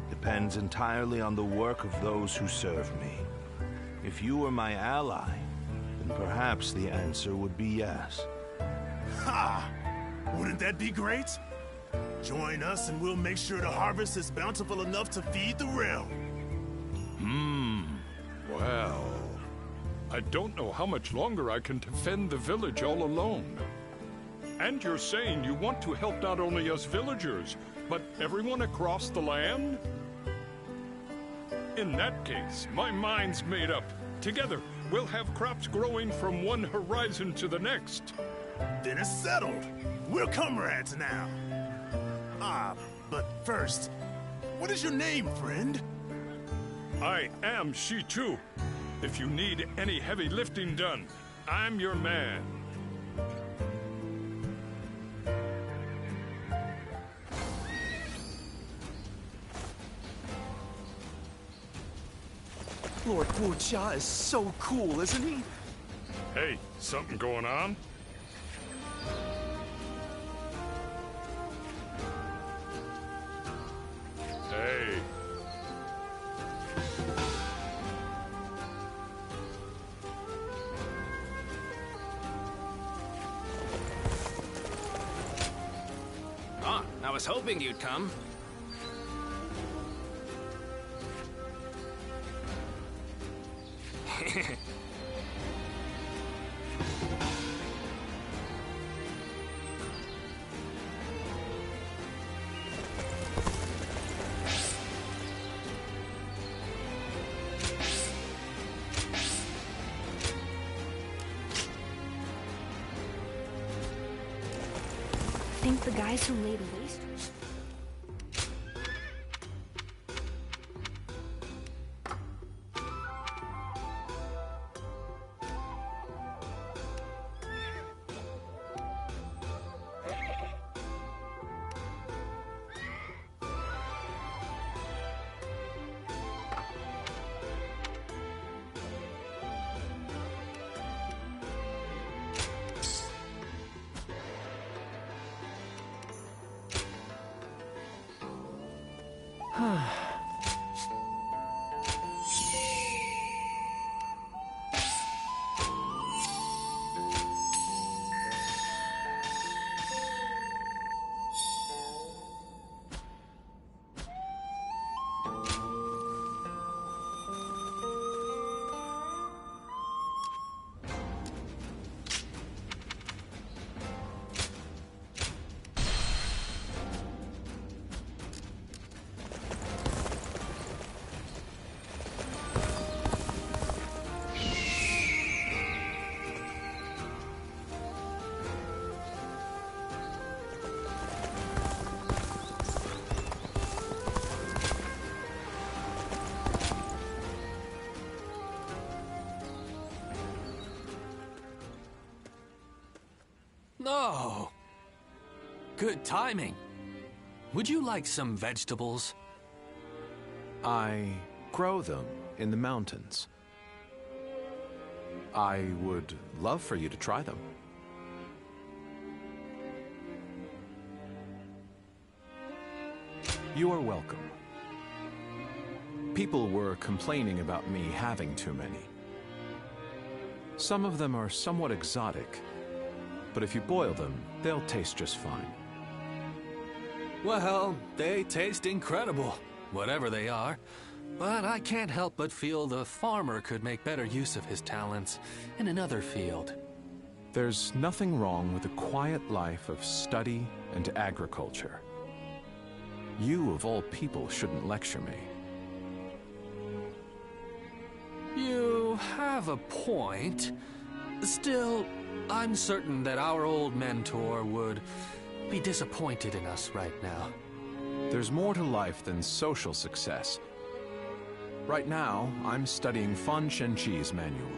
Depends entirely on the work of those who serve me. If you were my ally, then perhaps the answer would be yes. Ha! Wouldn't that be great? Join us and we'll make sure the harvest is bountiful enough to feed the realm. Well, I don't know how much longer I can defend the village all alone. And you're saying you want to help not only us villagers, but everyone across the land? In that case, my mind's made up. Together, we'll have crops growing from one horizon to the next. Then it's settled. We're comrades now. But first, what is your name, friend? I am she too. If you need any heavy lifting done, I'm your man. Lord Wu-Jia is so cool, isn't he? Hey, something going on? Hey. Ah, I was hoping you'd come. Think the guys who laid waste. No. Good timing. Would you like some vegetables? I grow them in the mountains. I would love for you to try them. You are welcome. People were complaining about me having too many. Some of them are somewhat exotic, but if you boil them, they'll taste just fine. Well, they taste incredible, whatever they are. But I can't help but feel the farmer could make better use of his talents in another field. There's nothing wrong with a quiet life of study and agriculture. You, of all people, shouldn't lecture me. You have a point. Still, I'm certain that our old mentor would be disappointed in us right now. There's more to life than social success. Right now, I'm studying Fan Shenqi's manual.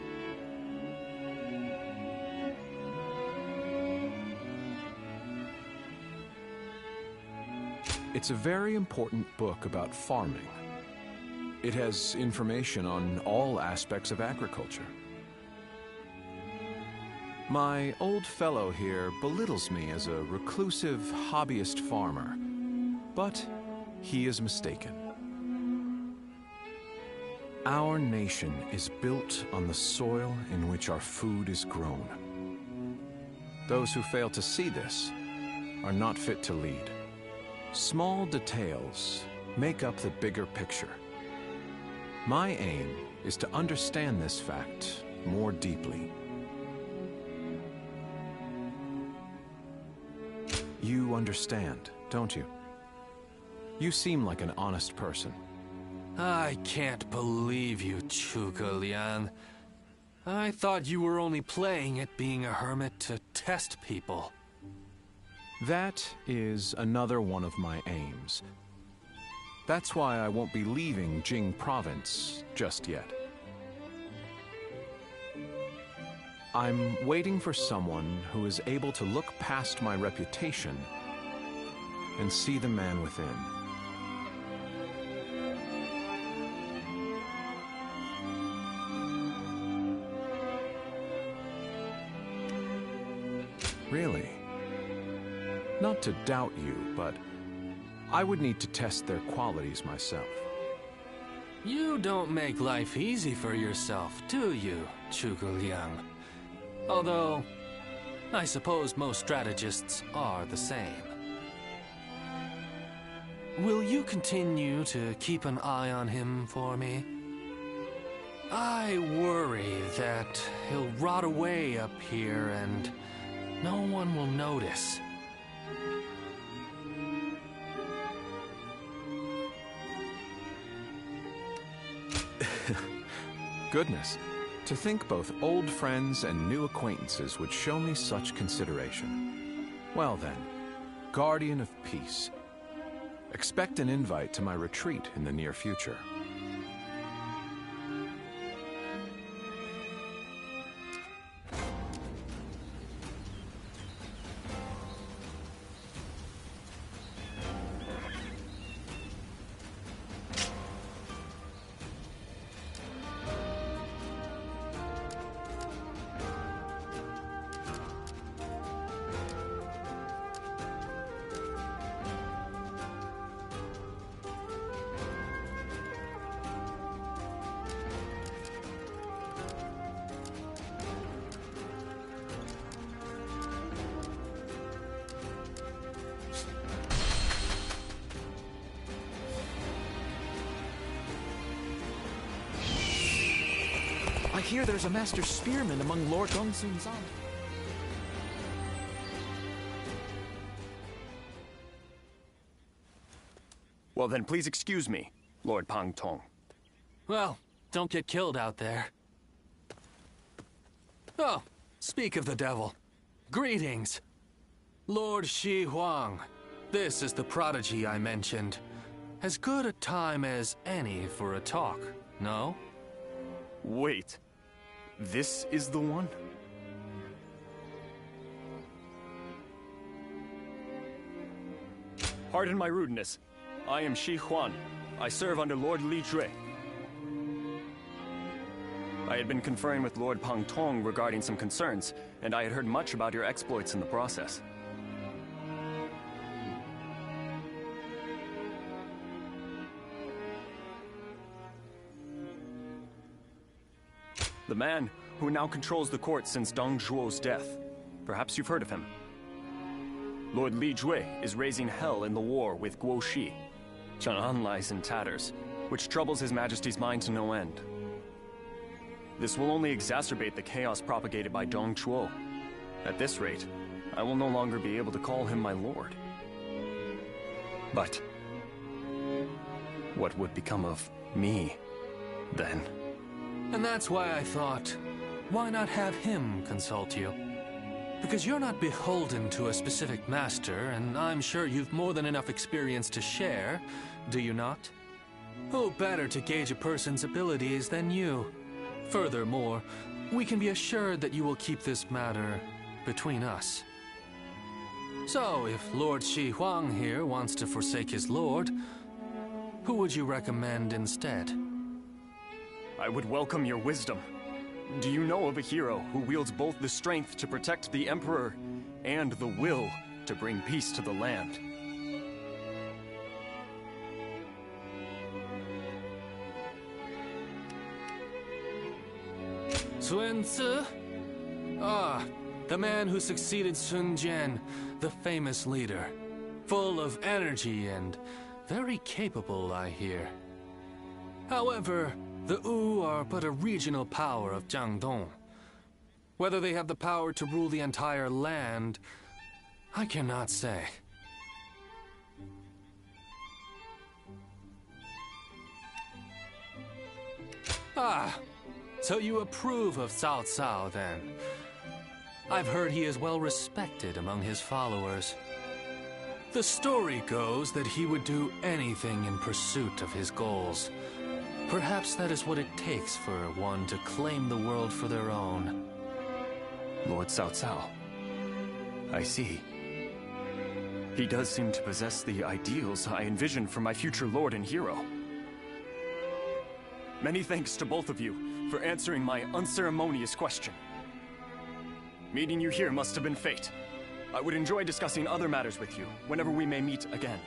It's a very important book about farming. It has information on all aspects of agriculture. My old fellow here belittles me as a reclusive hobbyist farmer, but he is mistaken. Our nation is built on the soil in which our food is grown. Those who fail to see this are not fit to lead. Small details make up the bigger picture. My aim is to understand this fact more deeply. You understand, don't you? You seem like an honest person. I can't believe you, Zhuge Liang. I thought you were only playing at being a hermit to test people. That is another one of my aims. That's why I won't be leaving Jing Province just yet. I'm waiting for someone who is able to look past my reputation and see the man within. Really? Not to doubt you, but I would need to test their qualities myself. You don't make life easy for yourself, do you, Zhuge Liang? Although, I suppose most strategists are the same. Will you continue to keep an eye on him for me? I worry that he'll rot away up here and no one will notice. Goodness, to think both old friends and new acquaintances would show me such consideration. Well then, Guardian of Peace. Expect an invite to my retreat in the near future. I hear there's a master spearman among Lord Gongsun's army. Well then, please excuse me, Lord Pang Tong. Well, don't get killed out there. Oh, speak of the devil. Greetings. Lord Shi Huang. This is the prodigy I mentioned. As good a time as any for a talk, no? Wait. This is the one? Pardon my rudeness. I am Shi Huan. I serve under Lord Li Jue. I had been conferring with Lord Pang Tong regarding some concerns, and I had heard much about your exploits in the process. The man who now controls the court since Dong Zhuo's death. Perhaps you've heard of him. Lord Li Jue is raising hell in the war with Guo Shi. Chang'an lies in tatters, which troubles His Majesty's mind to no end. This will only exacerbate the chaos propagated by Dong Zhuo. At this rate, I will no longer be able to call him my lord. But what would become of me, then? And that's why I thought, why not have him consult you? Because you're not beholden to a specific master, and I'm sure you've more than enough experience to share, do you not? Who better to gauge a person's abilities than you? Furthermore, we can be assured that you will keep this matter between us. So, if Lord Shi Huang here wants to forsake his lord, who would you recommend instead? I would welcome your wisdom. Do you know of a hero who wields both the strength to protect the Emperor and the will to bring peace to the land? Sun Tzu? Ah, The man who succeeded Sun Jian, the famous leader. Full of energy and very capable, I hear. However, the Wu are but a regional power of Jiangdong. Whether they have the power to rule the entire land, I cannot say. Ah, so you approve of Cao Cao, then? I've heard he is well respected among his followers. The story goes that he would do anything in pursuit of his goals. Perhaps that is what it takes for one to claim the world for their own. Lord Cao Cao. I see. He does seem to possess the ideals I envisioned for my future lord and hero. Many thanks to both of you for answering my unceremonious question. Meeting you here must have been fate. I would enjoy discussing other matters with you whenever we may meet again.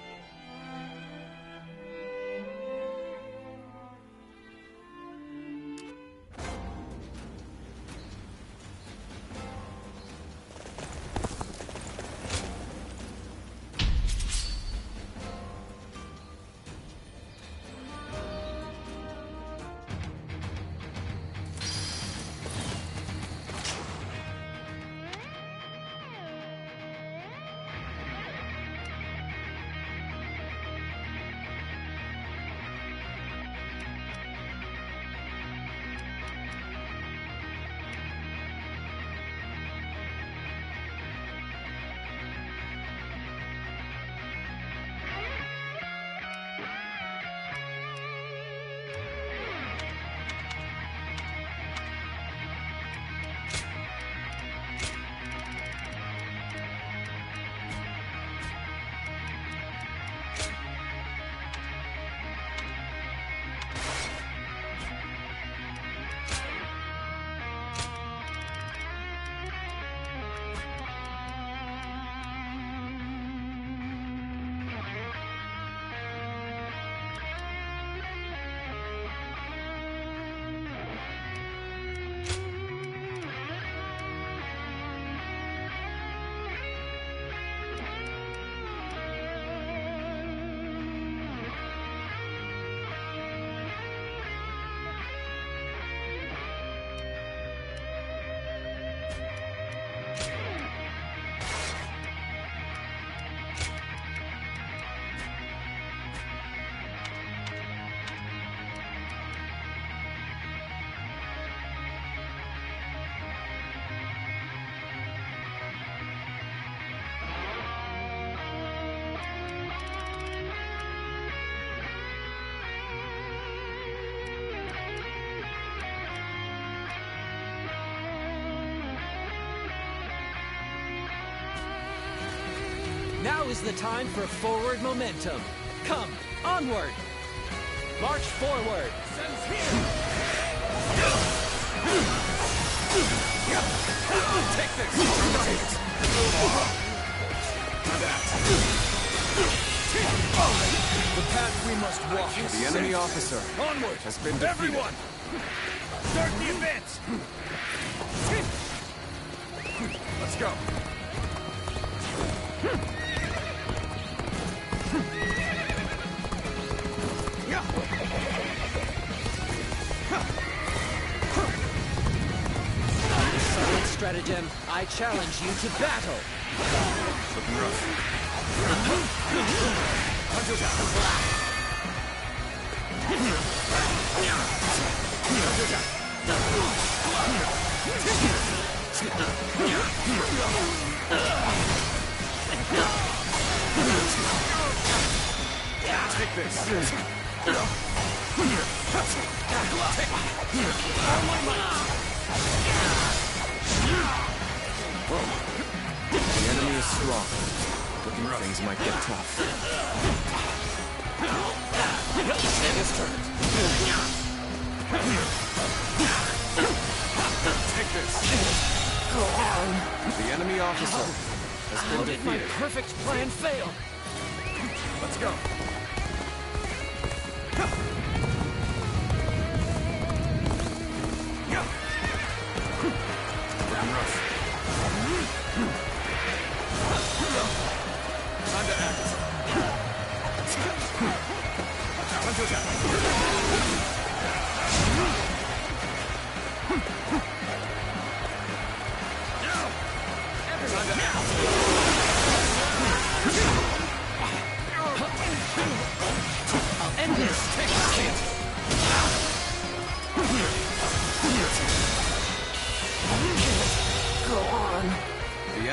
Now is the time for forward momentum. Come, onward! March forward! Sense here! Take this! The path we must walk is The enemy officer onward has been defeated. Everyone! Start the advance! Let's go! Silent stratagem, I challenge you to battle! Looking rough. Take this. All my might. The enemy is strong. Things might get tough. Take his turn. Take this. The enemy officer has been How did my defeated. perfect plan fail? Let's go. Looking rough.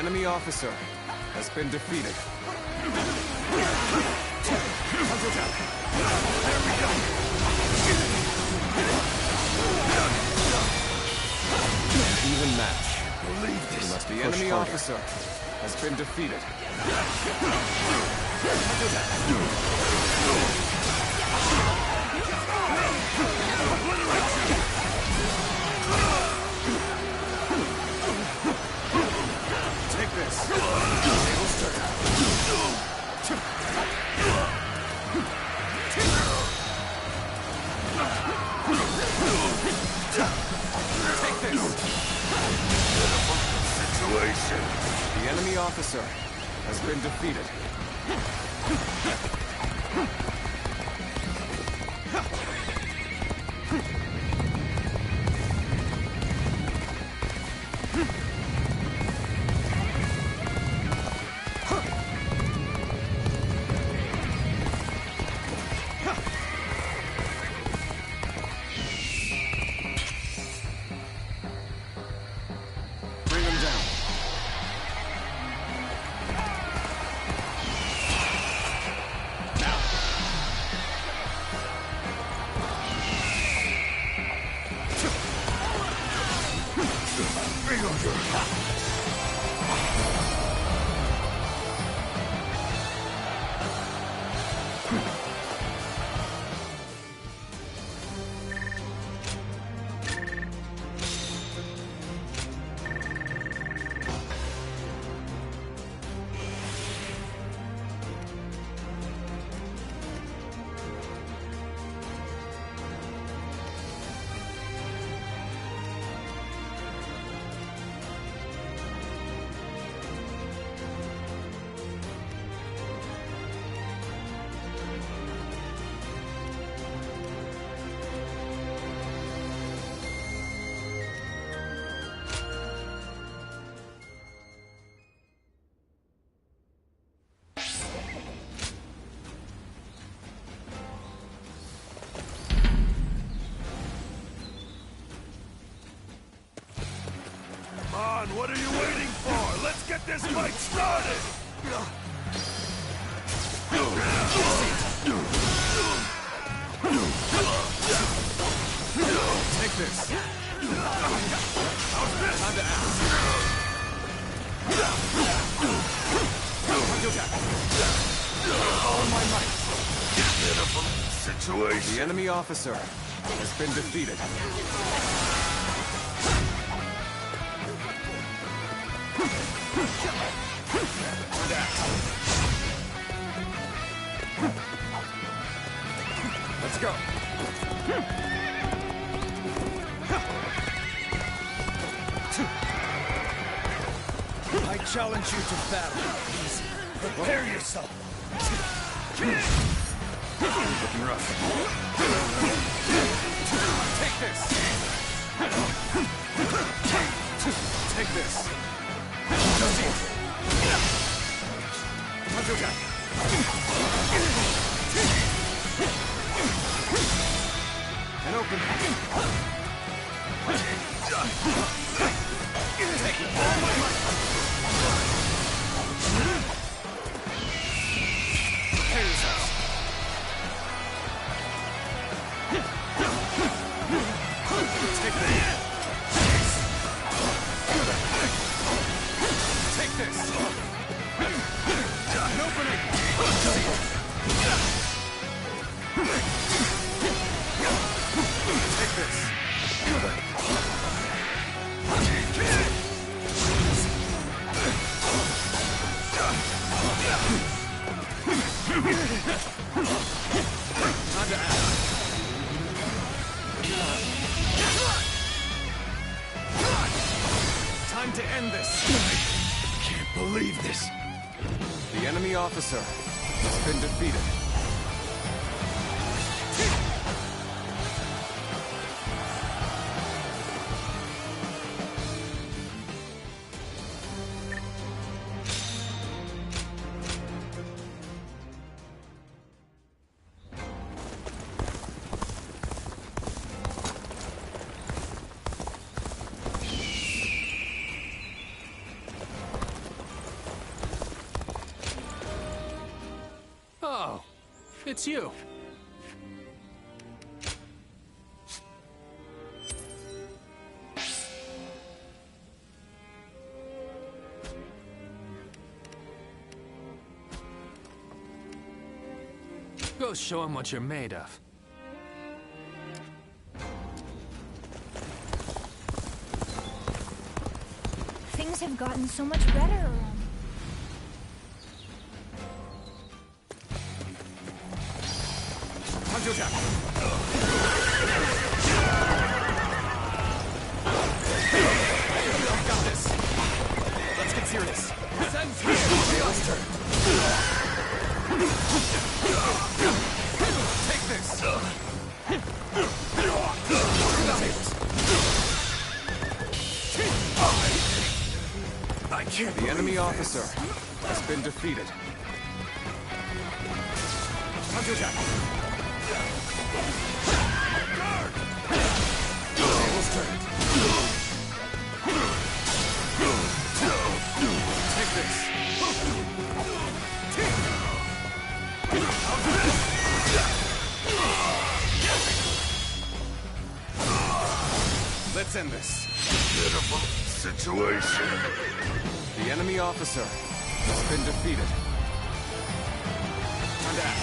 enemy officer has been defeated. Even match. Believe this. Must the enemy officer has been defeated. Take this. Tables turn. Take this. Situation. The enemy officer has been defeated. Bring him down. Come on, what are you waiting for? Let's get this fight started! Take this. Time to act. All my might. Pitiful situation. The enemy officer has been defeated. Let's go. I challenge you to battle. Please, prepare yourself. Looking rough. Take this. Take this. And open. Take it. All my might. Prepare yourself. Take this. Take this. An opening. Take this. Time to act. Time to end this. I can't believe this. The enemy officer has been defeated. it's you. Go show him what you're made of. Things have gotten so much better around. Got this. Let's get serious. Sen's here. Tails turn. Take this. I can't. The enemy officer has been defeated. Counterattack. Tables turned. Take this. Let's end this. Pitiful situation. The enemy officer has been defeated. Time to act.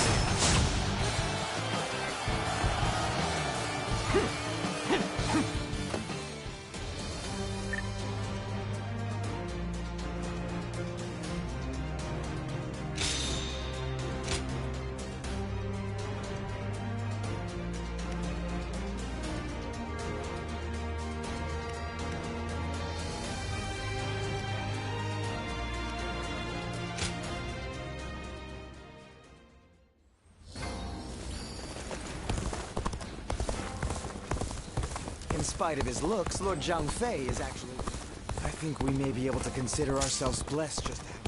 In spite of his looks, Lord Zhang Fei is actually... I think we may be able to consider ourselves blessed just having...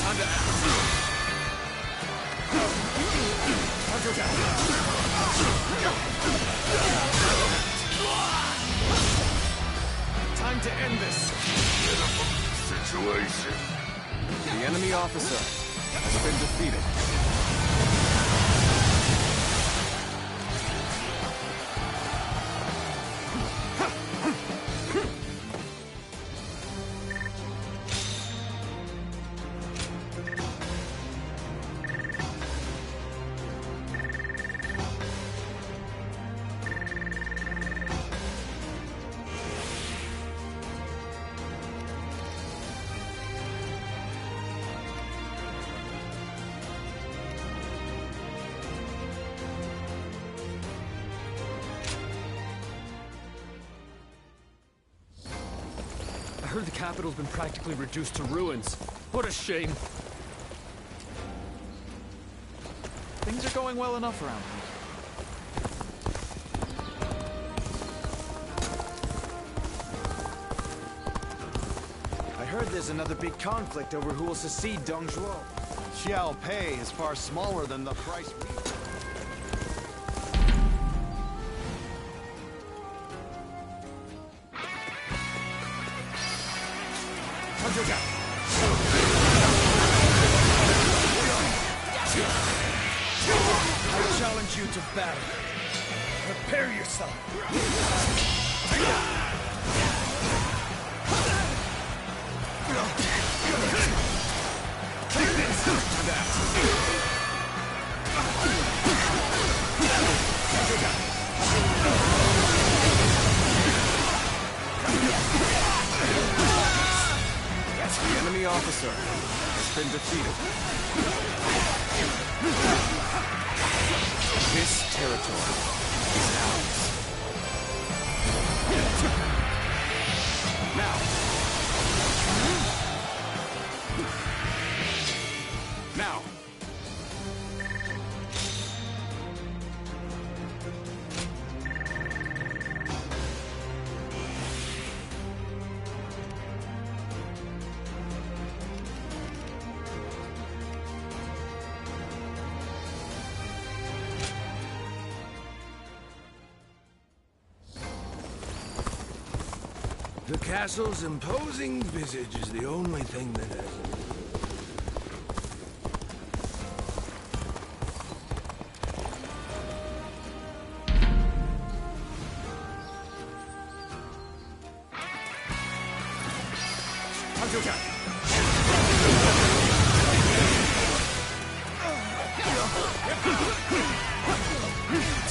Time to act. Counterattack. Time to end this situation. The enemy officer has been defeated. I heard the capital's been practically reduced to ruins. What a shame. Things are going well enough around here. I heard there's another big conflict over who will succeed Dong Zhuo. Xiao Pei is far smaller than the price we... I challenge you to battle. Prepare yourself. Take this! The enemy officer has been defeated. This territory is ours. Now. Now. The castle's imposing visage is the only thing that has...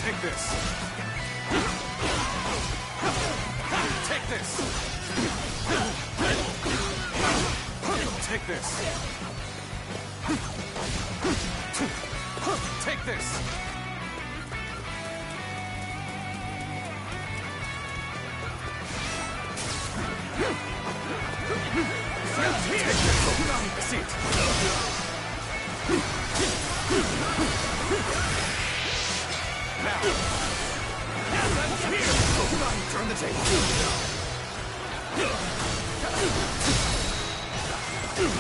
Take this. Take this. Take this. Take this. See it. Now. Turn the table.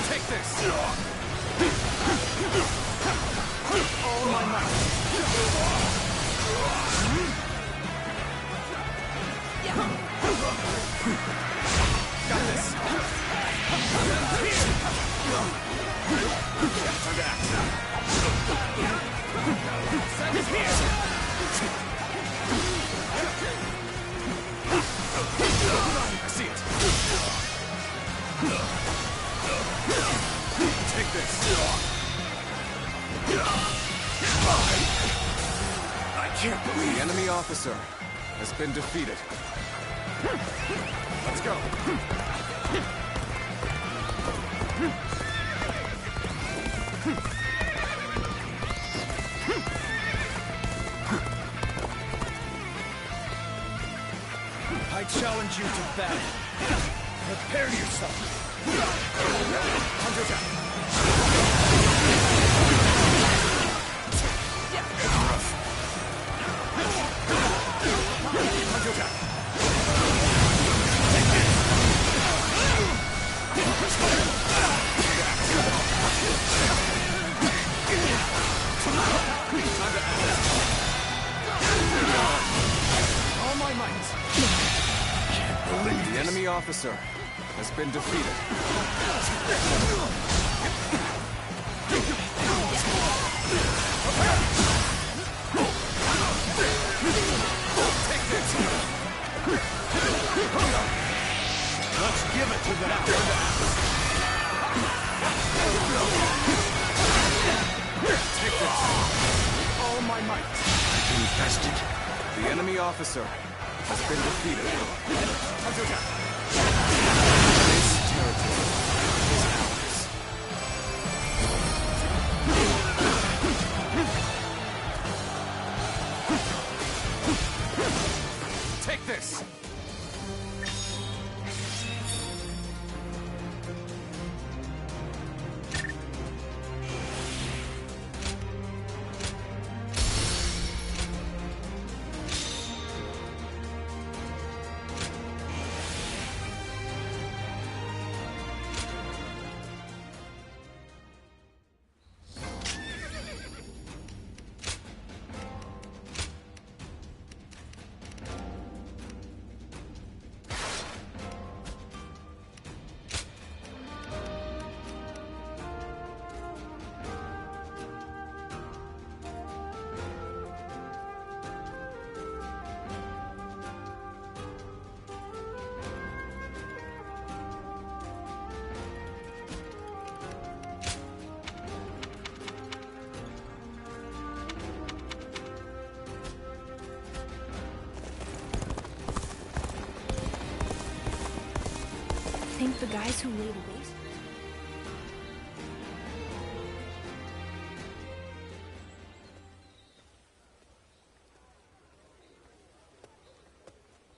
Take this. All my might. Got this. Time to act. Send it here. I see it. Take this. I can't believe the enemy officer has been defeated. Let's go. I challenge you to battle. Prepare yourself. Counterattack. Counterattack. enemy officer has been defeated. Let's give it to them. Take this. All my might. Infested. The enemy officer has been defeated. This territory is ours. Take this. Think the guys who laid waste?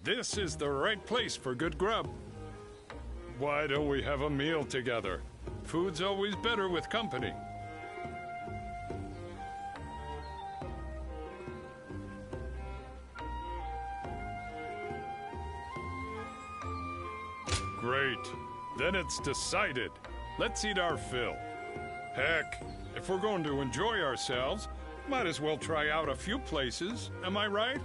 This is the right place for good grub. Why don't we have a meal together? Food's always better with company. Great. Then it's decided. Let's eat our fill. Heck, if we're going to enjoy ourselves, might as well try out a few places, am I right?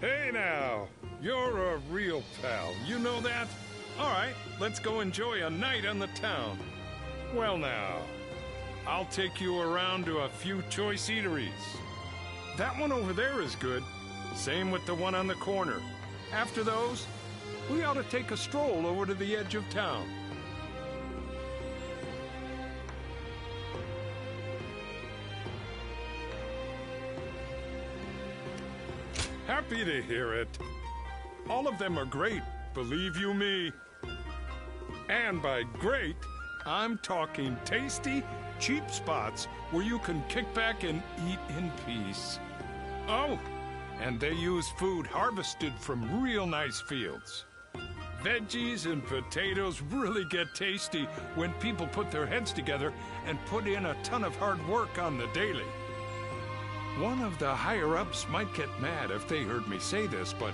Hey now, you're a real pal, you know that? All right, let's go enjoy a night on the town. Well now, I'll take you around to a few choice eateries. That one over there is good. Same with the one on the corner. After those, we ought to take a stroll over to the edge of town. Happy to hear it. All of them are great, believe you me. And by great, I'm talking tasty, cheap spots where you can kick back and eat in peace. Oh, and they use food harvested from real nice fields. Veggies and potatoes really get tasty when people put their heads together and put in a ton of hard work on the daily. One of the higher-ups might get mad if they heard me say this, but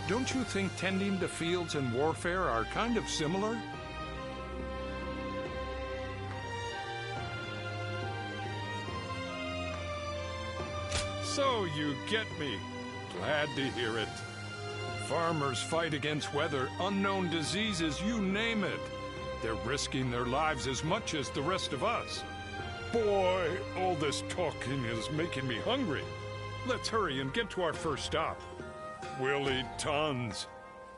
don't you think tending to fields and warfare are kind of similar? So you get me. Glad to hear it. Farmers fight against weather, unknown diseases, you name it. They're risking their lives as much as the rest of us. Boy, all this talking is making me hungry. Let's hurry and get to our first stop. We'll eat tons.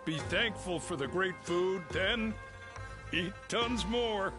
Be thankful for the great food, then eat tons more.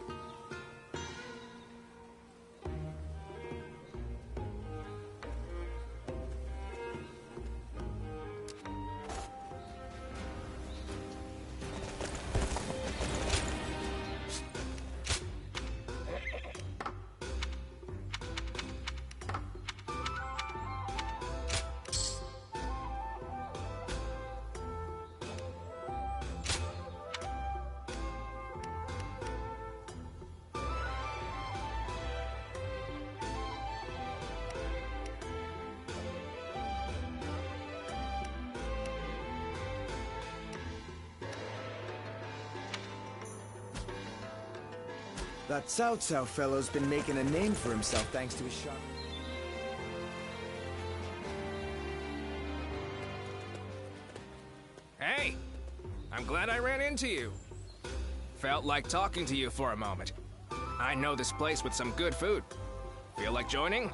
That Cao Cao fellow's been making a name for himself thanks to his shot. glad I ran into you. Felt like talking to you for a moment. I know this place with some good food. Feel like joining?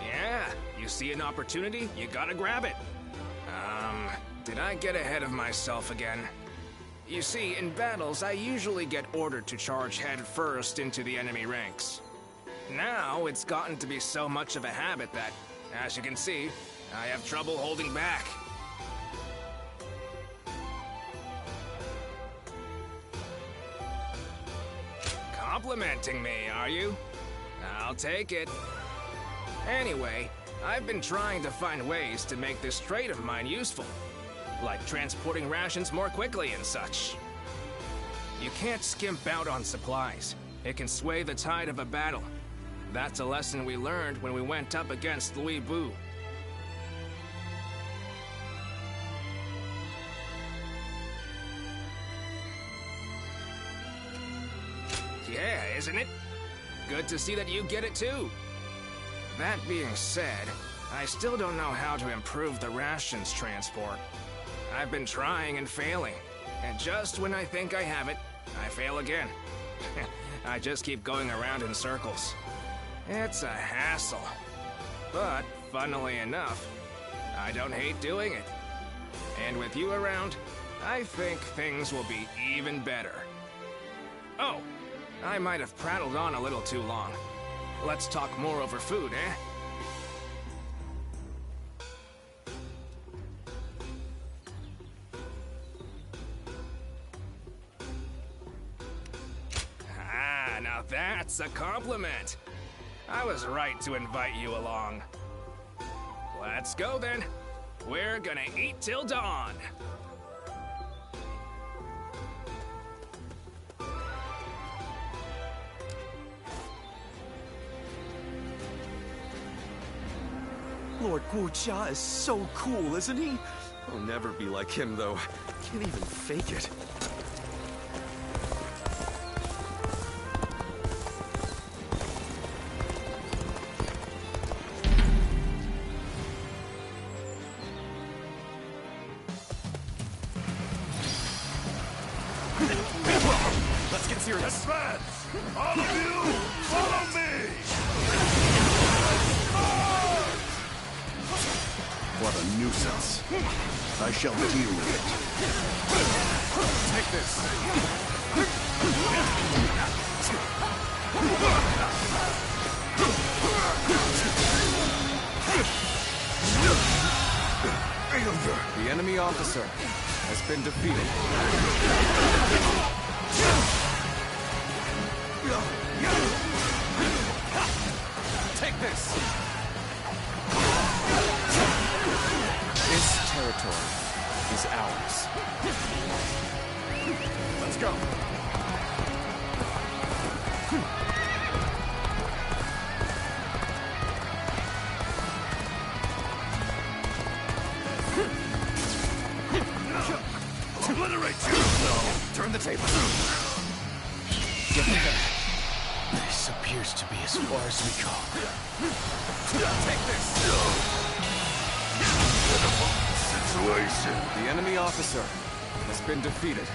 Yeah, you see an opportunity, you gotta grab it. Did I get ahead of myself again? You see, in battles, I usually get ordered to charge head first into the enemy ranks. Now, it's gotten to be so much of a habit that, as you can see, I have trouble holding back. Complimenting me, are you? I'll take it. Anyway, I've been trying to find ways to make this trade of mine useful. Like transporting rations more quickly and such. You can't skimp out on supplies. It can sway the tide of a battle. That's a lesson we learned when we went up against Louis Bu. Yeah, isn't it? Good to see that you get it too. That being said, I still don't know how to improve the rations transport. I've been trying and failing, and just when I think I have it, I fail again. I just keep going around in circles. It's a hassle. But, funnily enough, I don't hate doing it. And with you around, I think things will be even better. Oh, I might have prattled on a little too long. Let's talk more over food, eh? Now that's a compliment. I was right to invite you along. Let's go then. We're gonna eat till dawn. Lord Guojia is so cool, isn't he? I'll never be like him, though. Can't even fake it. Let's get serious. Advance! All of you, follow me! What a nuisance. I shall deal with it. Take this. The enemy officer has been defeated. Take this! This territory is ours. Let's go. Obliterate you! No, turn the table. Get in there. This appears to be as far as we go. Take this! Situation. The enemy officer has been defeated.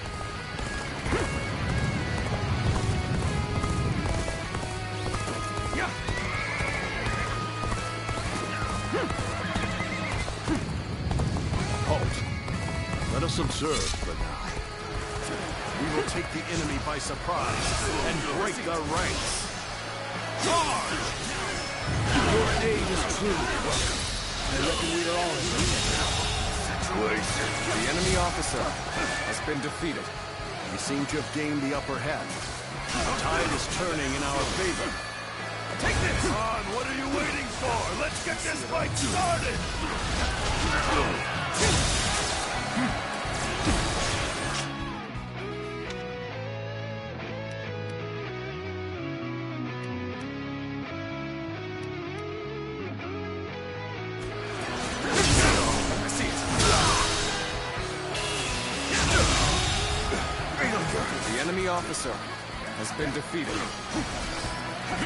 Halt. Let us observe for now. We will take the enemy by surprise and break their ranks. Charge! Your aid is truly welcome. I reckon we are all here. Situation. The enemy officer has been defeated. We seem to have gained the upper hand. The tide is turning in our favor. Take this! Come on, what are you waiting for? Let's get this fight started! The enemy officer has been defeated. The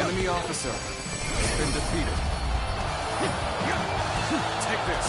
enemy officer has been defeated. Take this.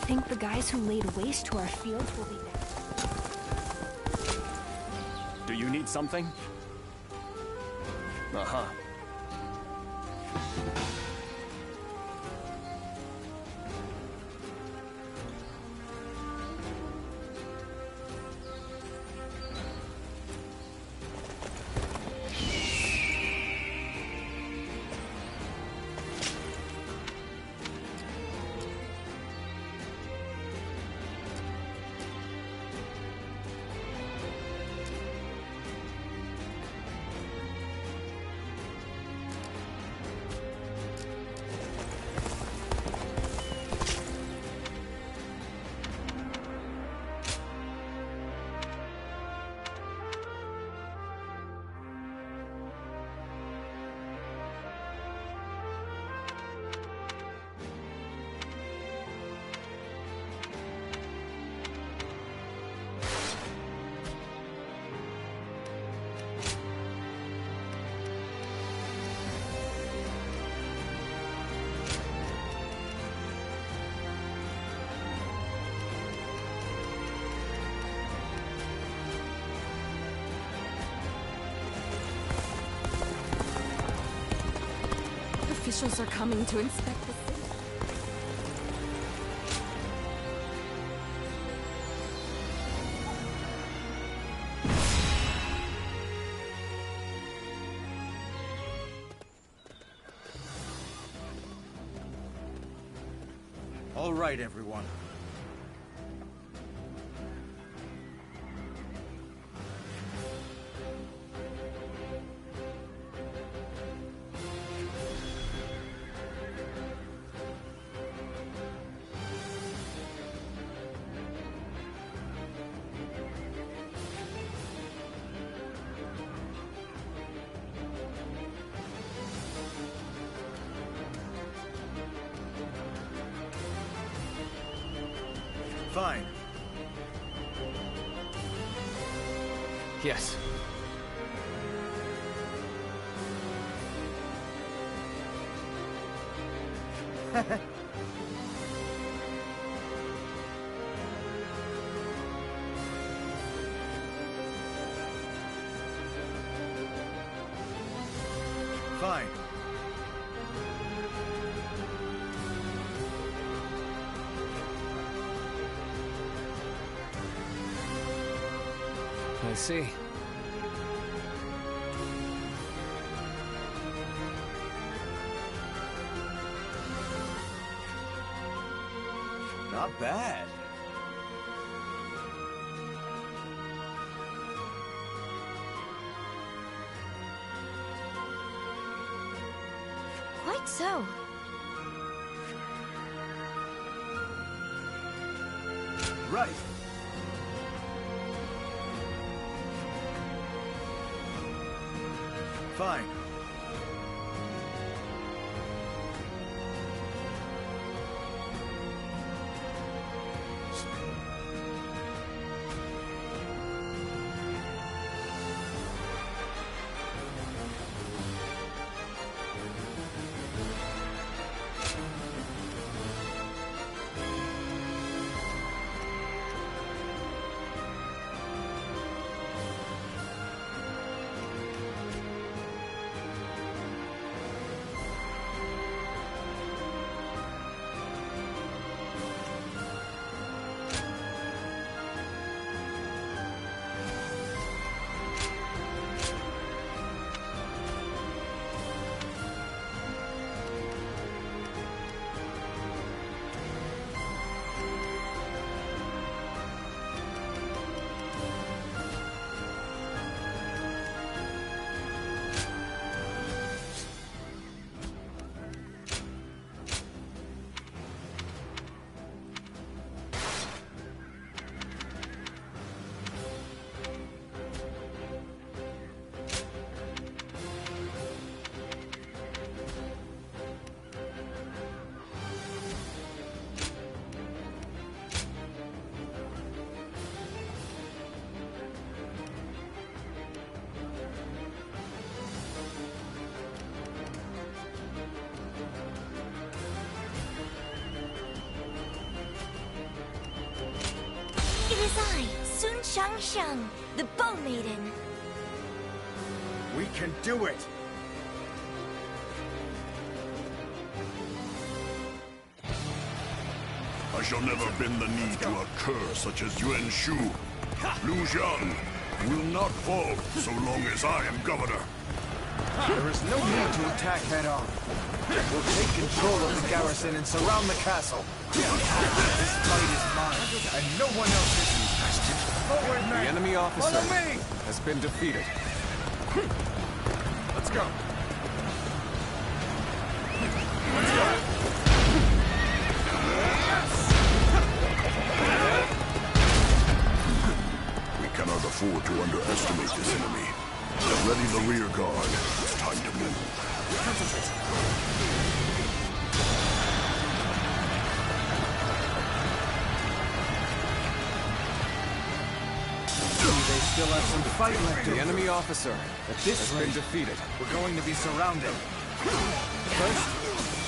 Think the guys who laid waste to our fields will be back? Do you need something? Uh-huh. Officials are coming to inspect the city. All right, everyone. Fine. Yes. Fine. I see. Not bad. Quite so. Right. Fine. is I, Sun Shangshang, the Bow Maiden. We can do it! I shall never bend the knee to a cur such as Yuan Shu. Lu Jiang will not fall so long as I am governor. There is no need to attack head-on. We'll take control of the garrison and surround the castle. This fight is mine, and no one else's. Forward, man! The enemy officer Follow me! has been defeated. Let's go. Let's go. We cannot afford to underestimate this enemy. Ready the rear guard. It's time to move. Concentrate. They still have some fight left. The enemy officer has been defeated. We're going to be surrounded. First,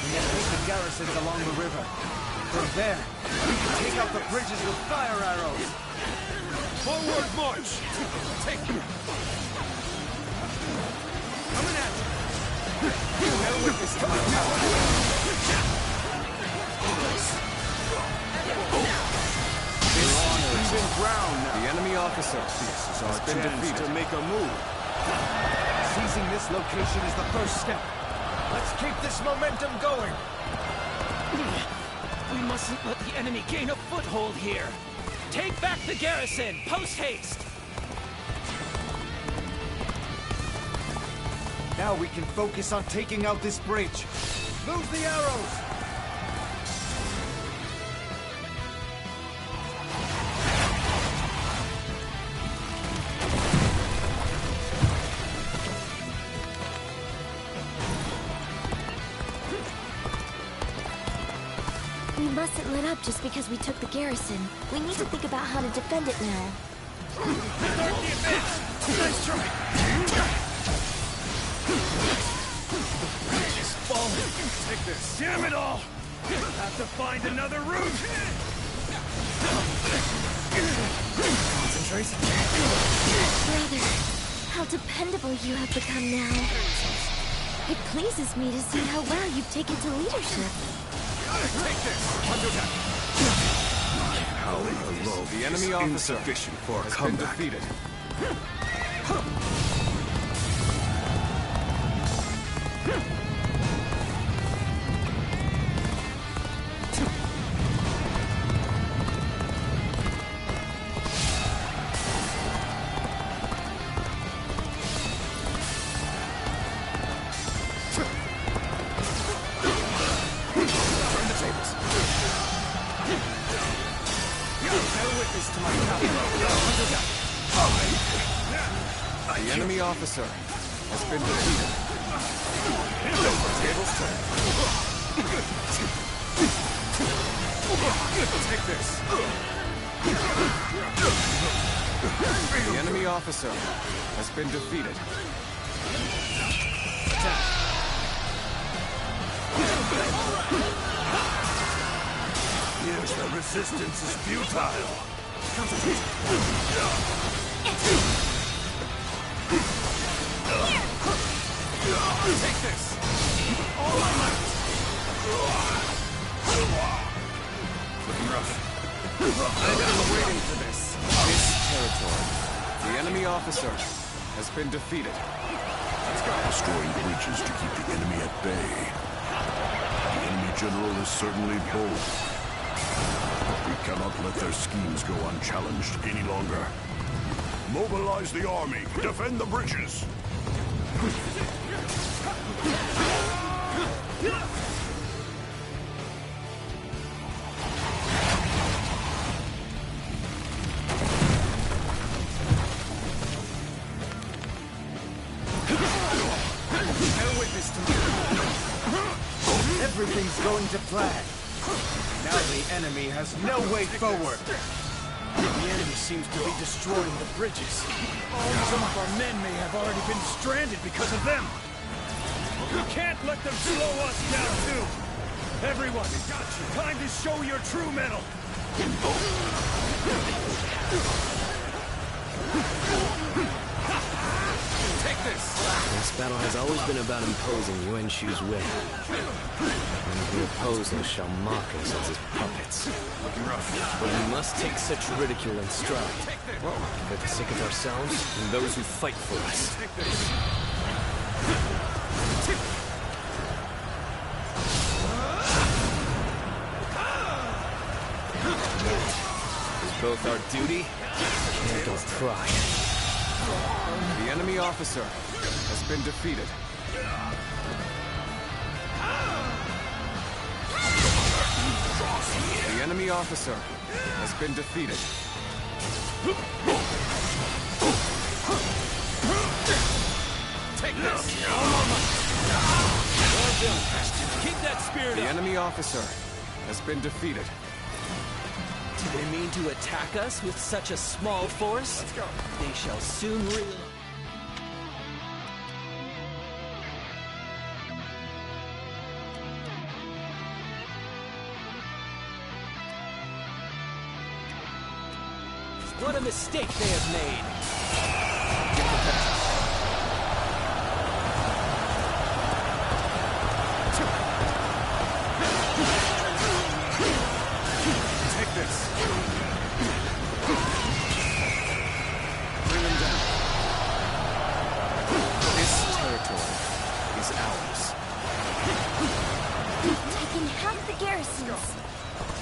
we must take the garrisons along the river. From there, we can take out the bridges with fire arrows. Forward march! Take you! Coming at you! Bear witness to my power. Even ground now. The enemy officer has been defeated. To make a move. Seizing this location is the first step. Let's keep this momentum going. We mustn't let the enemy gain a foothold here. Take back the garrison, post-haste! Now we can focus on taking out this bridge. Move the arrows! We mustn't let up just because we took the garrison. We need to think about how to defend it now. Nice try! It's falling. Take this. Damn it all! Have to find another route! Concentrate. Brother, how dependable you have become now. It pleases me to see how well you've taken to leadership. Take this! Howling alone The enemy officer insufficient for a has comeback. been defeated. The enemy officer has been defeated. Tables turn. Take this. The enemy officer has been defeated. Yes, the resistance is futile. Take this! All my might! Looking rough. I've been waiting for this. This territory. The enemy officer has been defeated. Let's go. Destroying bridges to keep the enemy at bay. The enemy general is certainly bold. We cannot let their schemes go unchallenged any longer. Mobilize the army. Defend the bridges. Everything's going to plan. Now the enemy has no way forward. The enemy seems to be destroying the bridges. Some of our men may have already been stranded because of them. We can't let them slow us down too. Everyone, time to show your true mettle. Take this! This battle has always been about imposing Yuan Shu's will. And who oppose us shall mock us as his puppets. Looking rough. But we must take such ridicule in stride. For the sake of ourselves and those who fight for us. Take this! Both our duty and our pride. The enemy officer has been defeated. The enemy officer has been defeated. Take this! Well done. Keep that spirit up. The enemy officer has been defeated. Do they mean to attack us with such a small force? Let's go. They shall soon realize. What a mistake they have made! Take this. Bring them down. This territory is ours. Taking half the garrisons.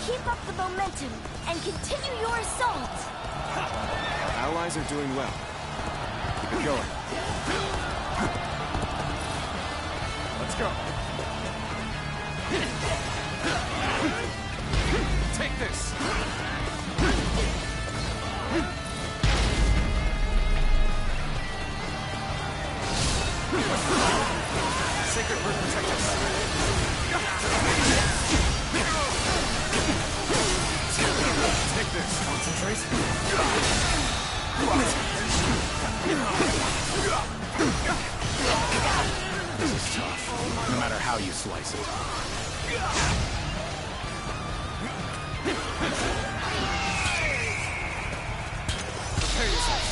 Keep up the momentum and continue your assault. Our allies are doing well. Keep it going. Let's go. Take this! Sacred Bird, protect us. Take this. Concentrate. This is tough, no matter how you slice it. Prepare yourselves.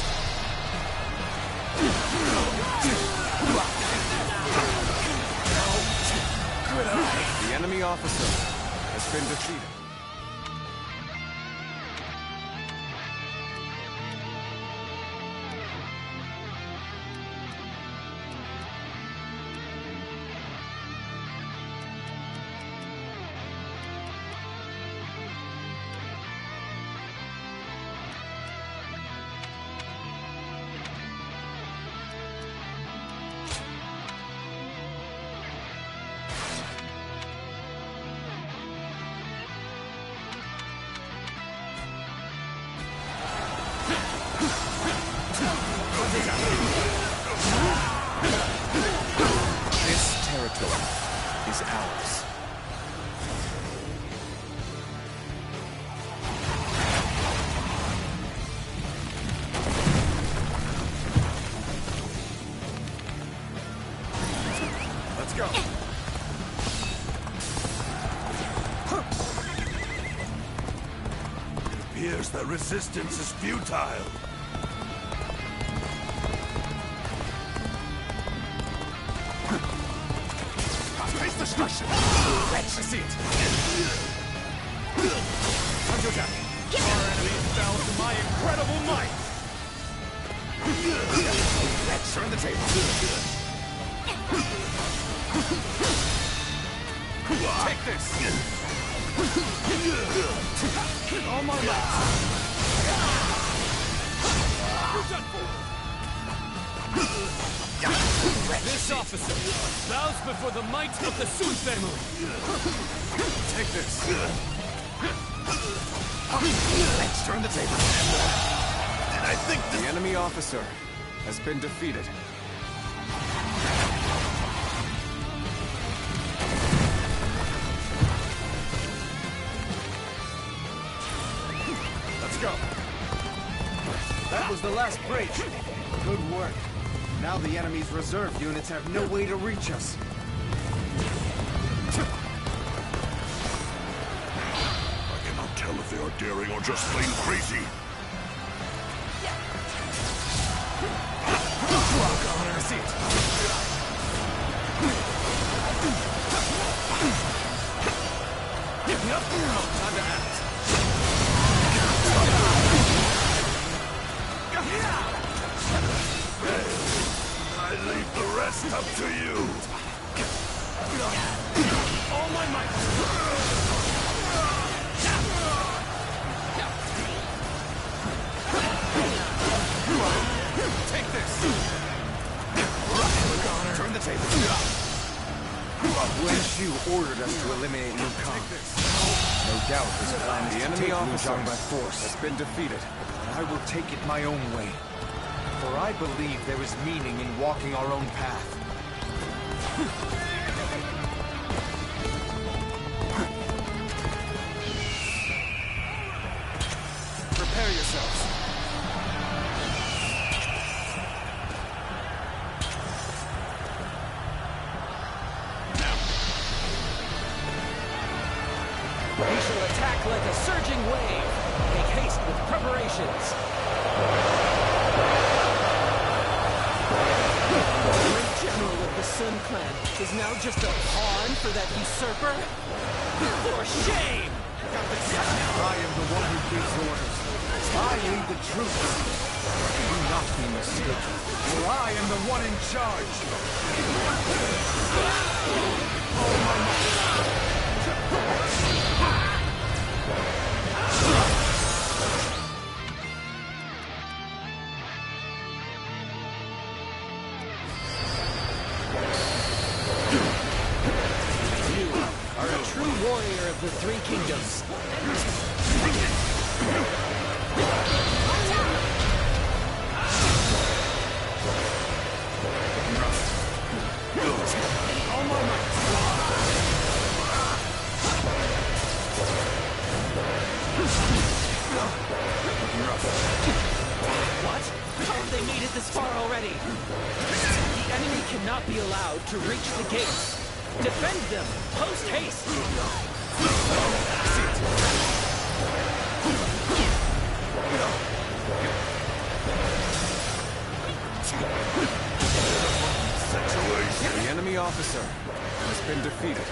The enemy officer has been defeated. This territory is ours. Let's go. It appears that resistance is futile. Fast-paced destruction! I see it. Time to attack. Our enemies fell to my incredible might! Let's turn the table. Take this! All my might! You're done for! This officer bows before the might of the Sun family! Take this! Let's turn the table. And I think the enemy officer has been defeated. Let's go. That was the last breach. Good work. Now the enemy's reserve units have no way to reach us. I cannot tell if they are daring or just plain crazy. I leave the rest up to you. All my might. Take this! Turn the table. Wen Shu ordered us to eliminate Liu Kang. No doubt his plan is to take Liu Kang by force. Has been defeated. I will take it my own way. For I believe there is meaning in walking our own path. Prepare yourselves. We shall attack like a surging wave. Make haste with preparations. The great general of the Sun Clan is now just a pawn for that usurper? For shame! I am the one who gives orders. I lead the troops. Do not be mistaken, for I am the one in charge. Oh my You are a true warrior of the Three Kingdoms. All my might. What? How have they made it this far already? The enemy cannot be allowed to reach the gates. Defend them! Post haste! The enemy officer has been defeated.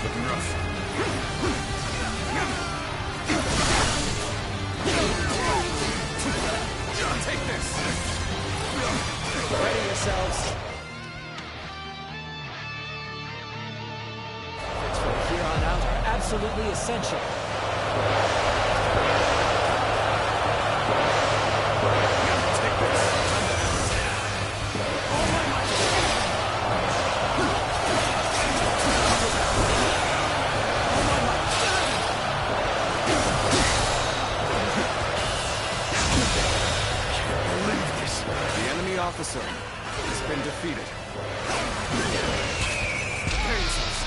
Looking rough. Take this! Ready yourselves. Efforts from here on out are absolutely essential. Take this! The enemy officer has been defeated. Prepare yourselves.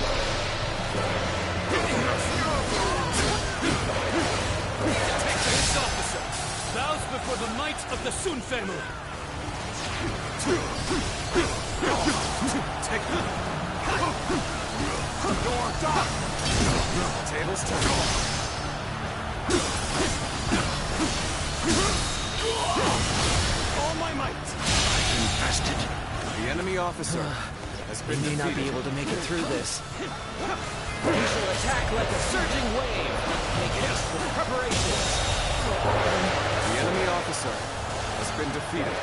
Take this officer! Bows before the might of the Sun family! Take them. Your dog! Tables turned. All my might! You bastard! The enemy officer has been We may not be able to make it through this. We shall attack like a surging wave. Make haste with preparations. The enemy officer has been defeated.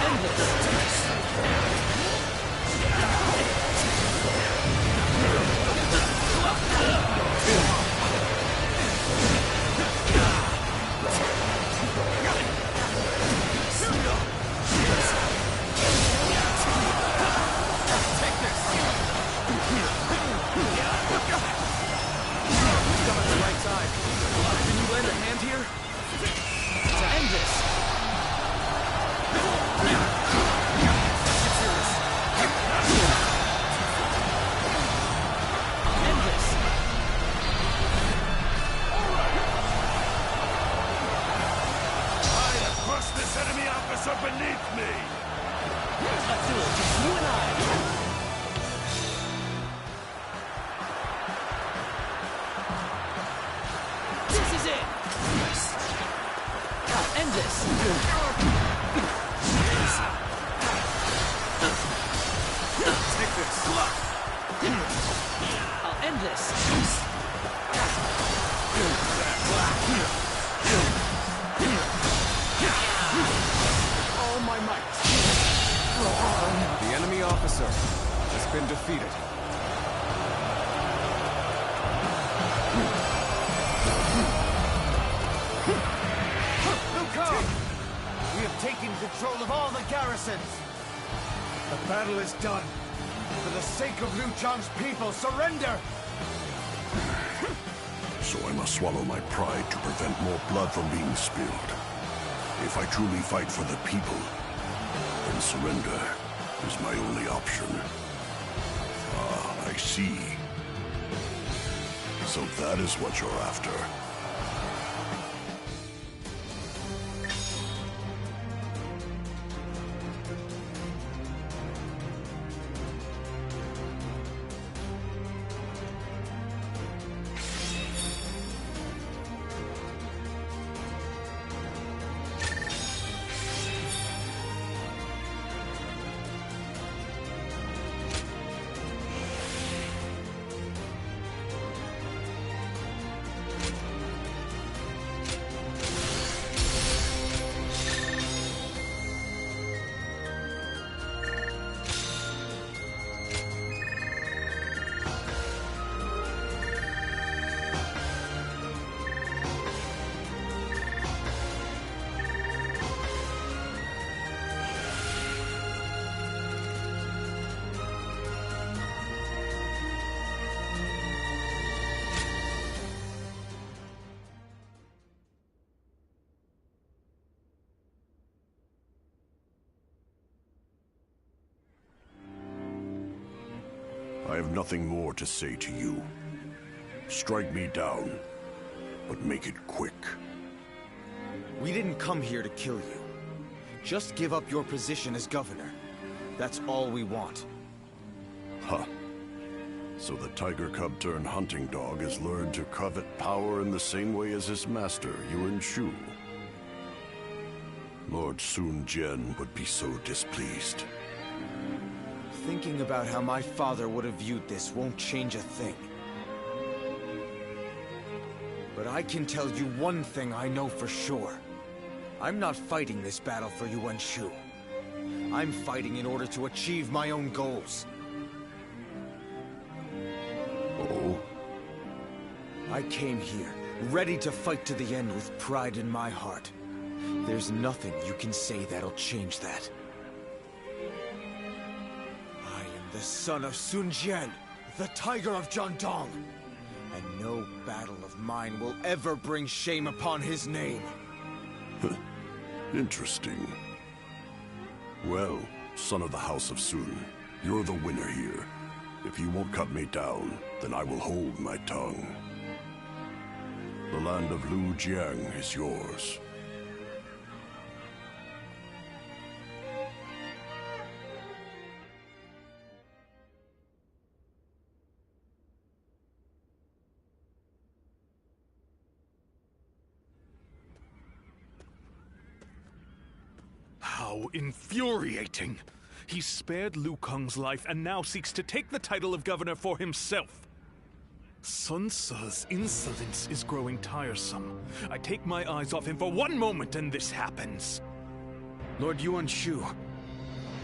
End this. Others are beneath me! Let's do it, just you and I! This is it! I'll end this! Take this! I'll end this! All my might! The enemy officer has been defeated. We have taken control of all the garrisons! The battle is done. For the sake of Liu Zhang's people, surrender! So I must swallow my pride to prevent more blood from being spilled. If I truly fight for the people, then surrender is my only option. Ah, I see. So that is what you're after. I have nothing more to say to you. Strike me down, but make it quick. We didn't come here to kill you. Just give up your position as governor. That's all we want. Huh. So the tiger cub turned hunting dog has learned to covet power in the same way as his master, Yuan Shu. Lord Sun Jian would be so displeased. Thinking about how my father would have viewed this won't change a thing. But I can tell you one thing I know for sure. I'm not fighting this battle for Yuan Shu. I'm fighting in order to achieve my own goals. Oh? I came here, ready to fight to the end with pride in my heart. There's nothing you can say that'll change that. I am the son of Sun Jian, the Tiger of Jiangdong. And no battle of mine will ever bring shame upon his name. Interesting. Well, son of the House of Sun, you're the winner here. If you won't cut me down, then I will hold my tongue. The land of Lu Jiang is yours. How infuriating! He spared Liu Kang's life and now seeks to take the title of governor for himself. Sun Ce's insolence is growing tiresome. I take my eyes off him for one moment and this happens. Lord Yuan Shu,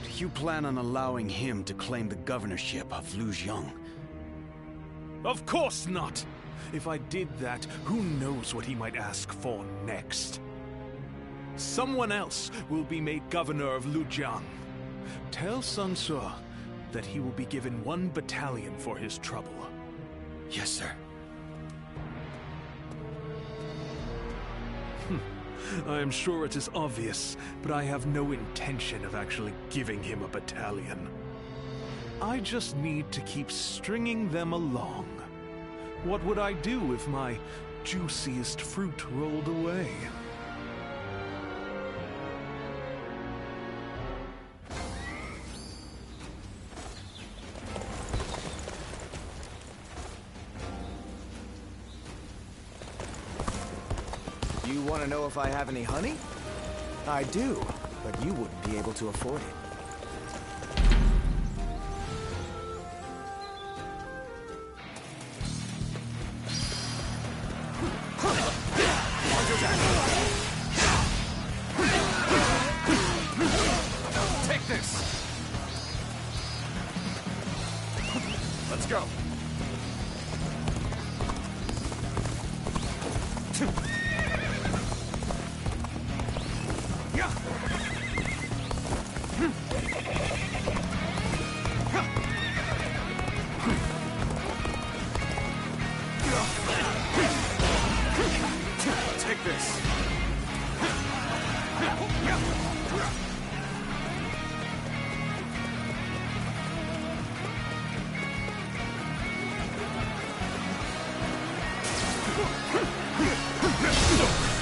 do you plan on allowing him to claim the governorship of Lu Jiang? Of course not! If I did that, who knows what he might ask for next? Someone else will be made governor of Lu Jiang. Tell Sun Ce that he will be given 1 battalion for his trouble. Yes, sir. I am sure it is obvious, but I have no intention of actually giving him a battalion. I just need to keep stringing them along. What would I do if my juiciest fruit rolled away? want to know if I have any honey? I do, but you wouldn't be able to afford it. Take this! Let's go! Take this!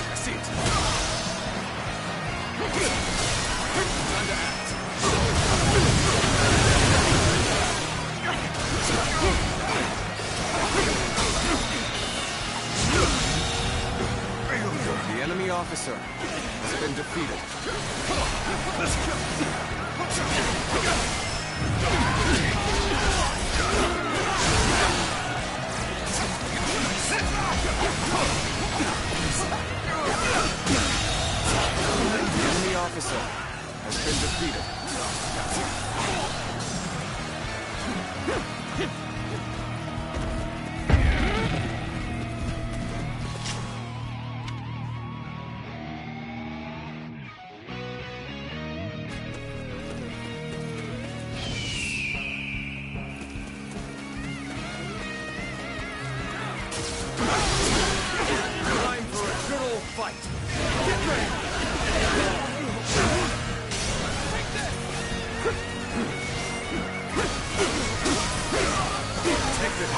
I see it. Time to act. The enemy officer has been defeated. The enemy officer has been defeated. Time for a good old fight. Get ready! Take this!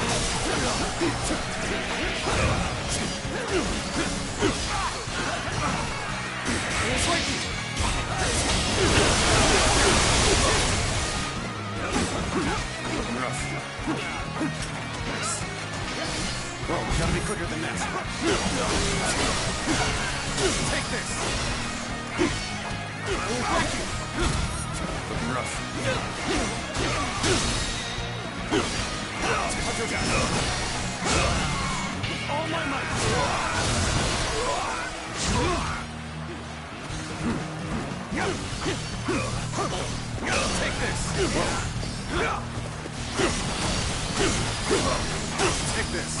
Whoa, gotta be quicker than that. Take this! I will break you! Looking rough. With all my might! Take this! Take this!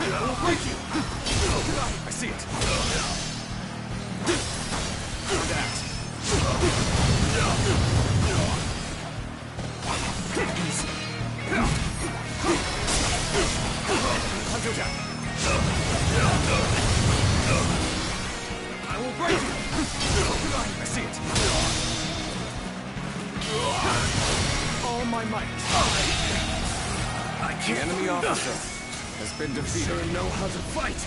I will break you! I see it! Time to act. Easy. Hunter down. I will break you! I see it! All my might! The enemy officer has been defeated. Sure know how to fight!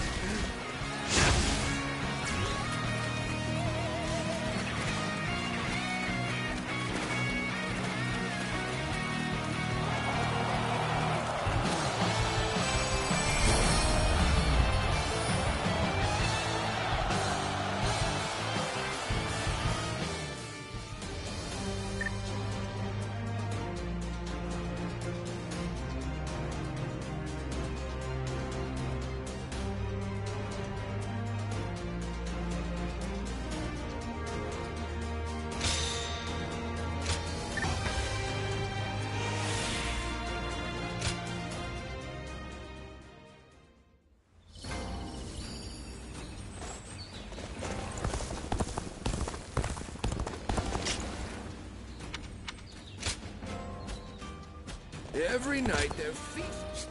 Every night they're feast.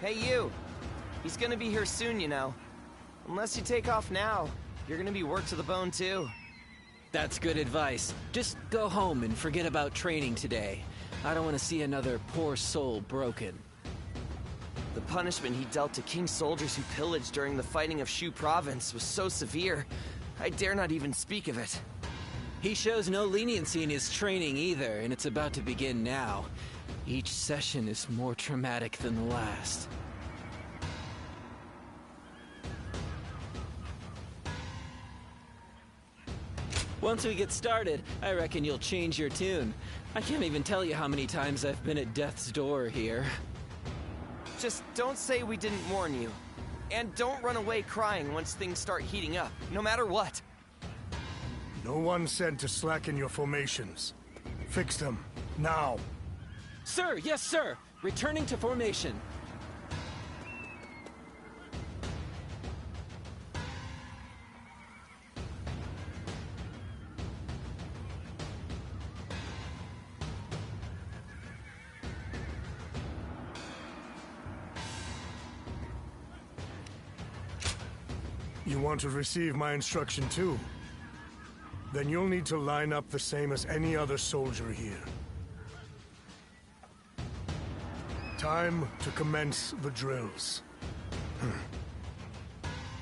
Hey you! He's gonna be here soon, you know. Unless you take off now, you're gonna be worked to the bone too. That's good advice. Just go home and forget about training today. I don't want to see another poor soul broken. The punishment he dealt to King's soldiers who pillaged during the fighting of Shu Province was so severe, I dare not even speak of it. He shows no leniency in his training either, and it's about to begin now. Each session is more traumatic than the last. Once we get started, I reckon you'll change your tune. I can't even tell you how many times I've been at death's door here. Just don't say we didn't warn you. And don't run away crying once things start heating up, no matter what. No one said to slacken your formations. Fix them, now. Sir, yes sir! Returning to formation. You want to receive my instruction too? Then you'll need to line up the same as any other soldier here. Time to commence the drills.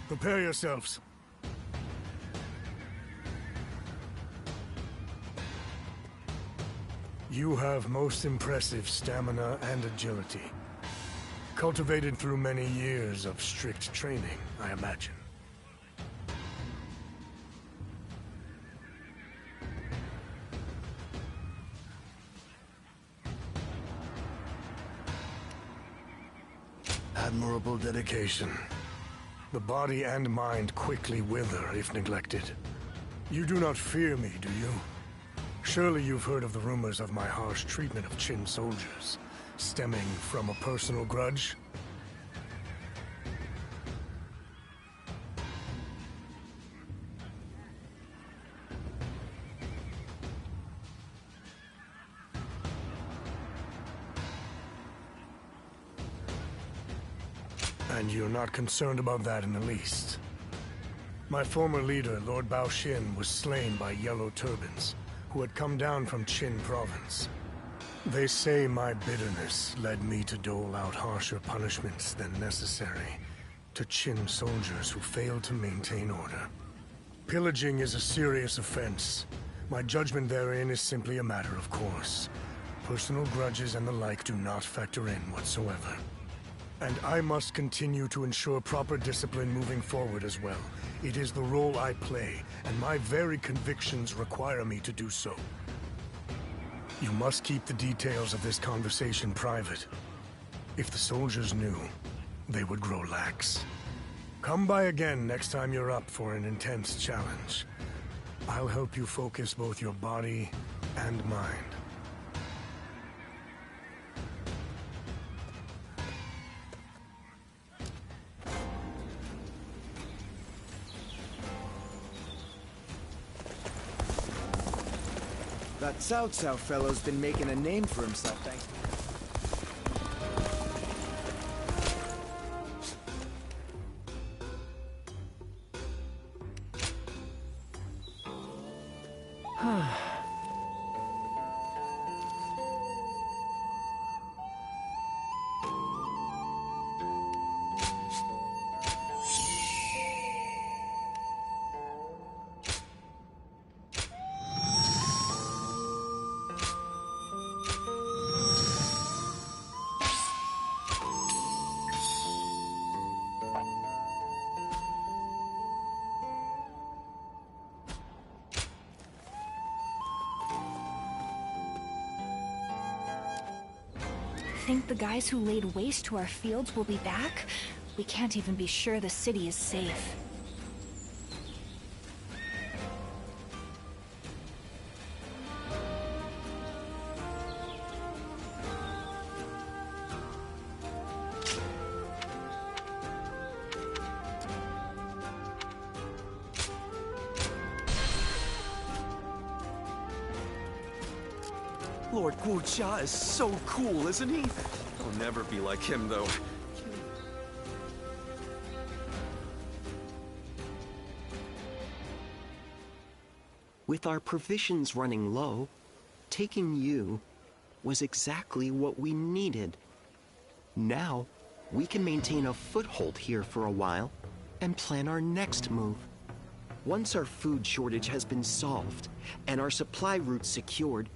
Prepare yourselves. You have most impressive stamina and agility. Cultivated through many years of strict training, I imagine. Admirable dedication. The body and mind quickly wither if neglected. You do not fear me, do you? Surely you've heard of the rumors of my harsh treatment of Qin soldiers, stemming from a personal grudge? And you're not concerned about that in the least. My former leader, Lord Bao Xin, was slain by Yellow Turbans, who had come down from Qin Province. They say my bitterness led me to dole out harsher punishments than necessary to Qin soldiers who failed to maintain order. Pillaging is a serious offense. My judgment therein is simply a matter of course. Personal grudges and the like do not factor in whatsoever. And I must continue to ensure proper discipline moving forward as well. It is the role I play, and my very convictions require me to do so. You must keep the details of this conversation private. If the soldiers knew, they would grow lax. Come by again next time you're up for an intense challenge. I'll help you focus both your body and mind. That Cao Cao fellow's been making a name for himself, thanks to Think the guys who laid waste to our fields will be back? We can't even be sure the city is safe. Lord Guojia is so cool, isn't he? I'll never be like him, though. Can't With our provisions running low, taking you was exactly what we needed. Now, we can maintain a foothold here for a while and plan our next move. Once our food shortage has been solved and our supply routes secured,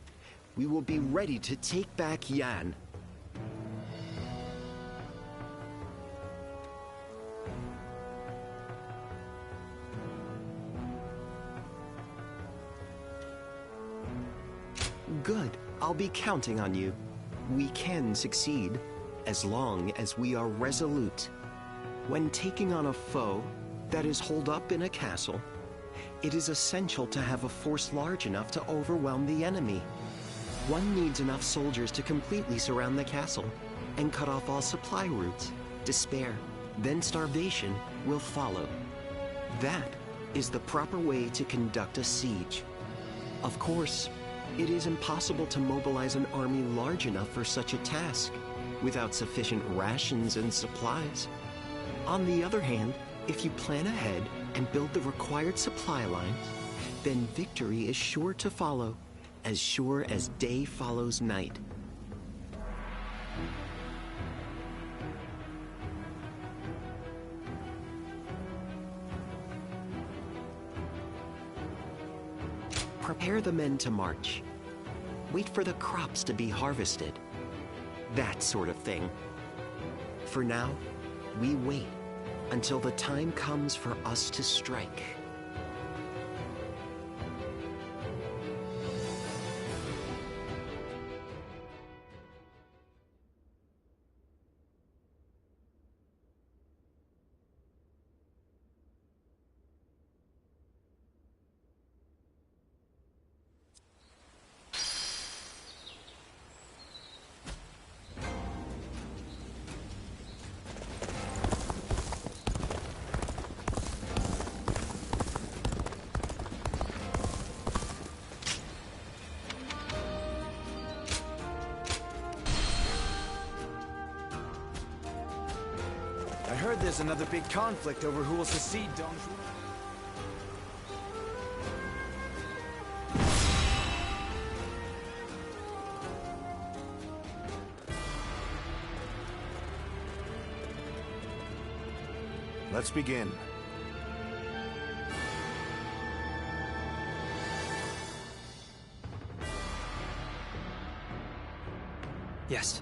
we will be ready to take back Yan. Good. I'll be counting on you. We can succeed, as long as we are resolute. When taking on a foe that is holed up in a castle, it is essential to have a force large enough to overwhelm the enemy. One needs enough soldiers to completely surround the castle and cut off all supply routes. Despair, then starvation, will follow. That is the proper way to conduct a siege. Of course, it is impossible to mobilize an army large enough for such a task without sufficient rations and supplies. On the other hand, if you plan ahead and build the required supply lines, then victory is sure to follow, as sure as day follows night. Prepare the men to march. Wait for the crops to be harvested. That sort of thing. For now, we wait until the time comes for us to strike. I heard there's another big conflict over who will succeed Dongzhuo. Let's begin. Yes.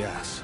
Yes.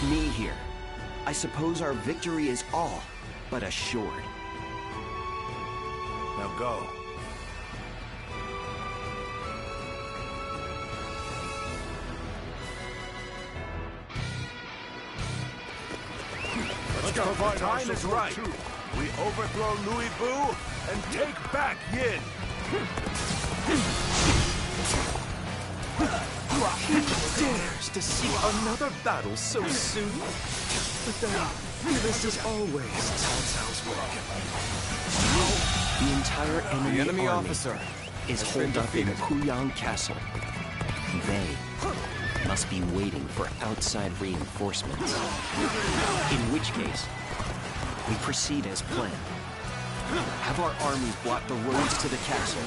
me here, I suppose our victory is all but assured. Now go. Let's go. The time is right. We overthrow Louis Vu and take back Yin. He dares to seek another battle so soon? But then, this is always Cao Cao's way. The entire enemy army officer is holed up in Puyang Castle. They must be waiting for outside reinforcements. In which case, we proceed as planned. Have our armies block the roads to the castle.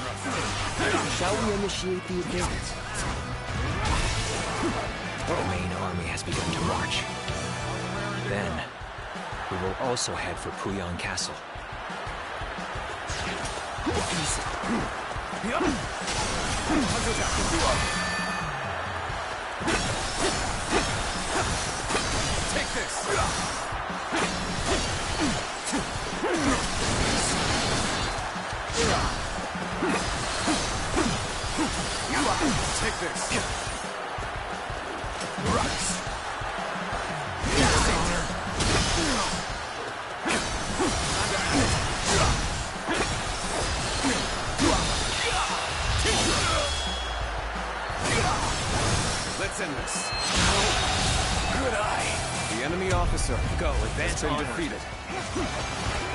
Shall we initiate the advance? The main army has begun to march. Then, we will also head for Puyang Castle. Take this! Take this! Let's end this. Good eye. The enemy officer Go, advance has been onward. defeated.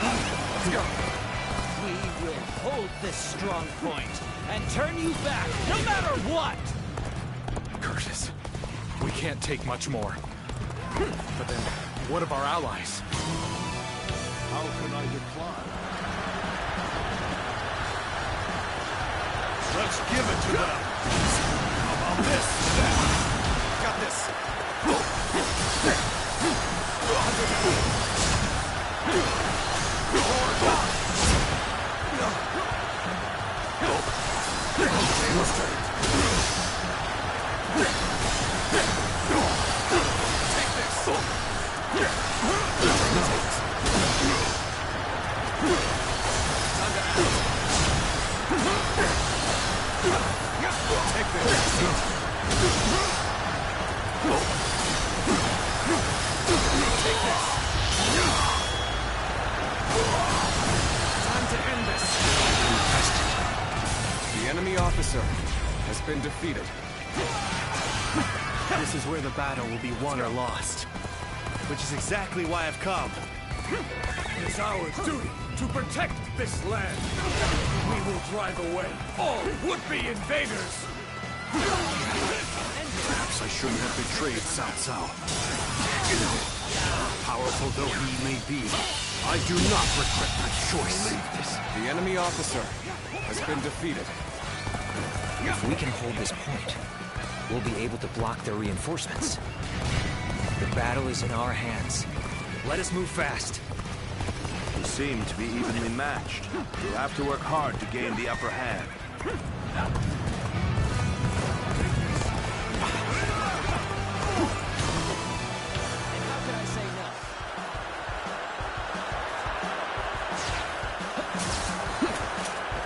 Let's go. We will hold this strong point and turn you back, no matter what! Curtis, we can't take much more. But then, what of our allies? How can I decline? Let's give it to them. How about this? Got this. Time to end this. The enemy officer has been defeated. This is where the battle will be won or lost. Which is exactly why I've come. It is our duty to protect this land. We will drive away all would-be invaders. Perhaps I shouldn't have betrayed Cao Cao. Powerful though he may be, I do not regret my choice. The enemy officer has been defeated. If we can hold this point, we'll be able to block their reinforcements. The battle is in our hands. Let us move fast. You seem to be evenly matched. You'll have to work hard to gain the upper hand.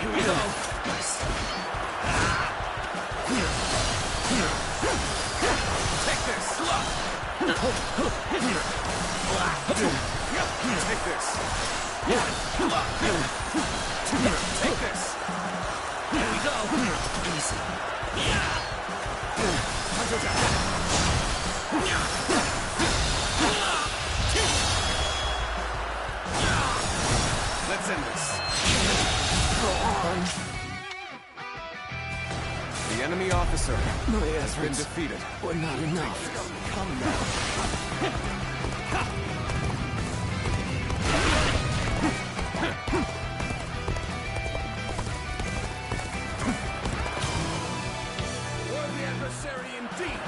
Here we go. Take this. Take this. Take this. Here we go. Easy. Let's end this. Go on. The enemy officer My has been efforts defeated. were not enough. Come now. Worthy adversary indeed.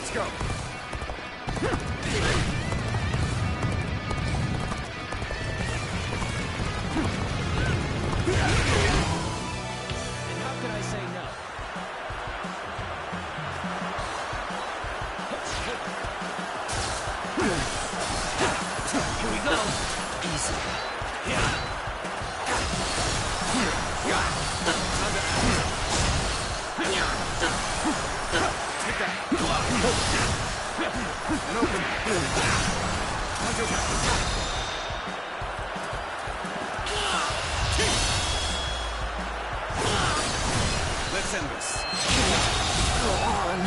Let's go. And how could I say no? Here we go. Easy. Take that. And open. Let's end this. Go on.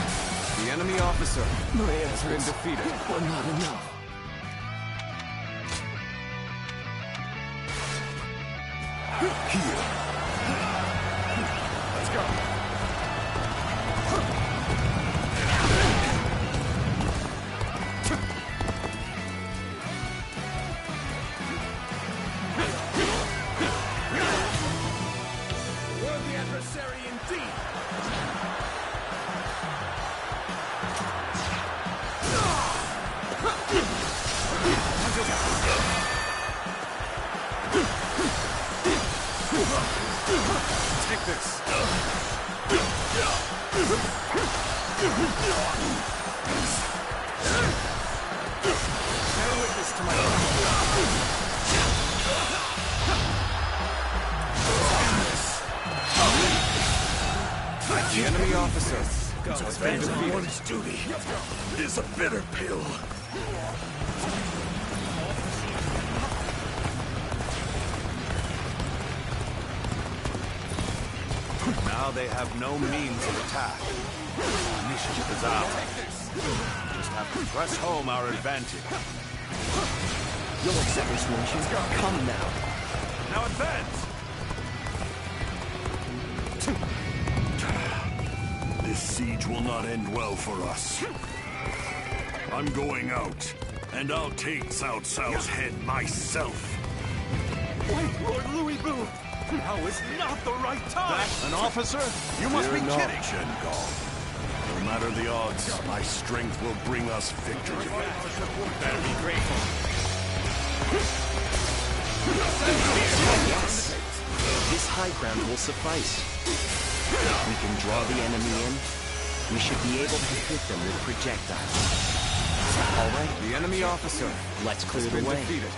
The enemy officer My has been efforts defeated. were not enough. Here. Let's go. Worthy adversary indeed. Take this. Bear witness to my The enemy officer has been defeated. One's duty is a bitter pill. Now they have no means of attack. Initiative is ours. Just have to press home our advantage. You'll accept this, won't you? Come now. Now advance! This siege will not end well for us. I'm going out, and I'll take Cao Cao's head myself. Wait, Lord Louis Boo! Now is not the right time! That an officer? You must be Fear not, kidding! Shengal. No matter the odds, my strength will bring us victory. Better be grateful. Yes. This high ground will suffice. We can draw the enemy in. We should be able to hit them with projectiles. All right. The enemy officer. Let's clear has the been way. defeated.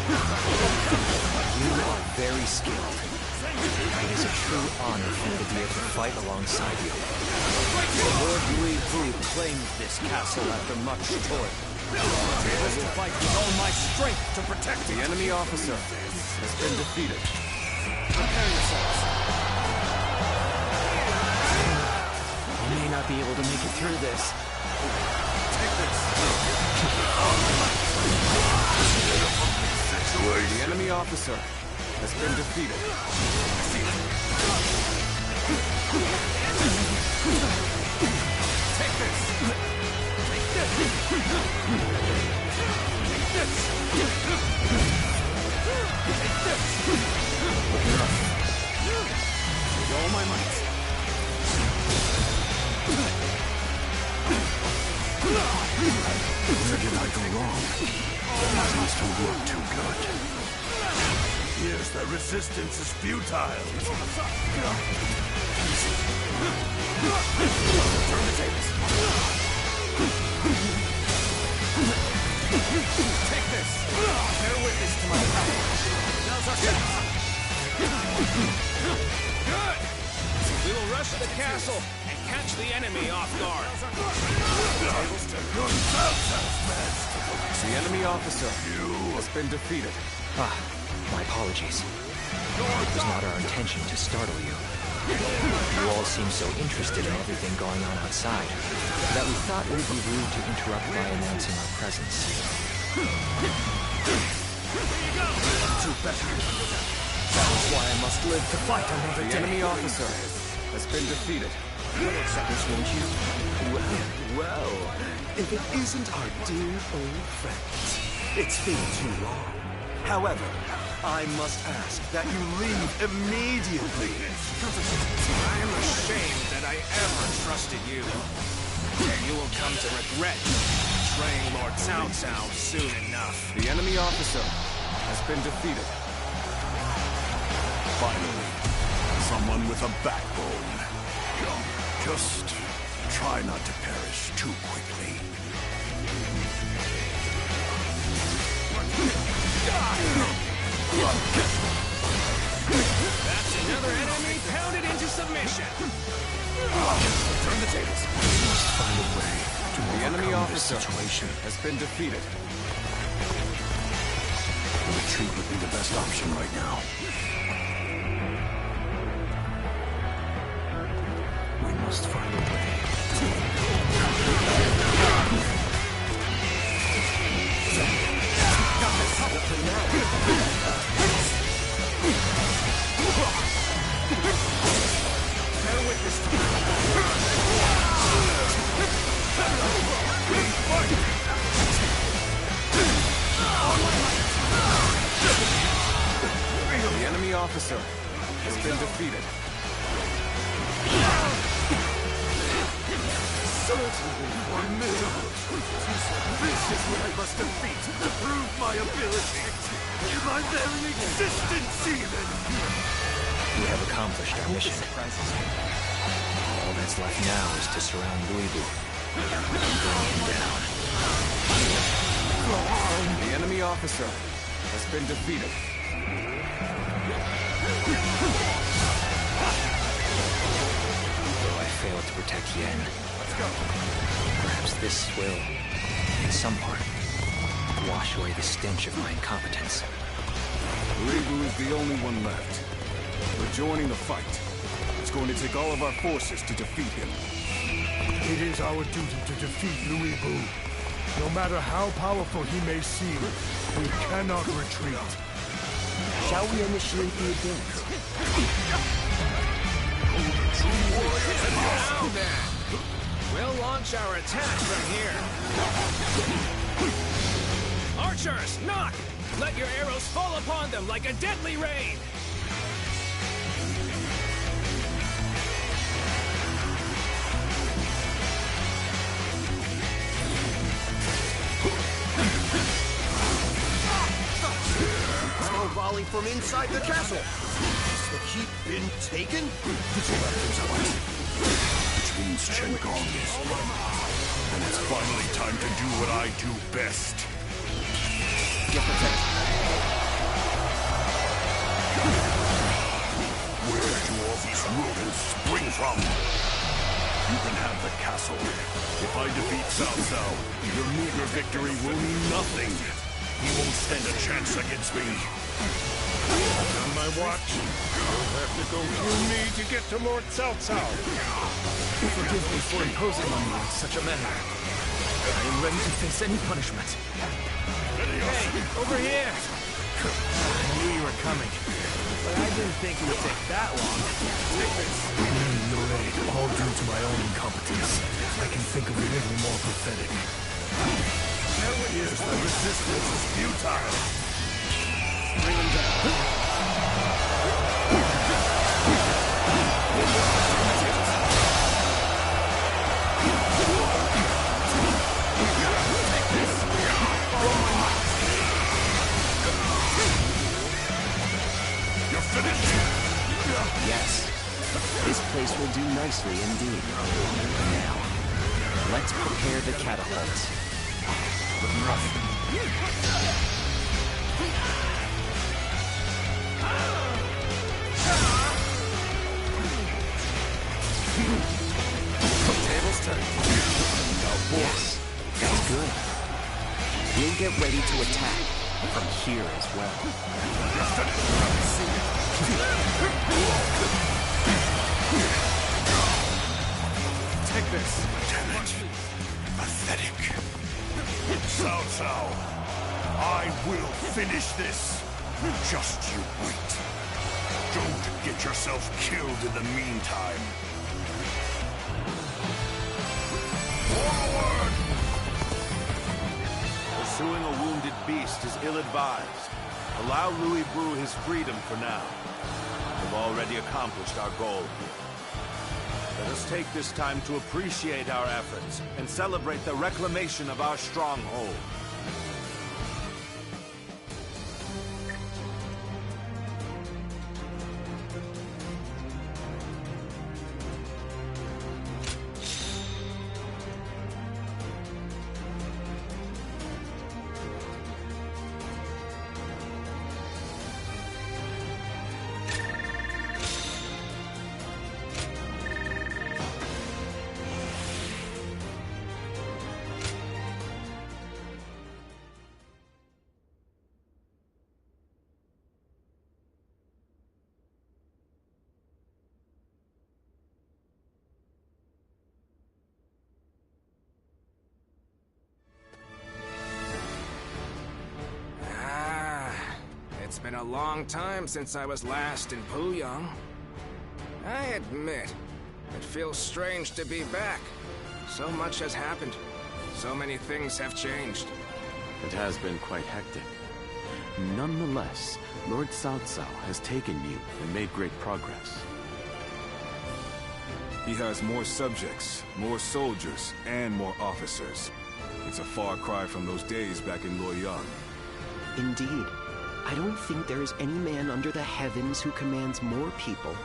You are very skilled. It is a true honor for me to be able to fight alongside you. Lord Louis Vu claimed this castle after much toil. I will fight with all my strength to protect The it. enemy officer has been defeated. Prepare yourselves. I may not be able to make it through this. Take this. The enemy officer has been defeated. Take this. Take this. Take this. Take this. With all my might. Where did I go wrong? Seems to work too good. Yes, the resistance is futile. Turn the tables. Take this. Bear witness to my power. Now's our chance. Good. We will rush the castle and catch the enemy off guard. The enemy officer has been defeated. My apologies. It was not our intention to startle you. You all seem so interested in everything going on outside that we thought it would be rude to interrupt by announcing our presence. Do better. That is why I must live to fight another The day. enemy officer has been defeated. You'll accept this, won't you? Well, if it isn't our dear old friends, it's been too long. However, I must ask that you leave immediately. I am ashamed that I ever trusted you. And you will come to regret betraying Lord Cao Cao soon enough. The enemy officer has been defeated. Finally, someone with a backbone. Just try not to perish too quickly. That's another enemy pounded into submission. Turn the tables. We must find a way to The enemy overcome this officer situation. has been defeated. Retreat would be the best option right now. We must find a way. Bear witness to The enemy officer has been defeated. Certainly formidable. This is what I must defeat to prove my ability. My very existence, even. We have accomplished our mission. All that's left now is to surround Louisbu and bring him down. The enemy officer has been defeated. Though I failed to protect Yen, perhaps this will, in some part, wash away the stench of my incompetence. Louisbu is the only one left. We're joining the fight. It's going to take all of our forces to defeat him. It is our duty to defeat Louisbu. No matter how powerful he may seem, we cannot retreat. Shall we initiate the advance? now then. We'll launch our attack from here. Archers, knock! Let your arrows fall upon them like a deadly rain! Throw volley from inside the castle. Has the keep been taken? Which means Chenkong is won. And it's finally time to do what I do best. Get protected. Where do all these rodents spring from? You can have the castle. If I defeat Cao Cao, your meager victory will mean nothing. He won't stand a chance against me. On my watch, you'll have to go through me to get to Lord Cao Cao. Forgive me for imposing on you in such a manner. I am ready to face any punishment. Hey, over here! I knew you were coming, but I didn't think it would take that long. Your aid, all due to my own incompetence. I can think of little more pathetic. Here's the resistance is futile. Bring him down. You're finished? Yes. This place will do nicely indeed. Now, let's prepare the catapults. Tables turned. Yes, that's good. We'll get ready to attack from here as well. Take this. Damn it. Pathetic. Cao Cao, I will finish this. Just you wait. Don't get yourself killed in the meantime. Forward! Pursuing a wounded beast is ill-advised. Allow Louisbu his freedom for now. We've already accomplished our goal. Let us take this time to appreciate our efforts and celebrate the reclamation of our stronghold. It's been a long time since I was last in Puyang. I admit, it feels strange to be back. So much has happened. So many things have changed. It has been quite hectic. Nonetheless, Lord Cao Cao has taken you and made great progress. He has more subjects, more soldiers, and more officers. It's a far cry from those days back in Luoyang. Indeed. I don't think there is any man under the heavens who commands more people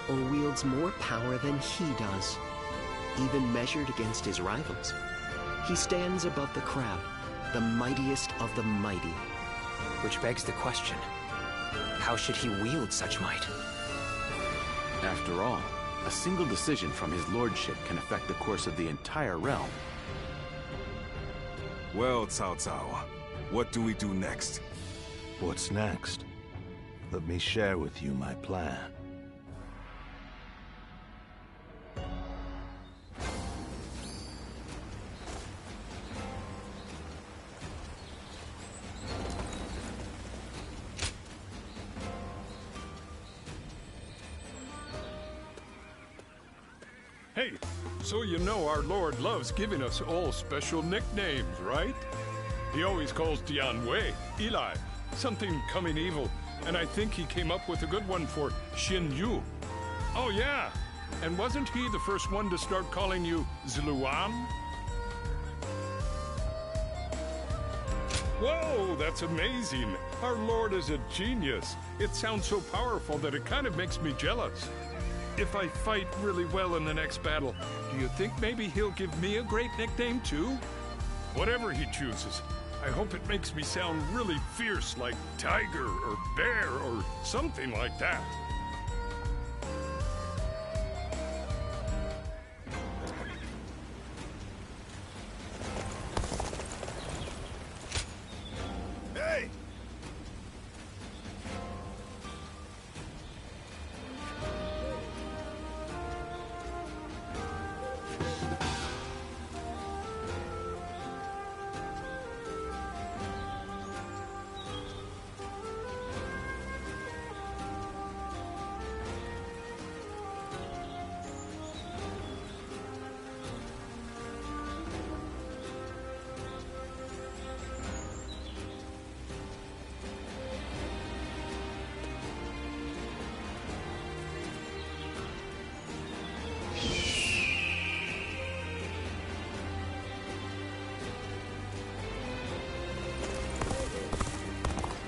or wields more power than he does, even measured against his rivals. He stands above the crowd, the mightiest of the mighty. Which begs the question, how should he wield such might? After all, a single decision from his lordship can affect the course of the entire realm. Well, Cao Cao, what do we do next? What's next? Let me share with you my plan. Hey, so you know our Lord loves giving us all special nicknames, right? He always calls Dian Wei, Eli, something coming evil, and I think he came up with a good one for Xin Yu. Oh yeah, and wasn't he the first one to start calling you Zluan? Whoa, that's amazing. Our Lord is a genius. It sounds so powerful that it kind of makes me jealous. If I fight really well in the next battle, do you think maybe he'll give me a great nickname too? Whatever he chooses, I hope it makes me sound really fierce like tiger or bear or something like that. Hey!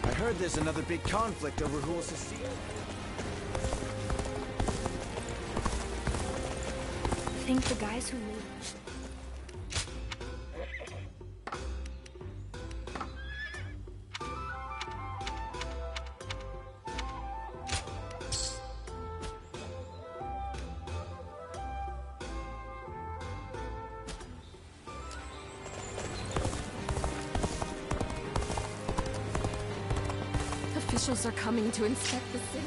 I heard there's another big conflict over who will succeed. I think the guys who lead... Officials are coming to inspect the city.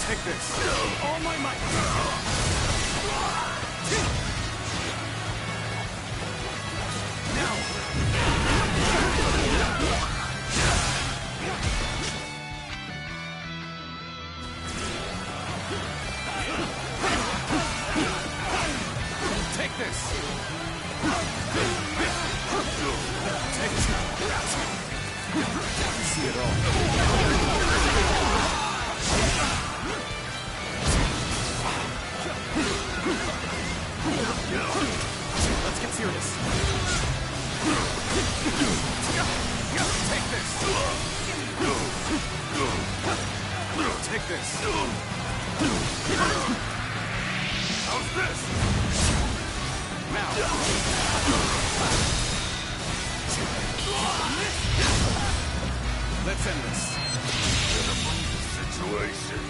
Take this! All my might! Now! Take this! Take it! See it all. Let's get serious. Take this. Take this. How's this? Now. Let's end this. Situation.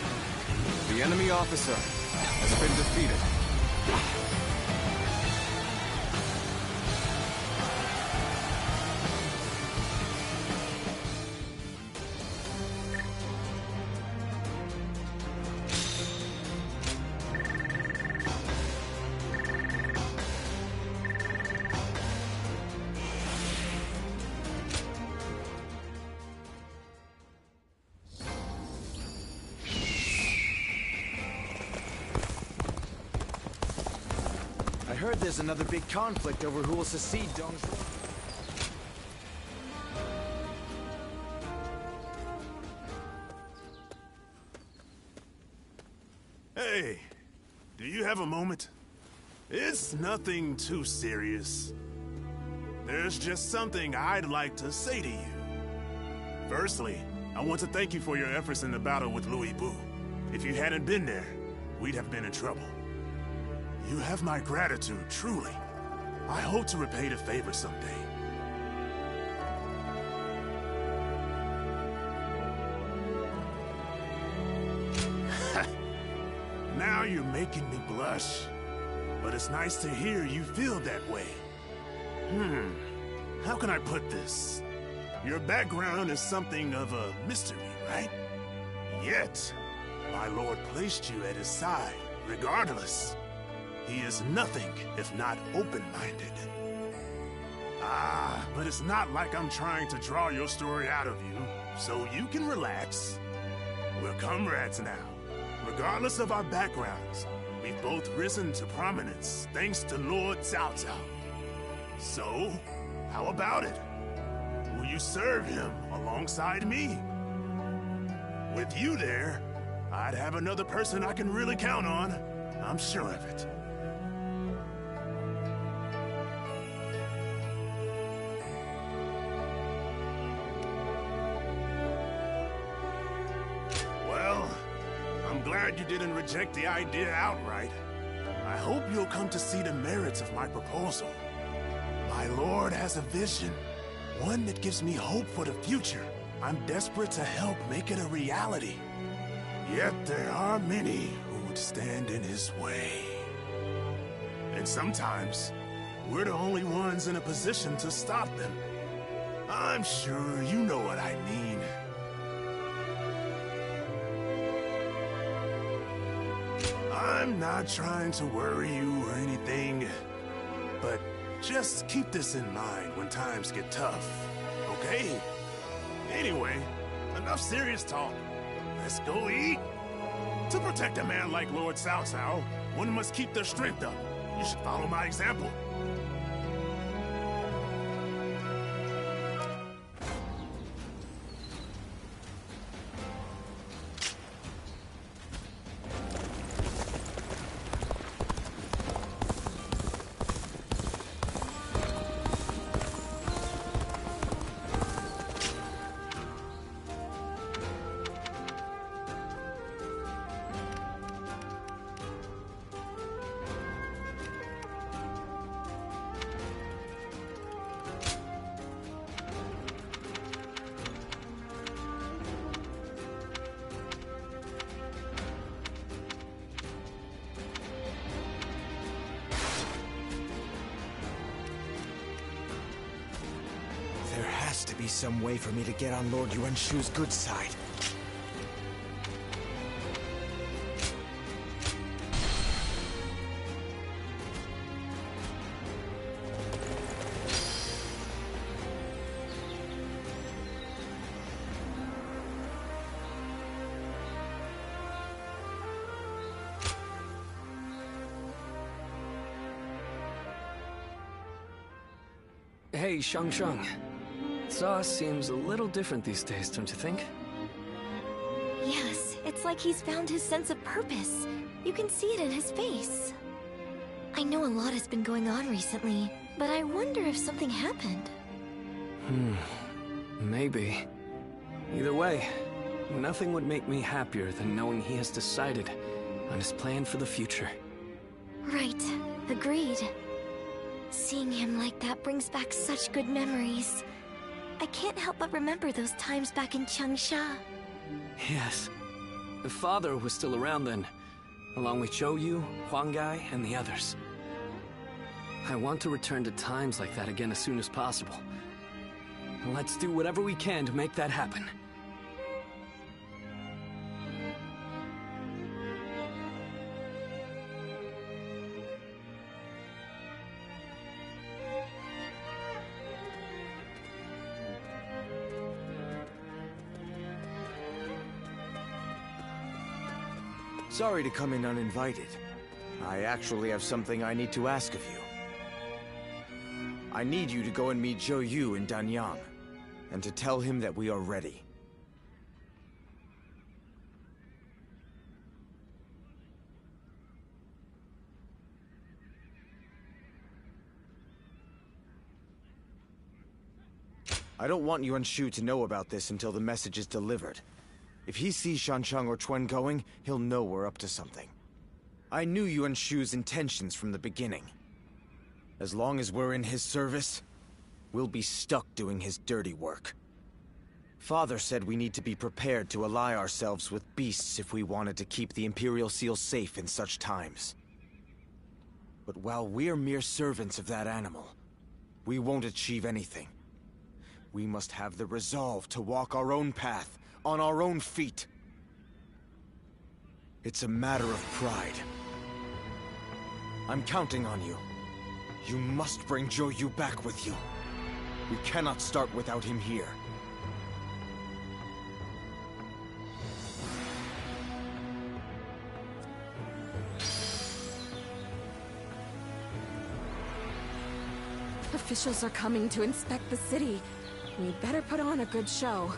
The enemy officer has been defeated. I heard there's another big conflict over who will succeed Dong Zhuo. Hey, do you have a moment? It's nothing too serious. There's just something I'd like to say to you. Firstly, I want to thank you for your efforts in the battle with Louis Bu. If you hadn't been there, we'd have been in trouble. You have my gratitude, truly. I hope to repay the favor someday. Now you're making me blush. But it's nice to hear you feel that way. How can I put this? Your background is something of a mystery, right? Yet, my lord placed you at his side, regardless. He is nothing if not open-minded. But it's not like I'm trying to draw your story out of you, so you can relax. We're comrades now. Regardless of our backgrounds, we've both risen to prominence thanks to Lord Cao Cao. So, how about it? Will you serve him alongside me? With you there, I'd have another person I can really count on. I'm sure of it. Well, I'm glad you didn't reject the idea outright. I hope you'll come to see the merits of my proposal. My lord has a vision, one that gives me hope for the future. I'm desperate to help make it a reality. Yet there are many who would stand in his way. And sometimes, we're the only ones in a position to stop them. I'm sure you know what I mean. I'm not trying to worry you or anything, but just keep this in mind when times get tough, okay? Anyway, enough serious talk. Let's go eat. To protect a man like Lord Cao Cao, one must keep their strength up. You should follow my example. some way for me to get on Lord Yuan Shu's good side. Hey, Shang. Saw seems a little different these days, don't you think? Yes, it's like he's found his sense of purpose. You can see it in his face. I know a lot has been going on recently, but I wonder if something happened. Maybe. Either way, nothing would make me happier than knowing he has decided on his plan for the future. Right. Agreed. Seeing him like that brings back such good memories. I can't help but remember those times back in Changsha. Yes. The father was still around then, along with Zhou Yu, Huang Gai, and the others. I want to return to times like that again as soon as possible. Let's do whatever we can to make that happen. Sorry to come in uninvited. I actually have something I need to ask of you. I need you to go and meet Zhou Yu in Danyang, and to tell him that we are ready. I don't want Yuan Shu to know about this until the message is delivered. If he sees Shancheng or Chuen going, he'll know we're up to something. I knew Yuan Shu's intentions from the beginning. As long as we're in his service, we'll be stuck doing his dirty work. Father said we need to be prepared to ally ourselves with beasts if we wanted to keep the Imperial Seal safe in such times. But while we're mere servants of that animal, we won't achieve anything. We must have the resolve to walk our own path, on our own feet. It's a matter of pride. I'm counting on you. You must bring Zhou Yu back with you. We cannot start without him here. Officials are coming to inspect the city. We'd better put on a good show.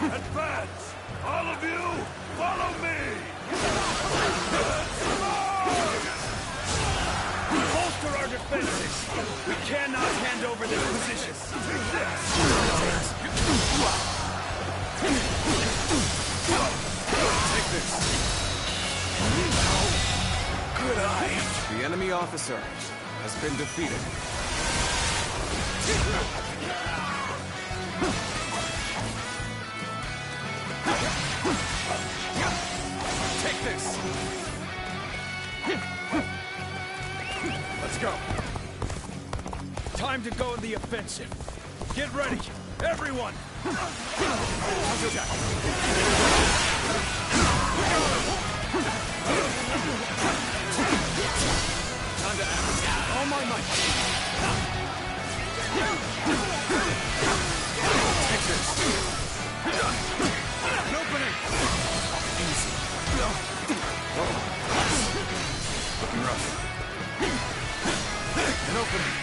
Advance! All of you, follow me! Bolster our defenses! We cannot hand over this position! Take this! Good eye! The enemy officer has been defeated. Take this! Let's go! Time to go in the offensive. Get ready, everyone! Counterattack! Time to act. All my might! Take this! An opening! Easy. Looking rough. An opening!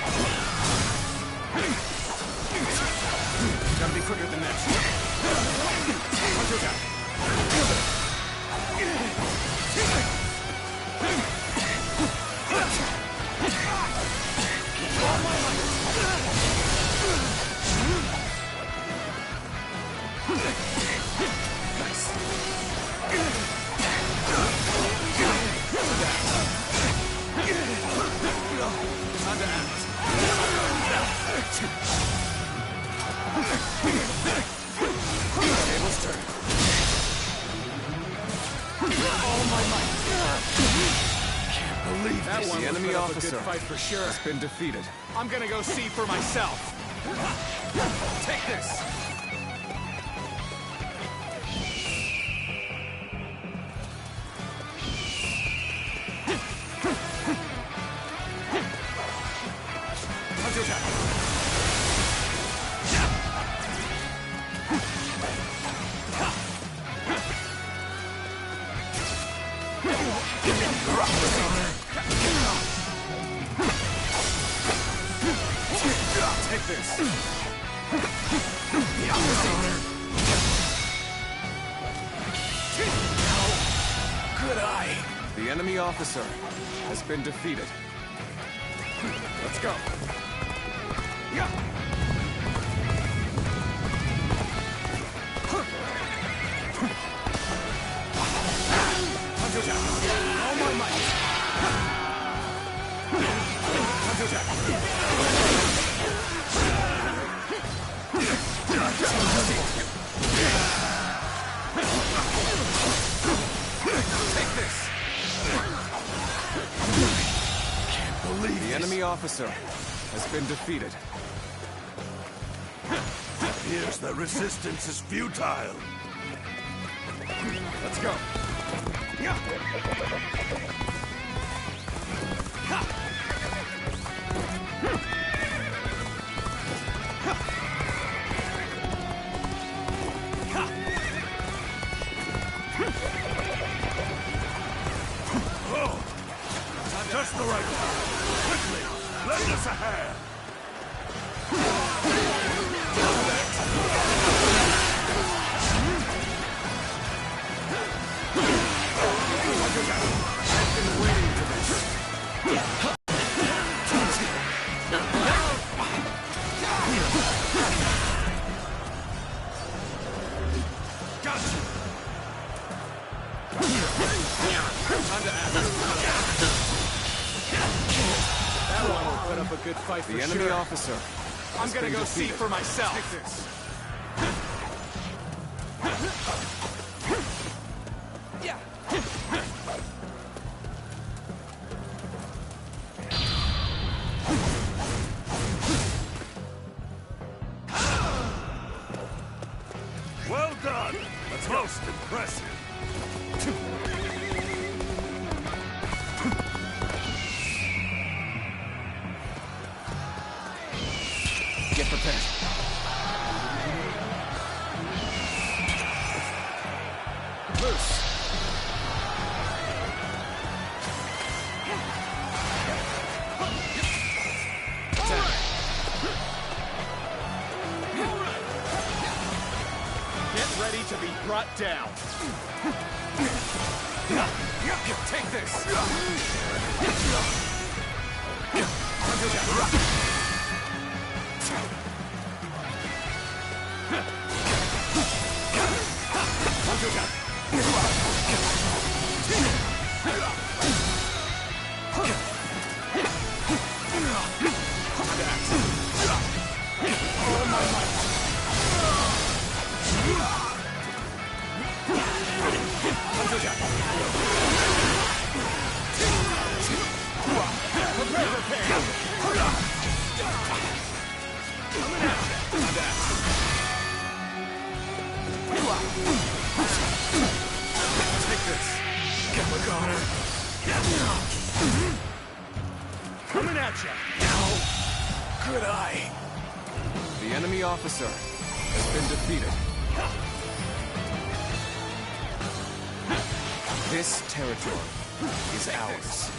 Gotta be quicker than that. Can't believe that one. The enemy officer a good fight for sure. has been defeated. I'm gonna go see for myself. Take this. Take this. Good eye. The enemy officer has been defeated. Let's go. Yeah. All my might. Take this. Can't believe the enemy officer has been defeated. Appears the resistance is futile. Let's go. Yeah. Just the right time. Quickly, lend us a hand. I've been waiting for this. Got you. Time to act. That one will put up a good fight for the sure. enemy officer. I'm gonna go see for myself. Take this. Yeah. Well done. That's most impressive. Get prepared. Loose. Attack. Get ready to be brought down. Take this. Coming at you. Good eye. The enemy officer has been defeated. This territory is ours.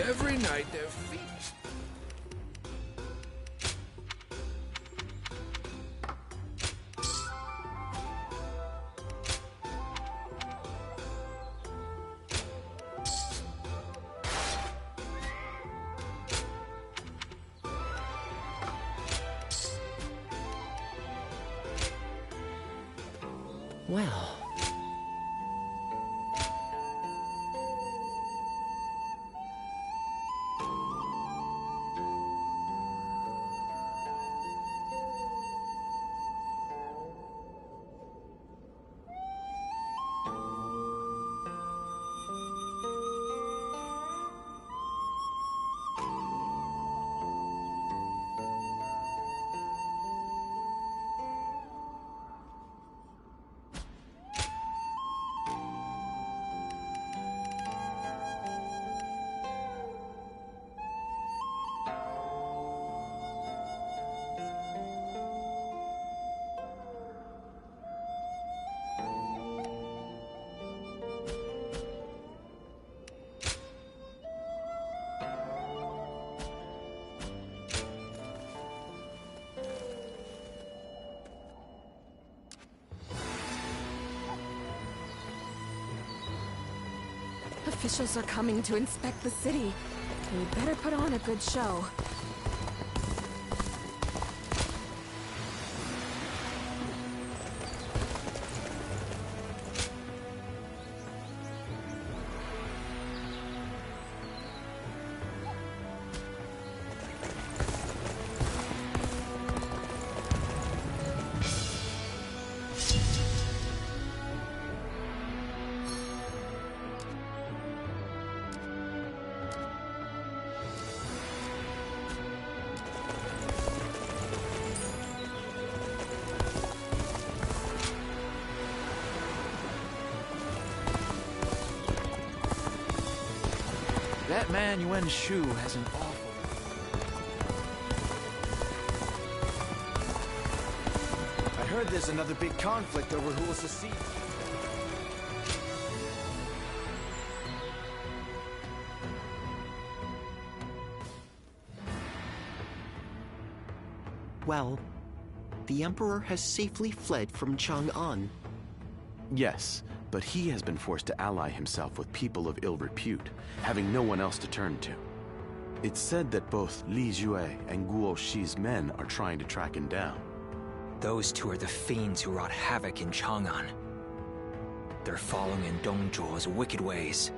Every night their feet... Well... Officials are coming to inspect the city. We better put on a good show. That man Yuan Shu has an awful... I heard there's another big conflict over who will succeed. Well, the Emperor has safely fled from Chang'an. Yes, but he has been forced to ally himself with people of ill repute, having no one else to turn to. It's said that both Li Jue and Guo Shi's men are trying to track him down. Those two are the fiends who wrought havoc in Chang'an. They're following in Dong Zhuo's wicked ways.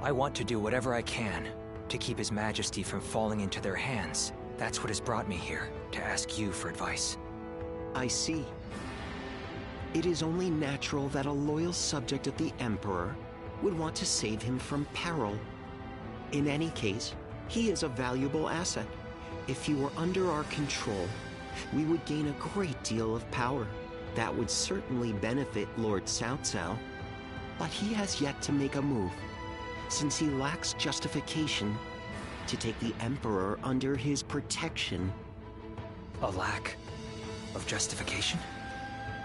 I want to do whatever I can to keep His Majesty from falling into their hands. That's what has brought me here, to ask you for advice. I see. It is only natural that a loyal subject of the Emperor would want to save him from peril. In any case, he is a valuable asset. If he were under our control, we would gain a great deal of power. That would certainly benefit Lord Cao Cao, but he has yet to make a move, since he lacks justification to take the Emperor under his protection. A lack of justification?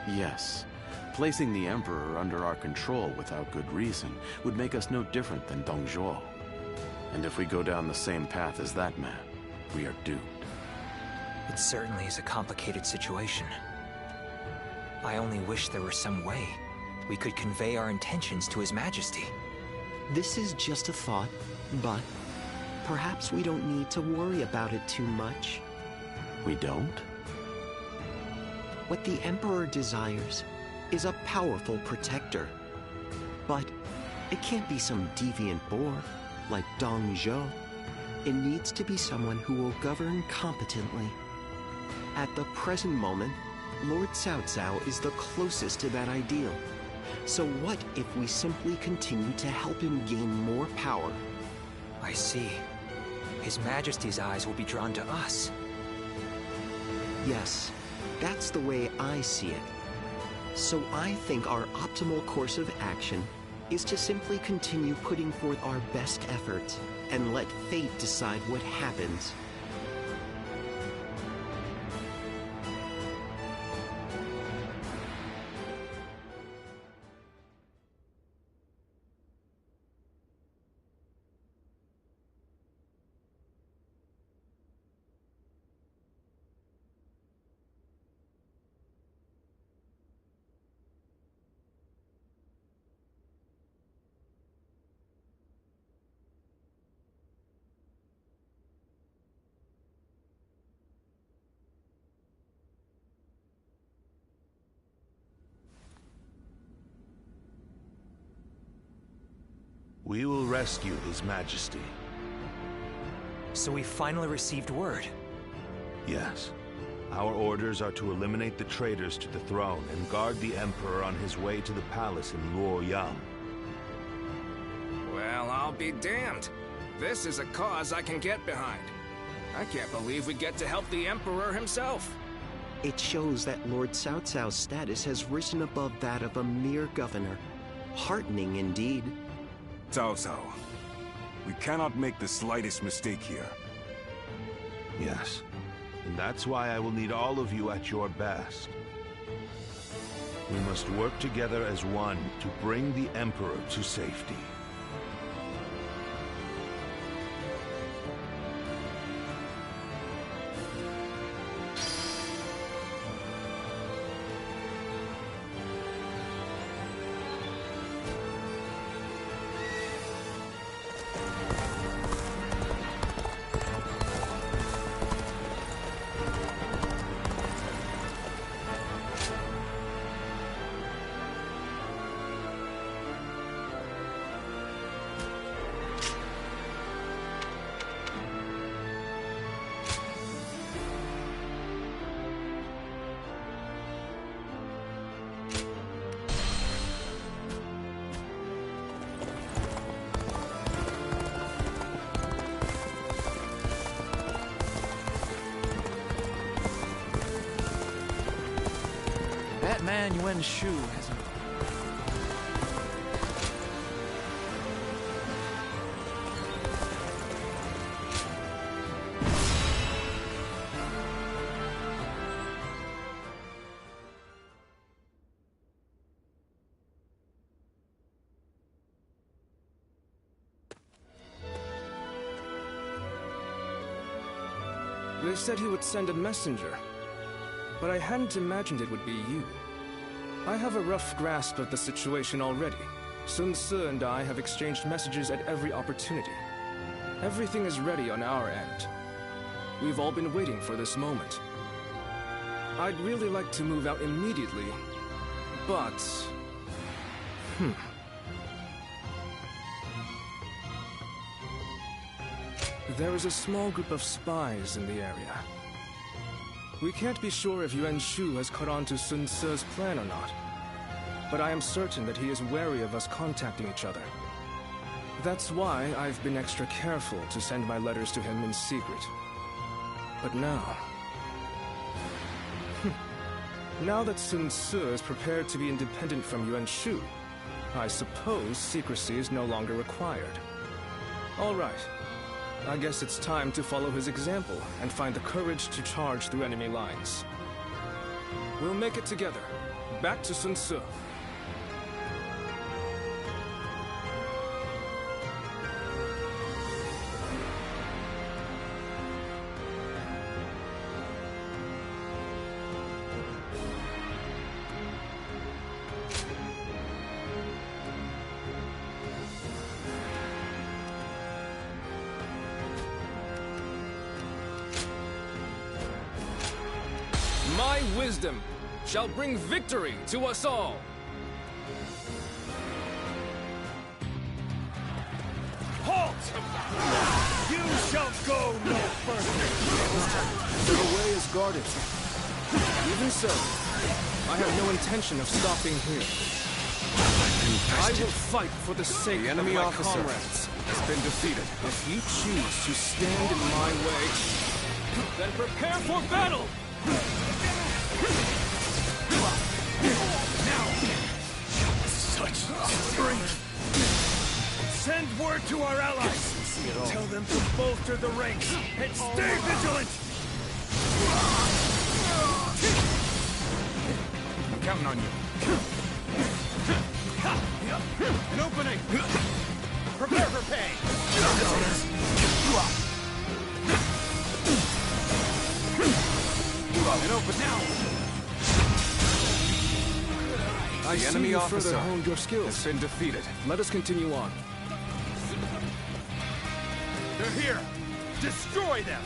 Yes. Placing the Emperor under our control without good reason would make us no different than Dong Zhuo. And if we go down the same path as that man, we are doomed. It certainly is a complicated situation. I only wish there were some way we could convey our intentions to His Majesty. This is just a thought, but perhaps we don't need to worry about it too much. We don't? What the Emperor desires is a powerful protector. But it can't be some deviant boor like Dong Zhuo. It needs to be someone who will govern competently. At the present moment, Lord Cao Cao is the closest to that ideal. So what if we simply continue to help him gain more power? I see. His Majesty's eyes will be drawn to us. Yes, that's the way I see it. So I think our optimal course of action is to simply continue putting forth our best efforts and let fate decide what happens. We will rescue His Majesty. So we finally received word. Yes. Our orders are to eliminate the traitors to the throne and guard the Emperor on his way to the palace in Luoyang. Well, I'll be damned. This is a cause I can get behind. I can't believe we get to help the Emperor himself. It shows that Lord Cao Cao's status has risen above that of a mere governor. Heartening indeed. Cao Cao, we cannot make the slightest mistake here. Yes. And that's why I will need all of you at your best. We must work together as one to bring the Emperor to safety. That man Yuan Shu has... They said he would send a messenger, but I hadn't imagined it would be you. I have a rough grasp of the situation already. Sun Ce and I have exchanged messages at every opportunity. Everything is ready on our end. We've all been waiting for this moment. I'd really like to move out immediately, but... There is a small group of spies in the area. We can't be sure if Yuan Shu has caught on to Sun Ce's plan or not, but I am certain that he is wary of us contacting each other. That's why I've been extra careful to send my letters to him in secret. But now... now that Sun Ce is prepared to be independent from Yuan Shu, I suppose secrecy is no longer required. All right. I guess it's time to follow his example and find the courage to charge through enemy lines. We'll make it together. Back to Sun Ce. My wisdom shall bring victory to us all! Halt! You shall go no further! The way is guarded. Even so, I have no intention of stopping here. I will fight for the sake of enemy my officer comrades. has been defeated. If you choose to stand in my way, then prepare for battle! Now! Such strength! Send word to our allies! Tell them to bolster the ranks and stay vigilant! I'm counting on you. An opening! Prepare for pay! An open now! I The see enemy you officer further honed your skills. has been defeated. Let us continue on. They're here! Destroy them!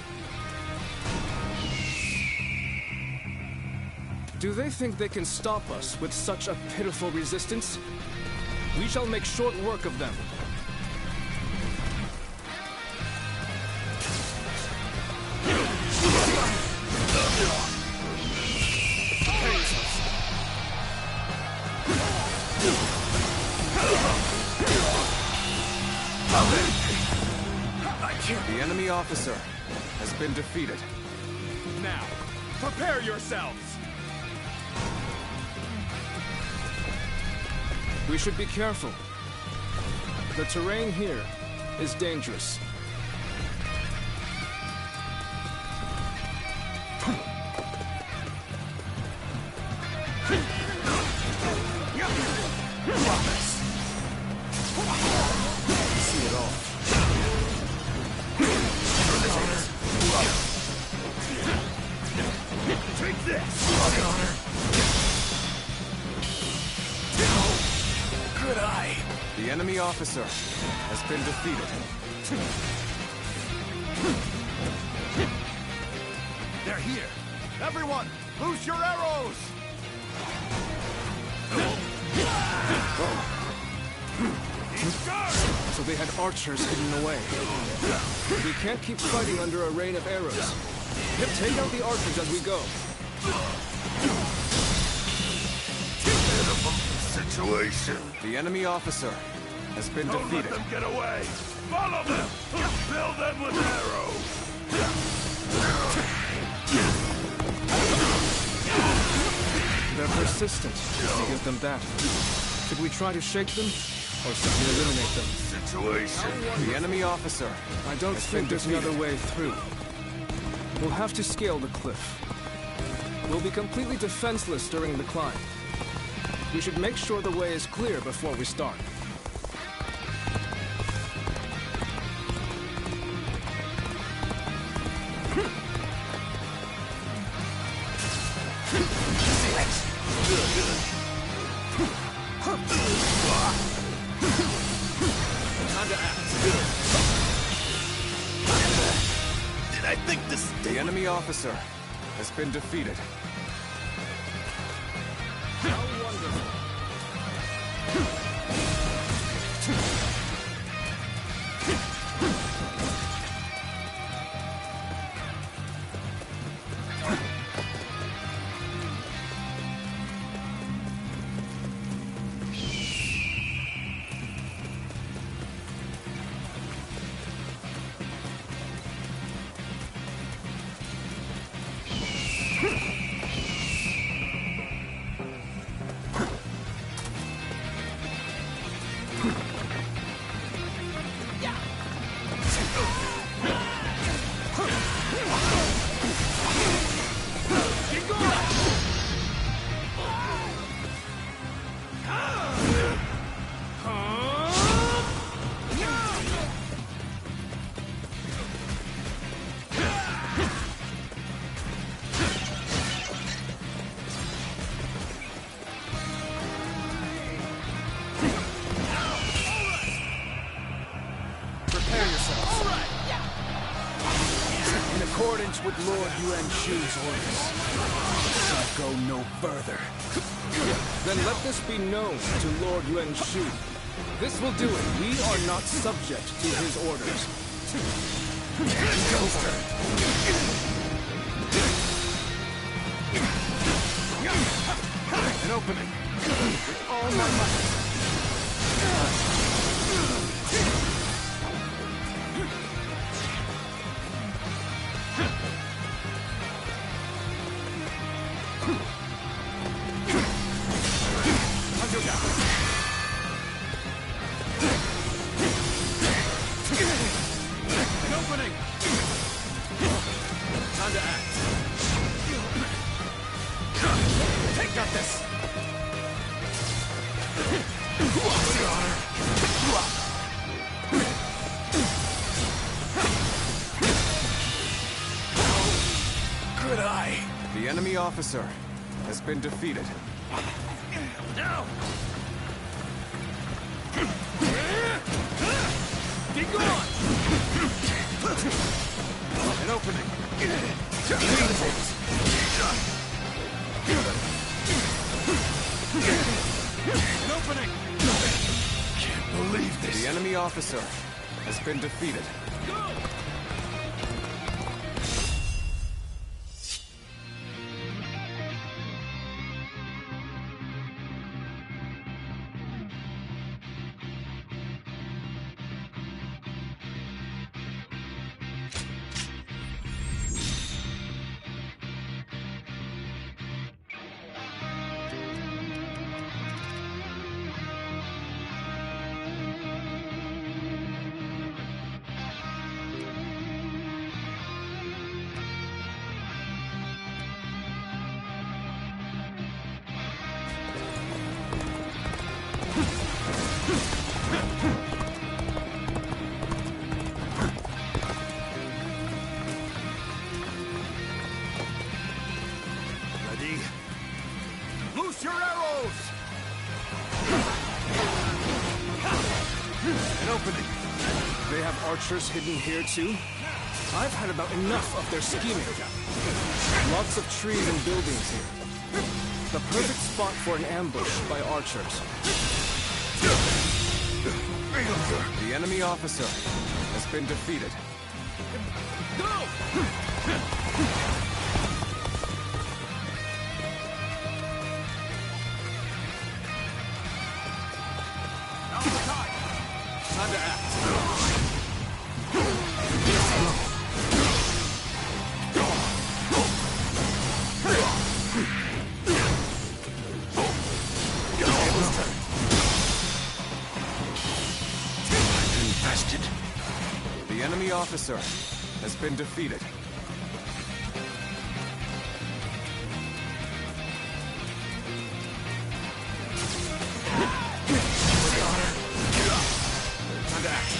Do they think they can stop us with such a pitiful resistance? We shall make short work of them. officer has been defeated. Now, prepare yourselves! We should be careful. The terrain here is dangerous. See it all. Take this! Good eye! The enemy officer has been defeated. They're here! Everyone, loose your arrows! So they had archers hidden away. We can't keep fighting under a rain of arrows. Take out the archers as we go. Situation. The enemy officer has been defeated. Don't let them get away! Follow them! Fill them with arrows! They're persistent. We'll give them that. Should we try to shake them, or simply eliminate them? Situation. The enemy officer. I don't think there's another way through. We'll have to scale the cliff. We'll be completely defenseless during the climb. We should make sure the way is clear before we start. Time to act. Did I think this... The enemy officer has been defeated. With Lord Yuan Shu's orders. Shall go no further. Then let this be known to Lord Yuan Shu. This will do it. We are not subject to his orders. An opening. With all my might. The enemy officer has been defeated. Now! Get going! An opening. An opening! Can't believe this. The enemy officer has been defeated. opening. They have archers hidden here too? I've had about enough of their scheming. Lots of trees and buildings here. The perfect spot for an ambush by archers. The enemy officer has been defeated. Time to act. Infested. The enemy officer has been defeated. Time to act.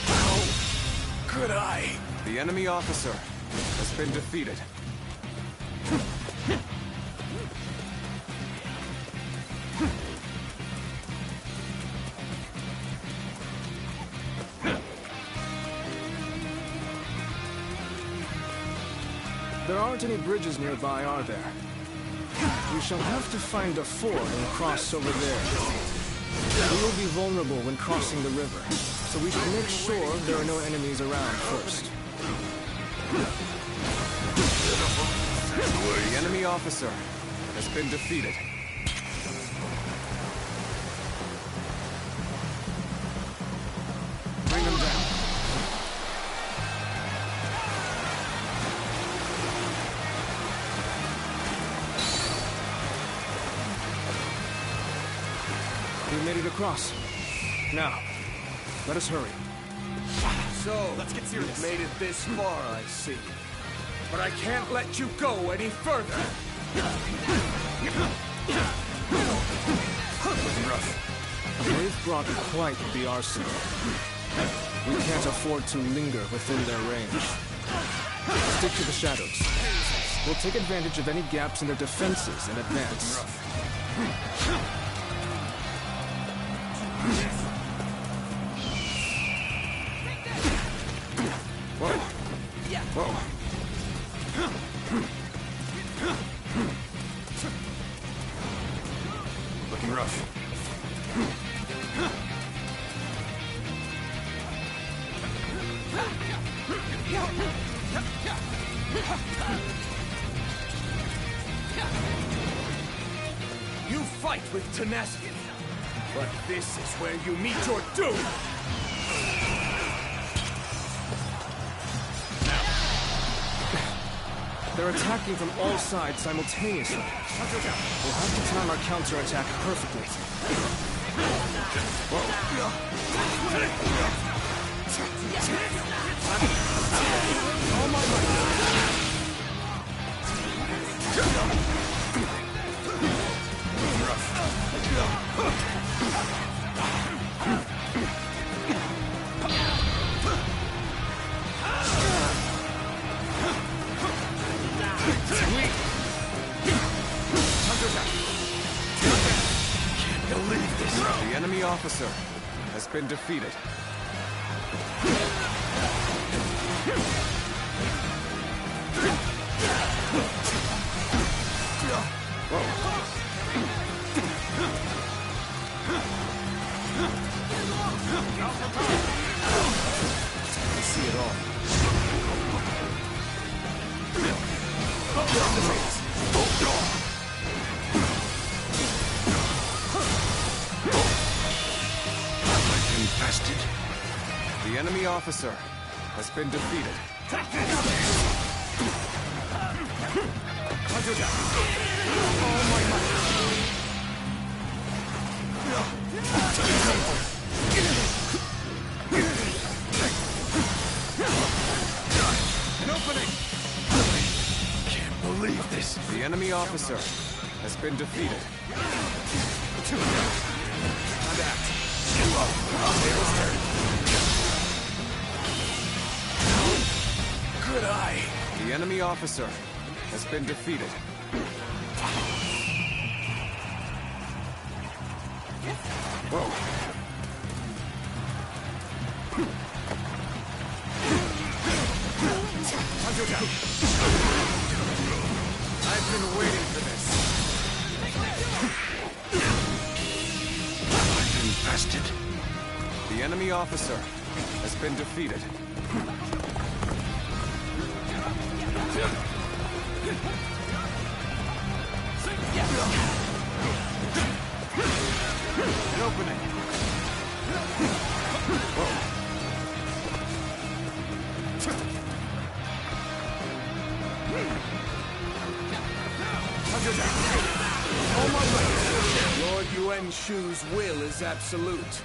How could I? The enemy officer has been defeated. There aren't any bridges nearby, are there? We shall have to find a ford and cross over there. We will be vulnerable when crossing the river, so we should make sure there are no enemies around first. The enemy officer has been defeated. Bring him down. We made it across. Now, let us hurry. So, let's get serious. You've made it this far, I see. But I can't let you go any further. Looking rough. They've brought quite the arsenal. We can't afford to linger within their range. Stick to the shadows. We'll take advantage of any gaps in their defenses and advance. Whoa. Whoa. Looking rough. You fight with tenacity, but this is where you meet your doom! They're attacking from all sides simultaneously. We'll have to time our counterattack perfectly. Oh my God! Can't believe this. The enemy officer has been defeated. I see it all. Infested. The enemy officer has been defeated. An opening! Can't believe this. The enemy officer has been defeated. Time to act. Tables turn. Could I? The enemy officer has been defeated. I've been waiting for this. Infested. The enemy officer has been defeated. An opening. Lord Yuan Shu's will is absolute.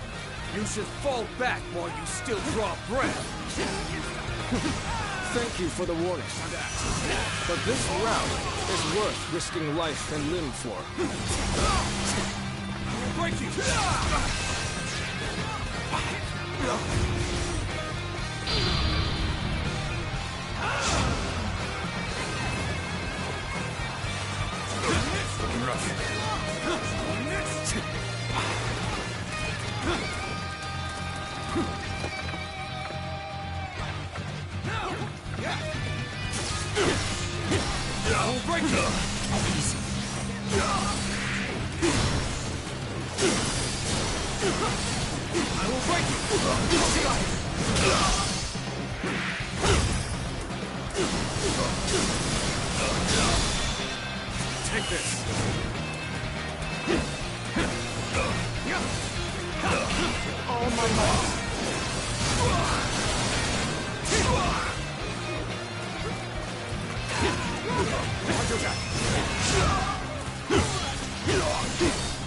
You should fall back while you still draw breath. Thank you for the warning. But this route is worth risking life and limb for. Break you! I'll break you! I will break you! Take this! All my might!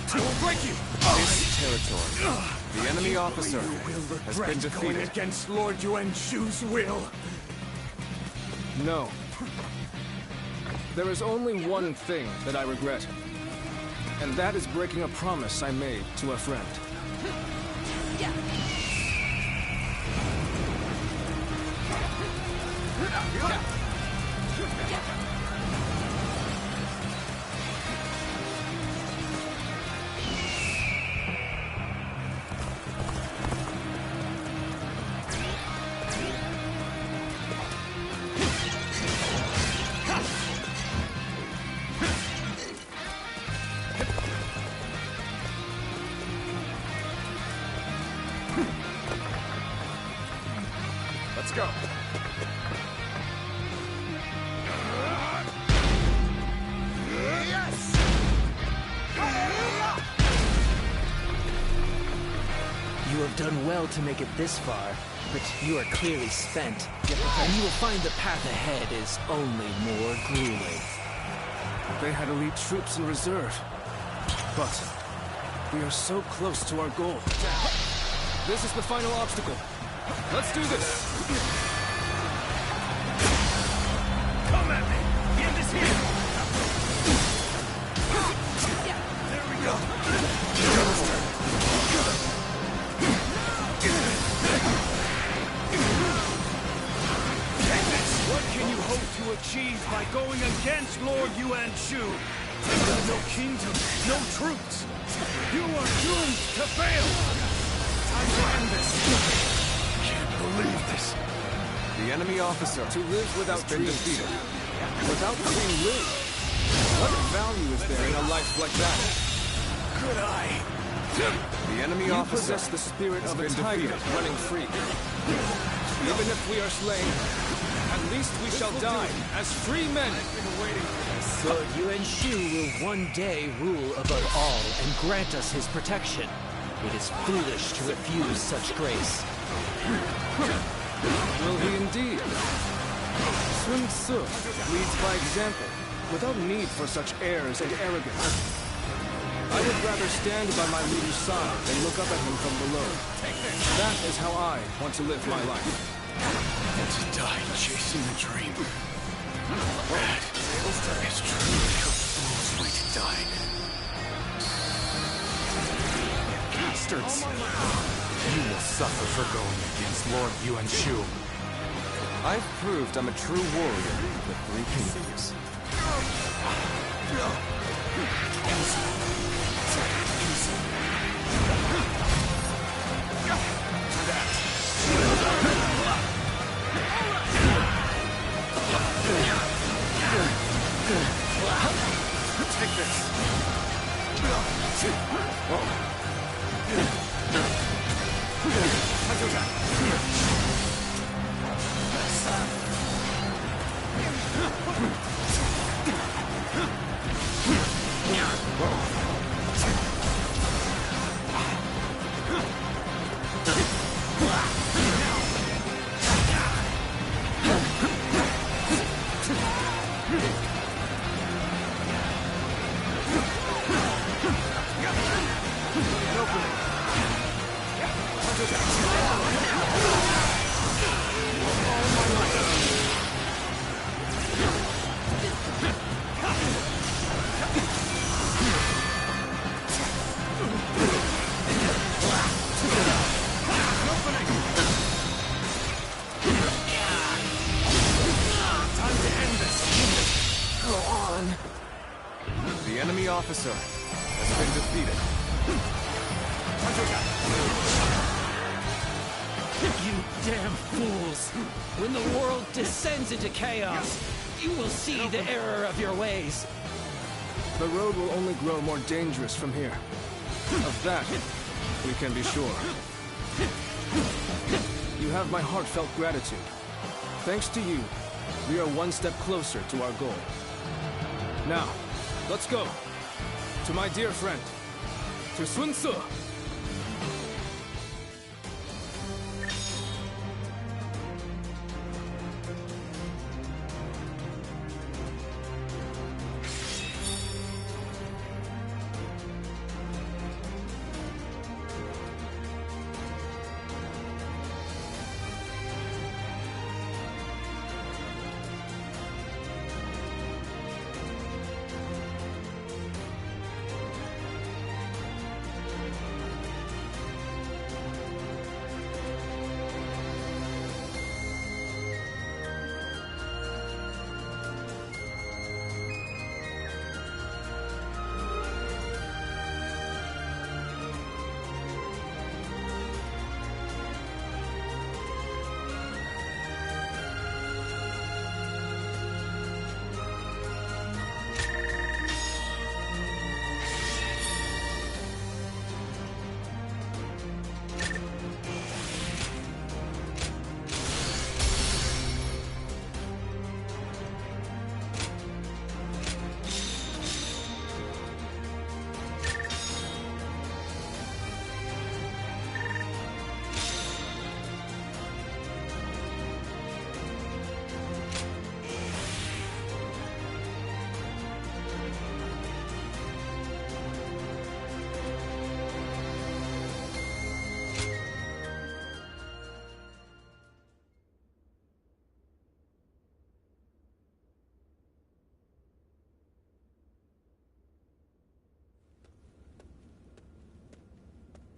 I will break you! This territory. The enemy officer has been defeated. Going against Lord Yuan Shu's will. No. There is only one thing that I regret. And that is breaking a promise I made to a friend. Let's go. Yes! You have done well to make it this far, but you are clearly spent. And you will find the path ahead is only more grueling. They had elite troops in reserve. But we are so close to our goal. This is the final obstacle. Let's do this! Come at me! The end is here! There we go! What can you hope to achieve by going against Lord Yuan Shu? No kingdom, no troops. You are doomed to fail! Time to end this! Believe this. The enemy officer to live without been dreams, defeated. without being lived. What value is there in a life like that? Could I? The enemy You officer possess the spirit of a been tiger defeated. running free. Even if we are slain, at least we shall die as free men. Lord Yuan Shu will one day rule above all and grant us his protection. It is foolish to refuse such grace. Will he indeed? Sun Tzu leads by example, without need for such airs and arrogance. I would rather stand by my leader's side than look up at him from below. That is how I want to live my life. To die chasing a dream. That is truly a fool's way to die. Bastards! You will suffer for going against Lord Yuan Shu. I've proved I'm a true warrior of the Three Kingdoms. Take this. Officer has been defeated. You damn fools! When the world descends into chaos, you will see the error of your ways. The road will only grow more dangerous from here. Of that, we can be sure. You have my heartfelt gratitude. Thanks to you, we are one step closer to our goal. Now, let's go. To my dear friend, to Sun Ce.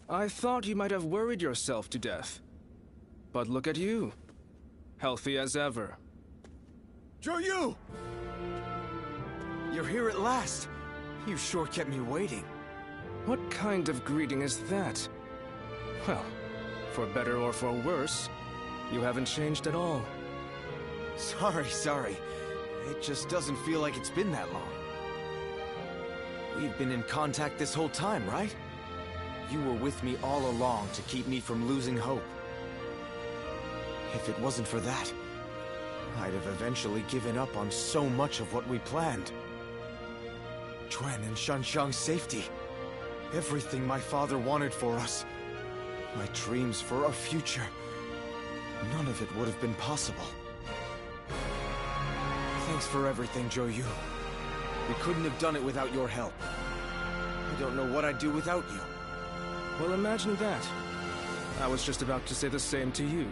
I thought you might have worried yourself to death. But look at you. Healthy as ever. Zhou! You're here at last. You sure kept me waiting. What kind of greeting is that? Well, for better or for worse, you haven't changed at all. Sorry. It just doesn't feel like it's been that long. We've been in contact this whole time, right? You were with me all along to keep me from losing hope. If it wasn't for that, I'd have eventually given up on so much of what we planned. Quan and Shanxiang's safety. Everything my father wanted for us. My dreams for our future. None of it would have been possible. Thanks for everything, Zhou. We couldn't have done it without your help. I don't know what I'd do without you. Well, imagine that. I was just about to say the same to you.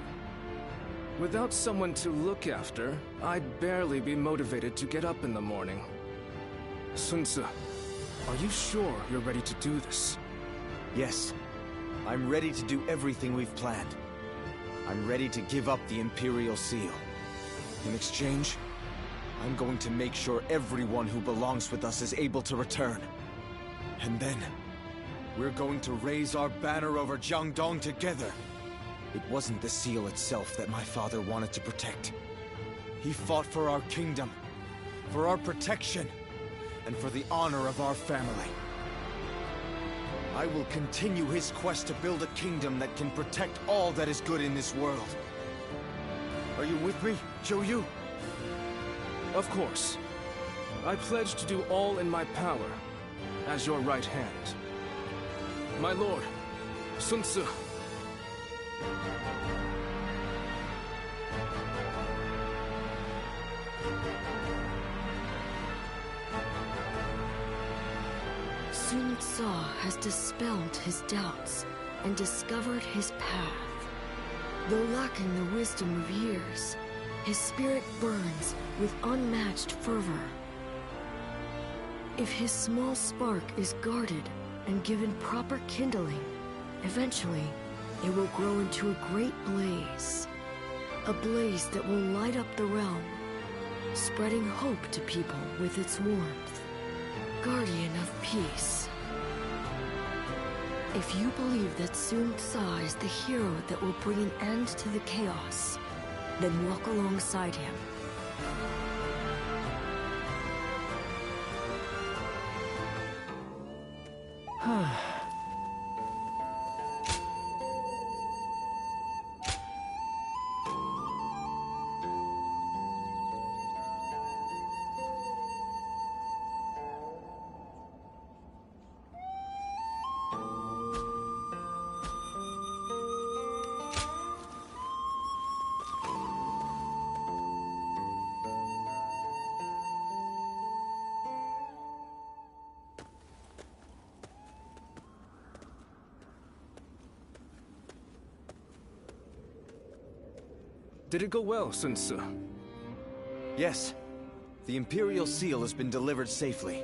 Without someone to look after, I'd barely be motivated to get up in the morning. Sun Ce, are you sure you're ready to do this? Yes. I'm ready to do everything we've planned. I'm ready to give up the Imperial Seal. In exchange, I'm going to make sure everyone who belongs with us is able to return. And then, We're going to raise our banner over Jiangdong together. It wasn't the seal itself that my father wanted to protect. He fought for our kingdom, for our protection, and for the honor of our family. I will continue his quest to build a kingdom that can protect all that is good in this world. Are you with me, Zhou? Of course. I pledge to do all in my power, as your right hand. My lord, Sun Tzu. Sun Tzu has dispelled his doubts and discovered his path. Though lacking the wisdom of years, his spirit burns with unmatched fervor. If his small spark is guarded and given proper kindling, eventually it will grow into a great blaze. A blaze that will light up the realm, spreading hope to people with its warmth. Guardian of peace. If you believe that Sun Tzu is the hero that will bring an end to the chaos, then walk alongside him. Did it go well, Sun Tzu? Yes. The Imperial Seal has been delivered safely.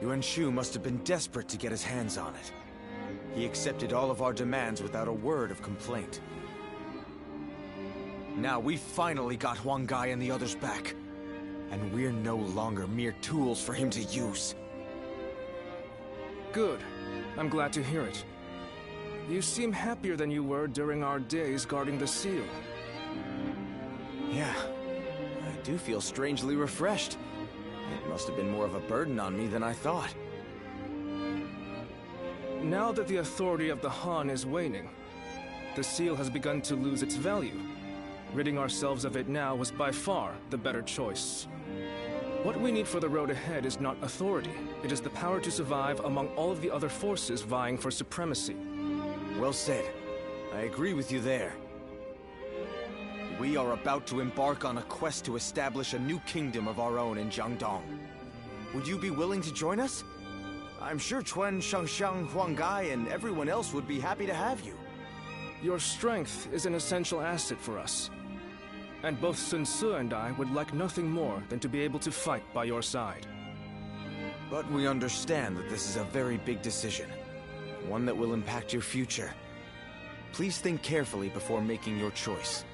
Yuan Shu must have been desperate to get his hands on it. He accepted all of our demands without a word of complaint. Now we've finally got Huang Gai and the others back. And we're no longer mere tools for him to use. Good. I'm glad to hear it. You seem happier than you were during our days guarding the seal. Yeah, I do feel strangely refreshed. It must have been more of a burden on me than I thought. Now that the authority of the Han is waning, the seal has begun to lose its value. Ridding ourselves of it now was by far the better choice. What we need for the road ahead is not authority. It is the power to survive among all of the other forces vying for supremacy. Well said. I agree with you there. We are about to embark on a quest to establish a new kingdom of our own in Jiangdong. Would you be willing to join us? I'm sure Chuan, Shangxiang, Huang Gai, and everyone else would be happy to have you. Your strength is an essential asset for us. And both Sun Tzu and I would like nothing more than to be able to fight by your side. But we understand that this is a very big decision. One that will impact your future. Please think carefully before making your choice.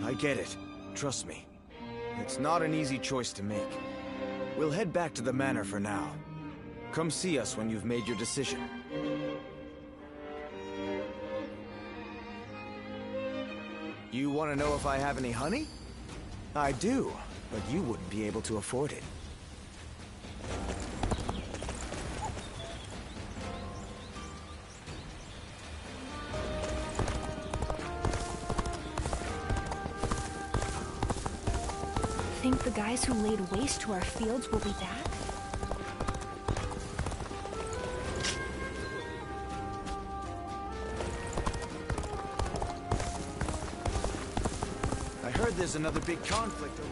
I get it. Trust me. It's not an easy choice to make. We'll head back to the manor for now. Come see us when you've made your decision. You want to know if I have any honey? I do, but you wouldn't be able to afford it. Think the guys who laid waste to our fields will be back? I heard there's another big conflict over...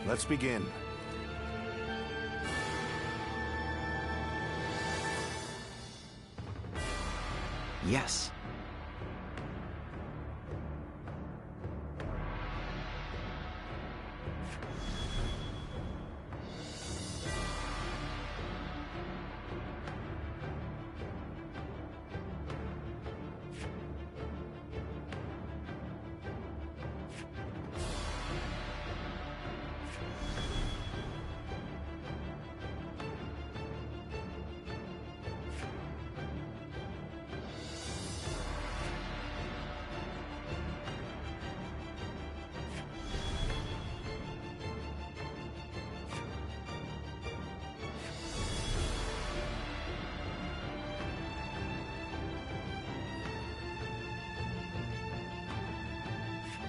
Let's begin. Yes.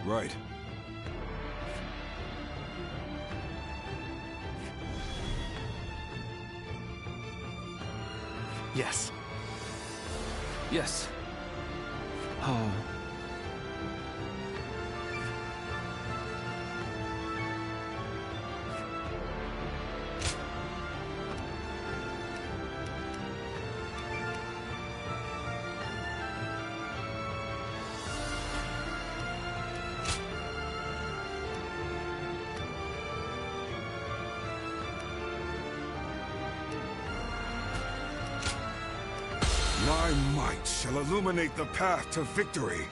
Right. Yes. Yes. Oh. My might shall illuminate the path to victory.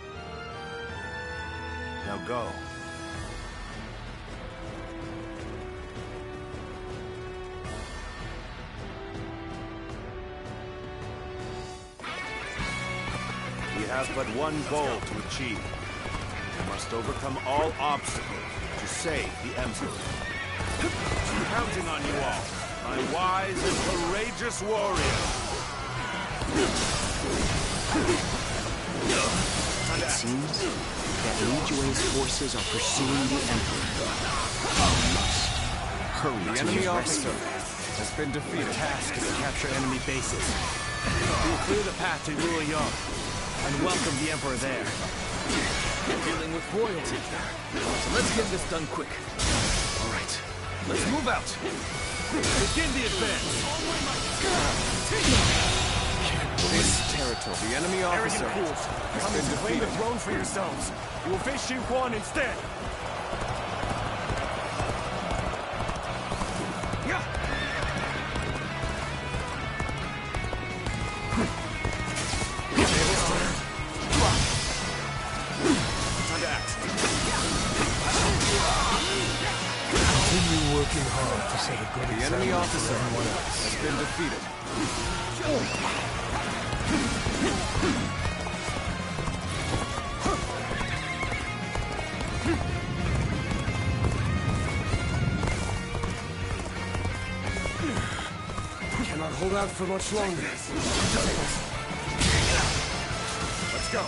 Now go. We have but one goal to achieve. We must overcome all obstacles to save the Emperor. I'm counting on you all, my wise and courageous warriors. It seems that Nijue's forces are pursuing the Emperor. We must hurry The to enemy his officer rescue. has been defeated. The task is to capture enemy bases. We will clear the path to Luoyang and welcome the Emperor there. We're dealing with royalty. So let's get this done quick. All right, let's move out. Begin the advance. This territory, the enemy officer has been defeated. Claim the throne for yourselves. You will face Xin Quan instead. Time to act. Continue working hard to set a good The enemy officer has been defeated. Cannot hold out for much longer. Let's go.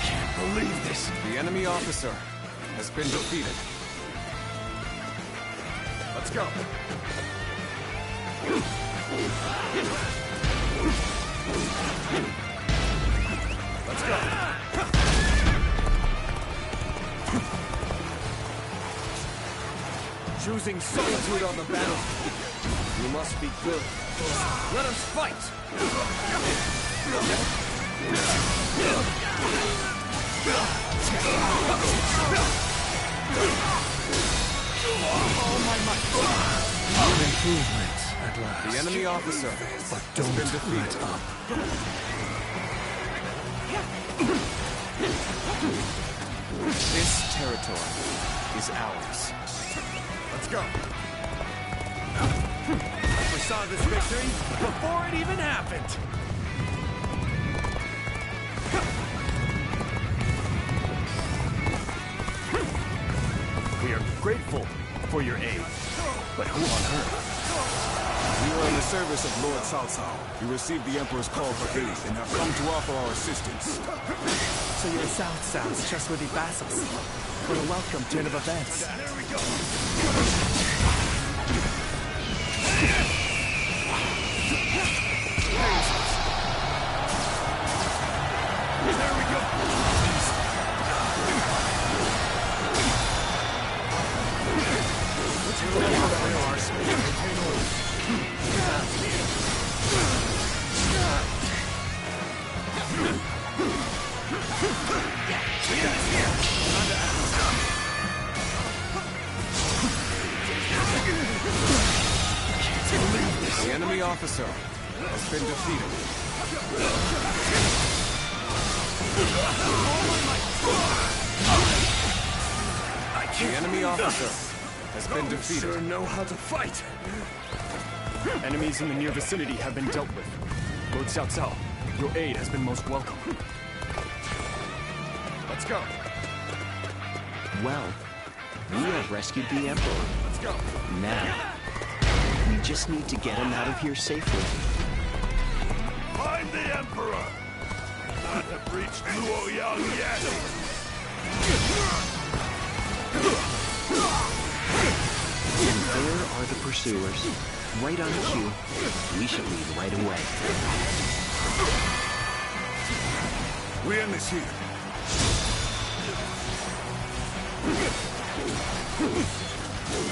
Can't believe this. The enemy officer has been defeated. Let's go. Let's go. Choosing solitude on the battlefield. You must be good. Let us fight! All my might. Improvement at last. The enemy officer But don't been defeated. let up. This territory is ours. Let's go. I foresaw this victory before it even happened. We are grateful for your aid, but who on earth? We are in the service of Lord Cao Cao. We received the Emperor's call for aid and have come to offer our assistance. So you're Cao Cao's trustworthy vassals. What a welcome turn of events. There we go. There we go. The enemy officer has been defeated. The enemy officer has been defeated. Sure know how to fight. Enemies in the near vicinity have been dealt with. Lord Xiao Cao, your aid has been most welcome. Let's go. Well, we have rescued the Emperor. Let's go. Now, we just need to get him out of here safely. Find the Emperor! Not have reached Luoyang yet! And there are the pursuers. Right on cue. We should leave right away. We end this here.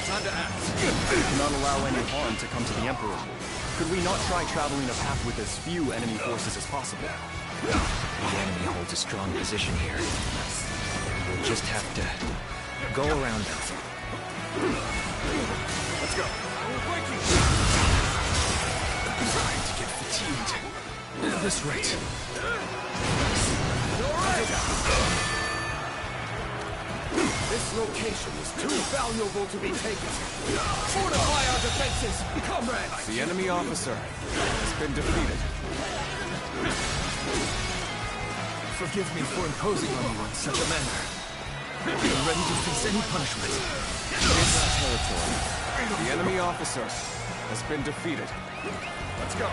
Time to act. Do not allow any harm to come to the Emperor. Could we not try traveling a path with as few enemy forces as possible? The enemy holds a strong position here. We'll just have to go around them. Let's go. I'm starting to get fatigued. At this rate. This location is too valuable to be taken. Fortify our defenses, comrades! The enemy officer has been defeated. Forgive me for imposing on you in such a manner. I'm ready to face any punishment. This territory. The enemy officer has been defeated. Let's go.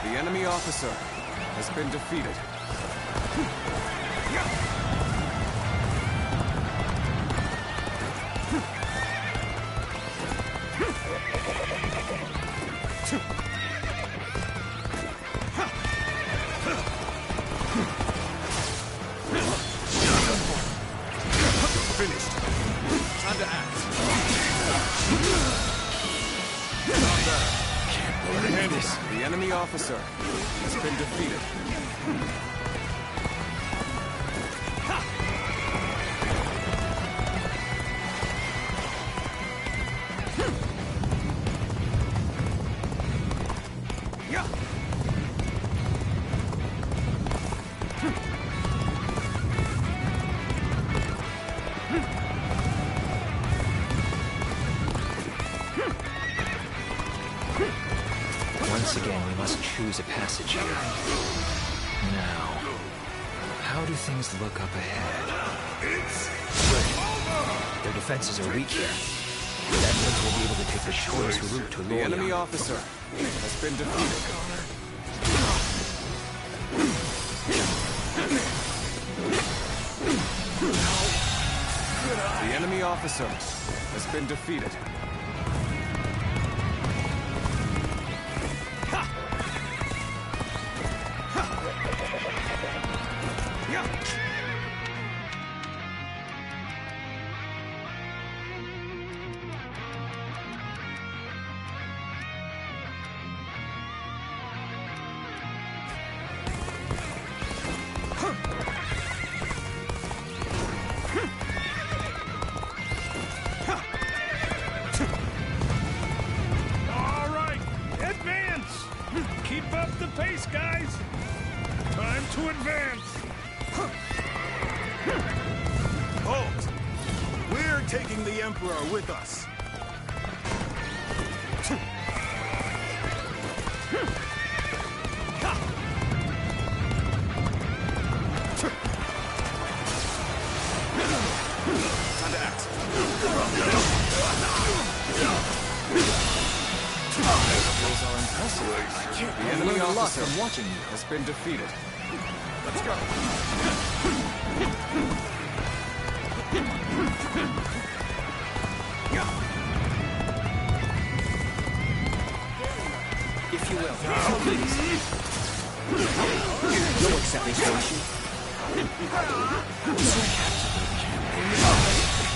The enemy officer has been defeated. Finished. Time to act. The enemy officer has been defeated. Once again, we must choose a passage here. Now, how do things look up ahead? Their defenses are weak here. That means we'll be able to take the shortest route to Luoyang. The enemy officer has been defeated. The enemy officer has been defeated. All right, advance! Keep up the pace, guys! Time to advance! Halt! We're taking the Emperor with us. Time to act. Those are impressive. The enemy officer has been defeated. Let's go. please. You'll accept this, won't you?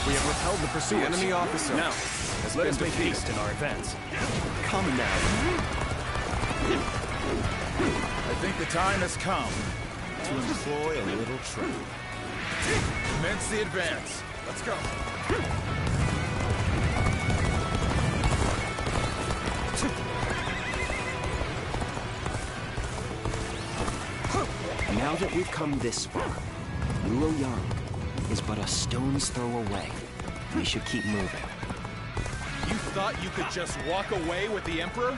We have repelled the pursuit. Enemy officer. Now, let us make haste in our advance. Come now. I think the time has come to employ a little trick. Commence the advance. Let's go. Now that we've come this far, Luoyang is but a stone's throw away. We should keep moving. You thought you could just walk away with the Emperor?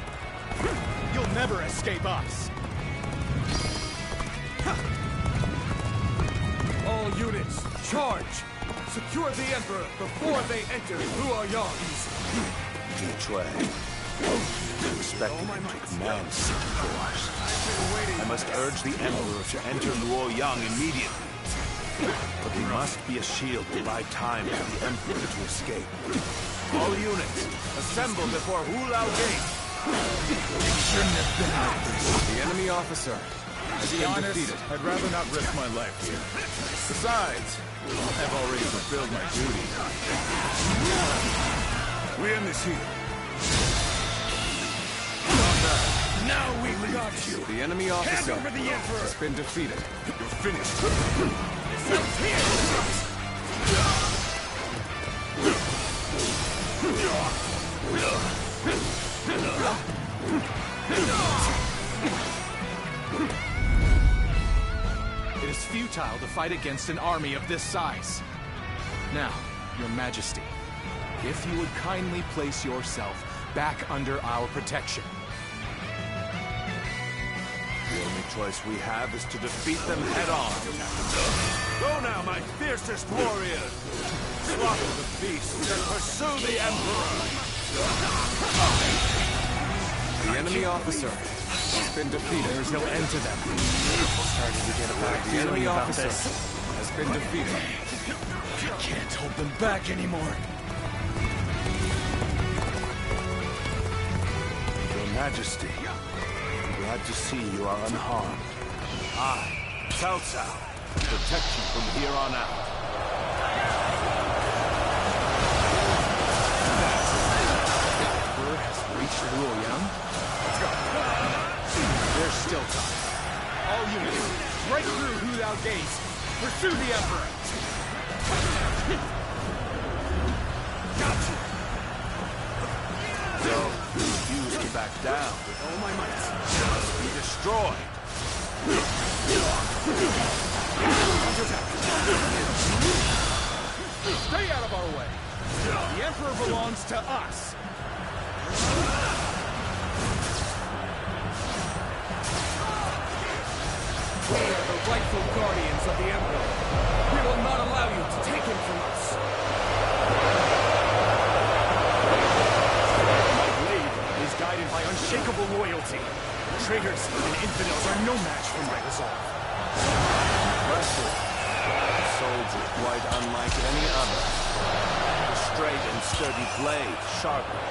You'll never escape us! All units, charge! Secure the Emperor before they enter Luoyang. Expecting him to command city force. I must urge the Emperor to enter Luoyang immediately. But there must be a shield to buy time for the Emperor to escape. All units, assemble before Hulao Gate! It shouldn't have been like this. The enemy officer has To be been honest, defeated. I'd rather not risk my life here. Besides, I've already fulfilled my duty. We end this here. Now we got you. The enemy officer over the Emperor. has been defeated. You're finished. It is futile to fight against an army of this size. Now, Your Majesty, if you would kindly place yourself back under our protection. The only choice we have is to defeat them head-on. Go now, my fiercest warriors! Slaughter the beasts and pursue the Emperor! The enemy officer has been defeated. There's no end to them. Starting to get a bad The feeling enemy about officer this. Has been defeated. Can't hold them back anymore. Your Majesty, I'm glad to see you are unharmed. I, Cao Cao, protect you from here on out. Emperor has reached Luoyang. Let's go. There's still time. All units, break through Hulao Gates. Pursue the Emperor. Gotcha. So, you refuse to back down. With all my might. Be destroyed. Stay out of our way. The Emperor belongs to us. We are the rightful guardians of the Emperor. We will not allow you to take him from us. My blade is guided by unshakable loyalty. Traitors and infidels are no match for my resolve. Impressive. A soldier quite unlike any other. A straight and sturdy blade, sharpened.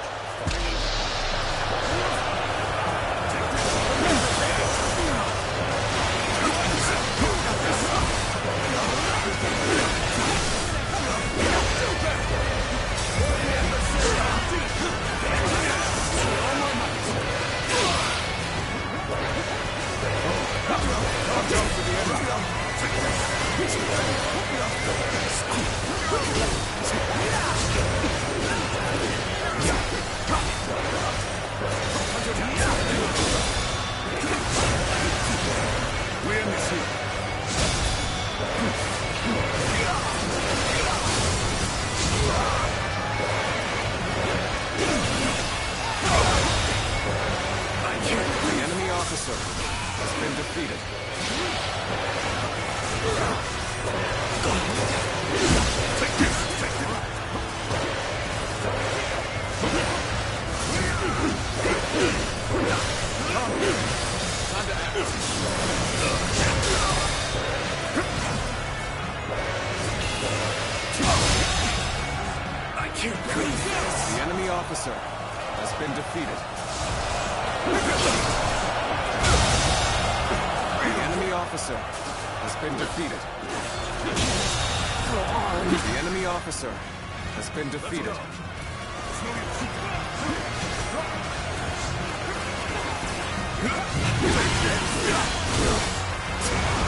The enemy officer has been defeated. officer has been defeated. The enemy officer has been defeated.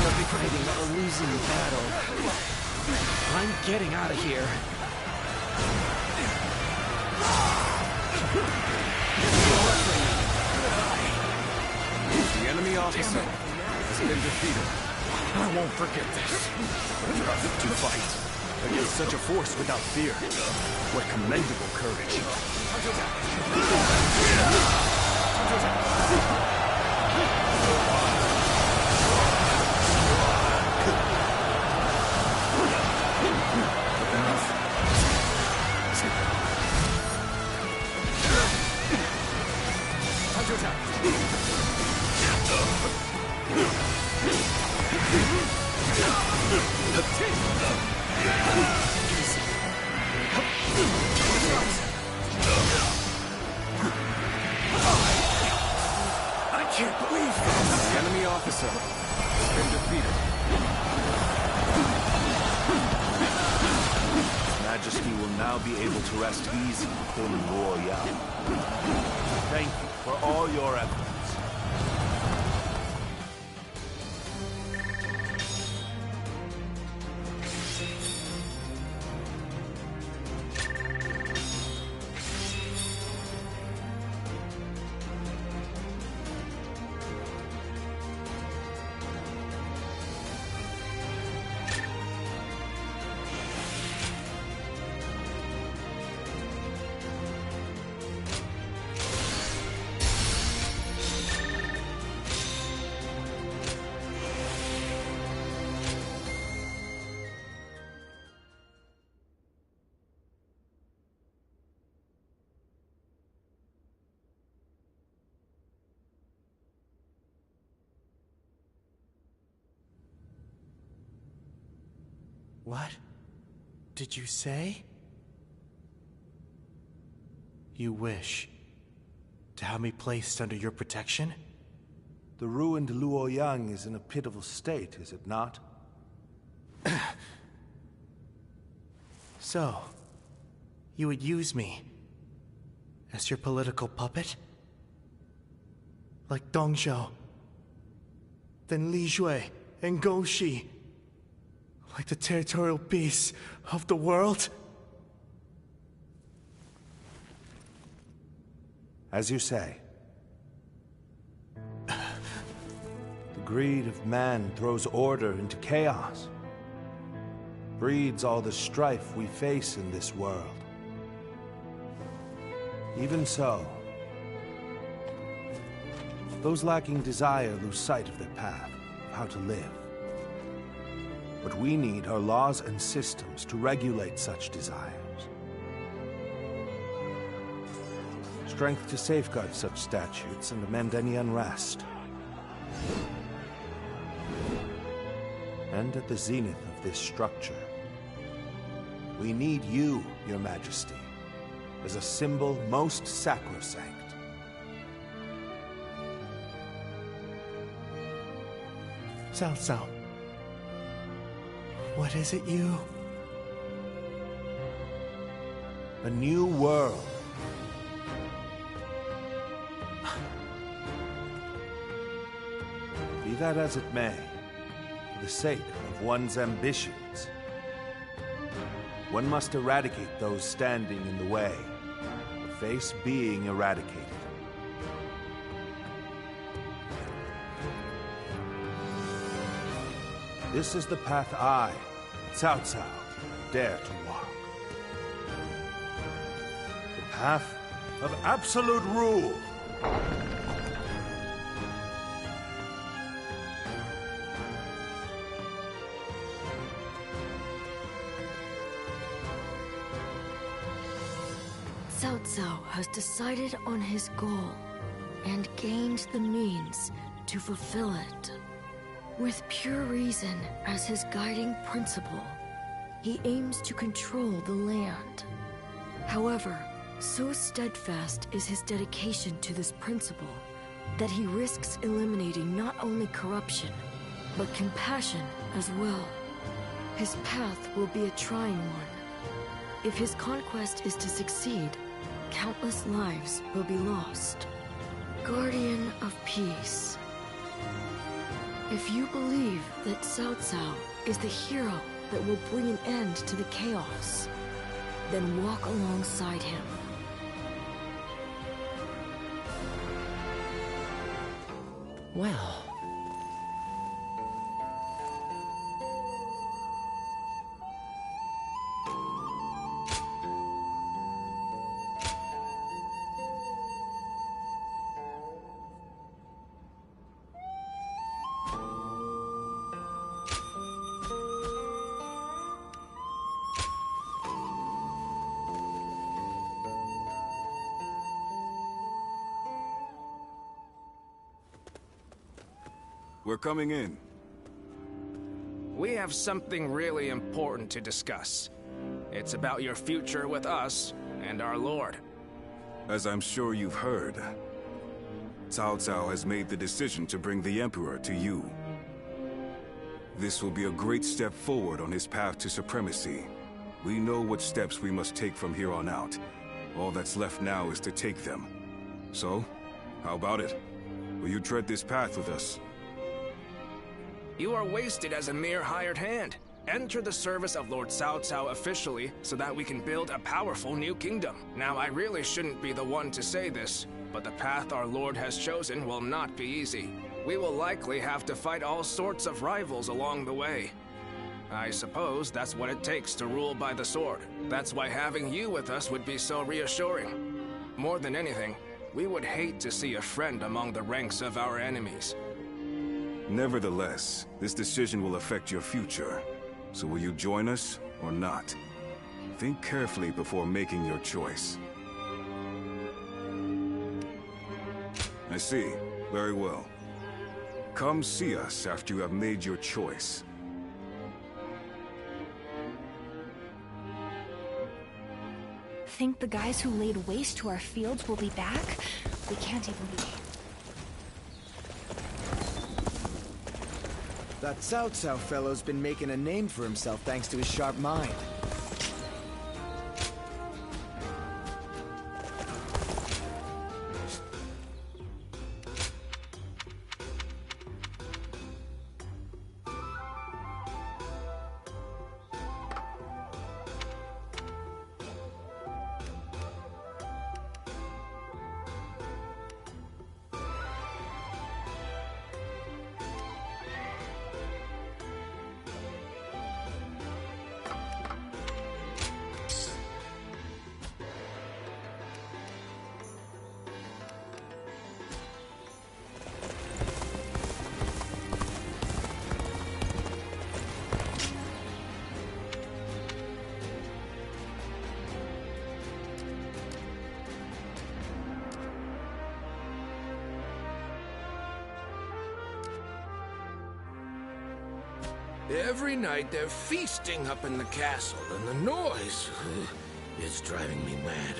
You'll be fighting a losing battle. I'm getting out of here. The enemy officer has been defeated. I won't forget this. To fight against such a force without fear. What commendable courage. I can't believe this! The enemy officer has been defeated. His Majesty will now be able to rest easy in Luoyang. Thank you for all your efforts. What did you say? You wish to have me placed under your protection? The ruined Luoyang is in a pitiful state, is it not? So, you would use me as your political puppet? Like Dongzhou, then Li Jue and Gou Shi? Like the territorial beasts of the world? As you say. The greed of man throws order into chaos. Breeds all the strife we face in this world. Even so, those lacking desire lose sight of their path, of how to live. What we need are laws and systems to regulate such desires. Strength to safeguard such statutes and amend any unrest. And at the zenith of this structure, we need you, Your Majesty, as a symbol most sacrosanct. Cao Cao. What is it you? A new world. Be that as it may, for the sake of one's ambitions, one must eradicate those standing in the way, or face being eradicated. This is the path I, Cao Cao, dare to walk. The path of absolute rule. Cao Cao has decided on his goal and gained the means to fulfill it. With pure reason as his guiding principle, he aims to control the land. However, so steadfast is his dedication to this principle that he risks eliminating not only corruption, but compassion as well. His path will be a trying one. If his conquest is to succeed, countless lives will be lost. Guardian of Peace. If you believe that Cao Cao is the hero that will bring an end to the chaos, then walk alongside him. Well... We're coming in. We have something really important to discuss. It's about your future with us and our Lord. As I'm sure you've heard, Cao Cao has made the decision to bring the Emperor to you. This will be a great step forward on his path to supremacy. We know what steps we must take from here on out. All that's left now is to take them. So, how about it? Will you tread this path with us? You are wasted as a mere hired hand. Enter the service of Lord Cao Cao officially so that we can build a powerful new kingdom. Now, I really shouldn't be the one to say this, but the path our Lord has chosen will not be easy. We will likely have to fight all sorts of rivals along the way. I suppose that's what it takes to rule by the sword. That's why having you with us would be so reassuring. More than anything, we would hate to see a friend among the ranks of our enemies. Nevertheless, this decision will affect your future. So will you join us or not? Think carefully before making your choice. I see. Very well. Come see us after you have made your choice. Think the guys who laid waste to our fields will be back? We can't even be... That Cao Cao fellow's been making a name for himself thanks to his sharp mind. Every night they're feasting up in the castle, and the noise is driving me mad.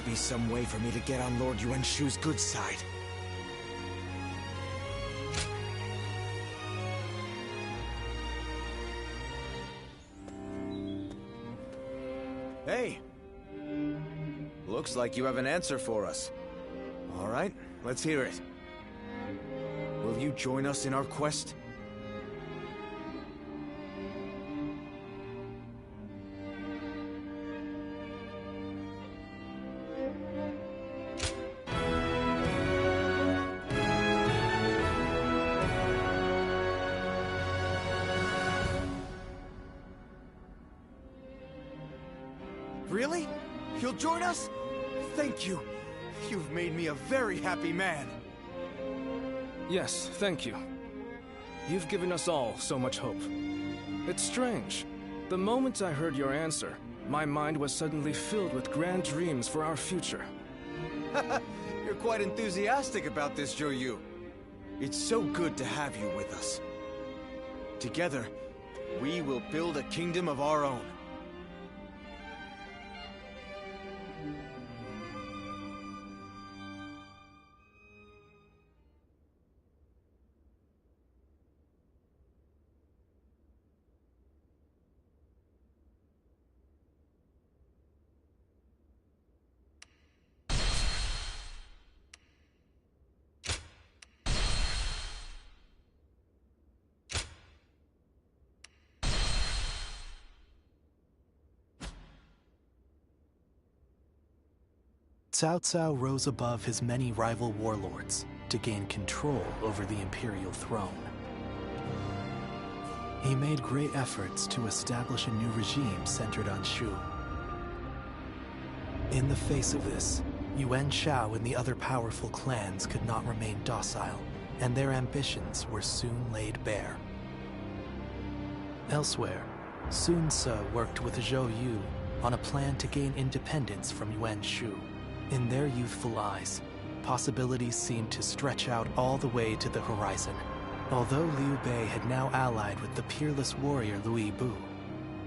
be some way for me to get on Lord Yuan Shu's good side. Hey! Looks like you have an answer for us. All right, let's hear it. Will you join us in our quest? Really? You'll join us? Thank you. You've made me a very happy man. Yes, thank you. You've given us all so much hope. It's strange. The moment I heard your answer, my mind was suddenly filled with grand dreams for our future. You're quite enthusiastic about this, Joyu. It's so good to have you with us. Together, we will build a kingdom of our own. Cao Cao rose above his many rival warlords to gain control over the imperial throne. He made great efforts to establish a new regime centered on Shu. In the face of this, Yuan Shao and the other powerful clans could not remain docile, and their ambitions were soon laid bare. Elsewhere, Sun Ce worked with Zhou Yu on a plan to gain independence from Yuan Shu. In their youthful eyes, possibilities seemed to stretch out all the way to the horizon. Although Liu Bei had now allied with the peerless warrior Louis Bu,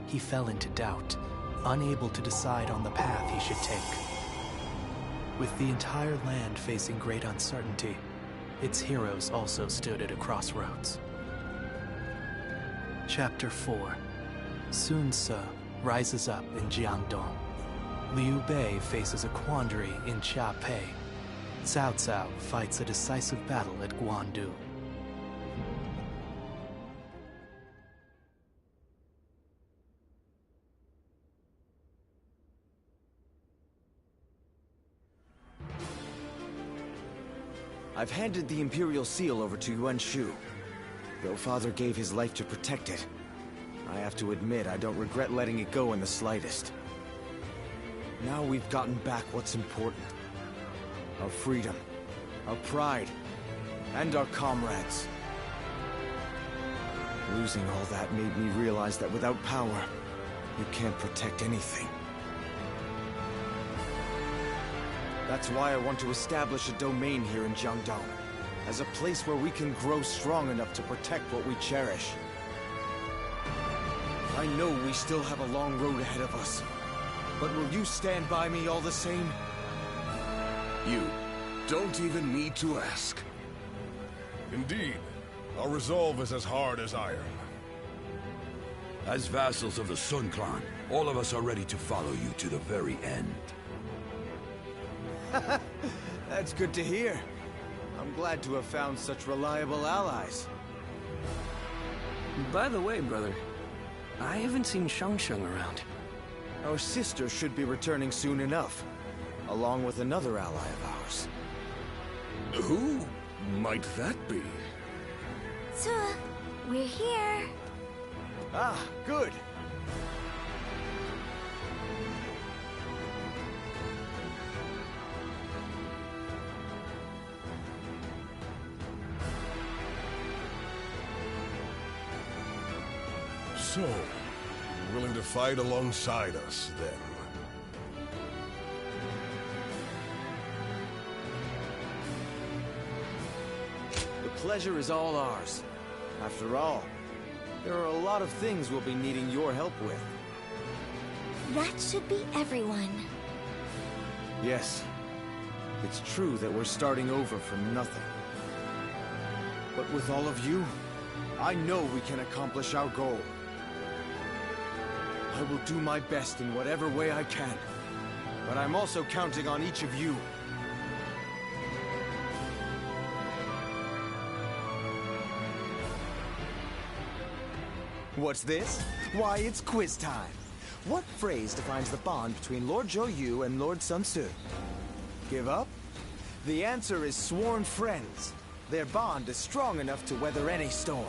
he fell into doubt, unable to decide on the path he should take. With the entire land facing great uncertainty, its heroes also stood at a crossroads. Chapter 4. Sun Ce rises up in Jiangdong. Liu Bei faces a quandary in Chiapi. Cao Cao fights a decisive battle at Guandu. I've handed the Imperial Seal over to Yuan Shu. Though Father gave his life to protect it, I have to admit I don't regret letting it go in the slightest. Now we've gotten back what's important. Our freedom, our pride, and our comrades. Losing all that made me realize that without power, you can't protect anything. That's why I want to establish a domain here in Jiangdong, as a place where we can grow strong enough to protect what we cherish. I know we still have a long road ahead of us, but will you stand by me all the same? You don't even need to ask. Indeed, our resolve is as hard as iron. As vassals of the Sun Clan, all of us are ready to follow you to the very end. That's good to hear. I'm glad to have found such reliable allies. By the way, brother, I haven't seen Shang around. Our sister should be returning soon enough, along with another ally of ours. Who might that be? We're here. Ah, good. So, you're willing to fight alongside us, then? The pleasure is all ours. After all, there are a lot of things we'll be needing your help with. That should be everyone. Yes, it's true that we're starting over from nothing. But with all of you, I know we can accomplish our goal. I will do my best in whatever way I can, but I'm also counting on each of you. What's this? Why, it's quiz time. What phrase defines the bond between Lord Zhou Yu and Lord Sun Tzu? Give up? The answer is sworn friends. Their bond is strong enough to weather any storm.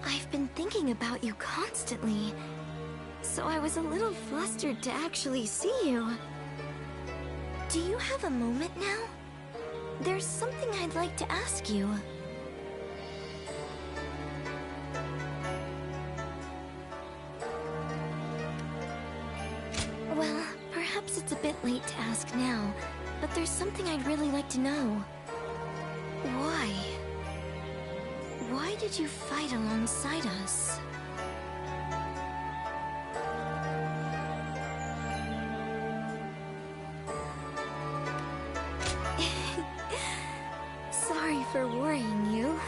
I've been thinking about you constantly, so I was a little flustered to actually see you. Do you have a moment now? There's something I'd like to ask you. Well, perhaps it's a bit late to ask now, but there's something I'd really like to know. Why? Why did you fight alongside us? Sorry for worrying you.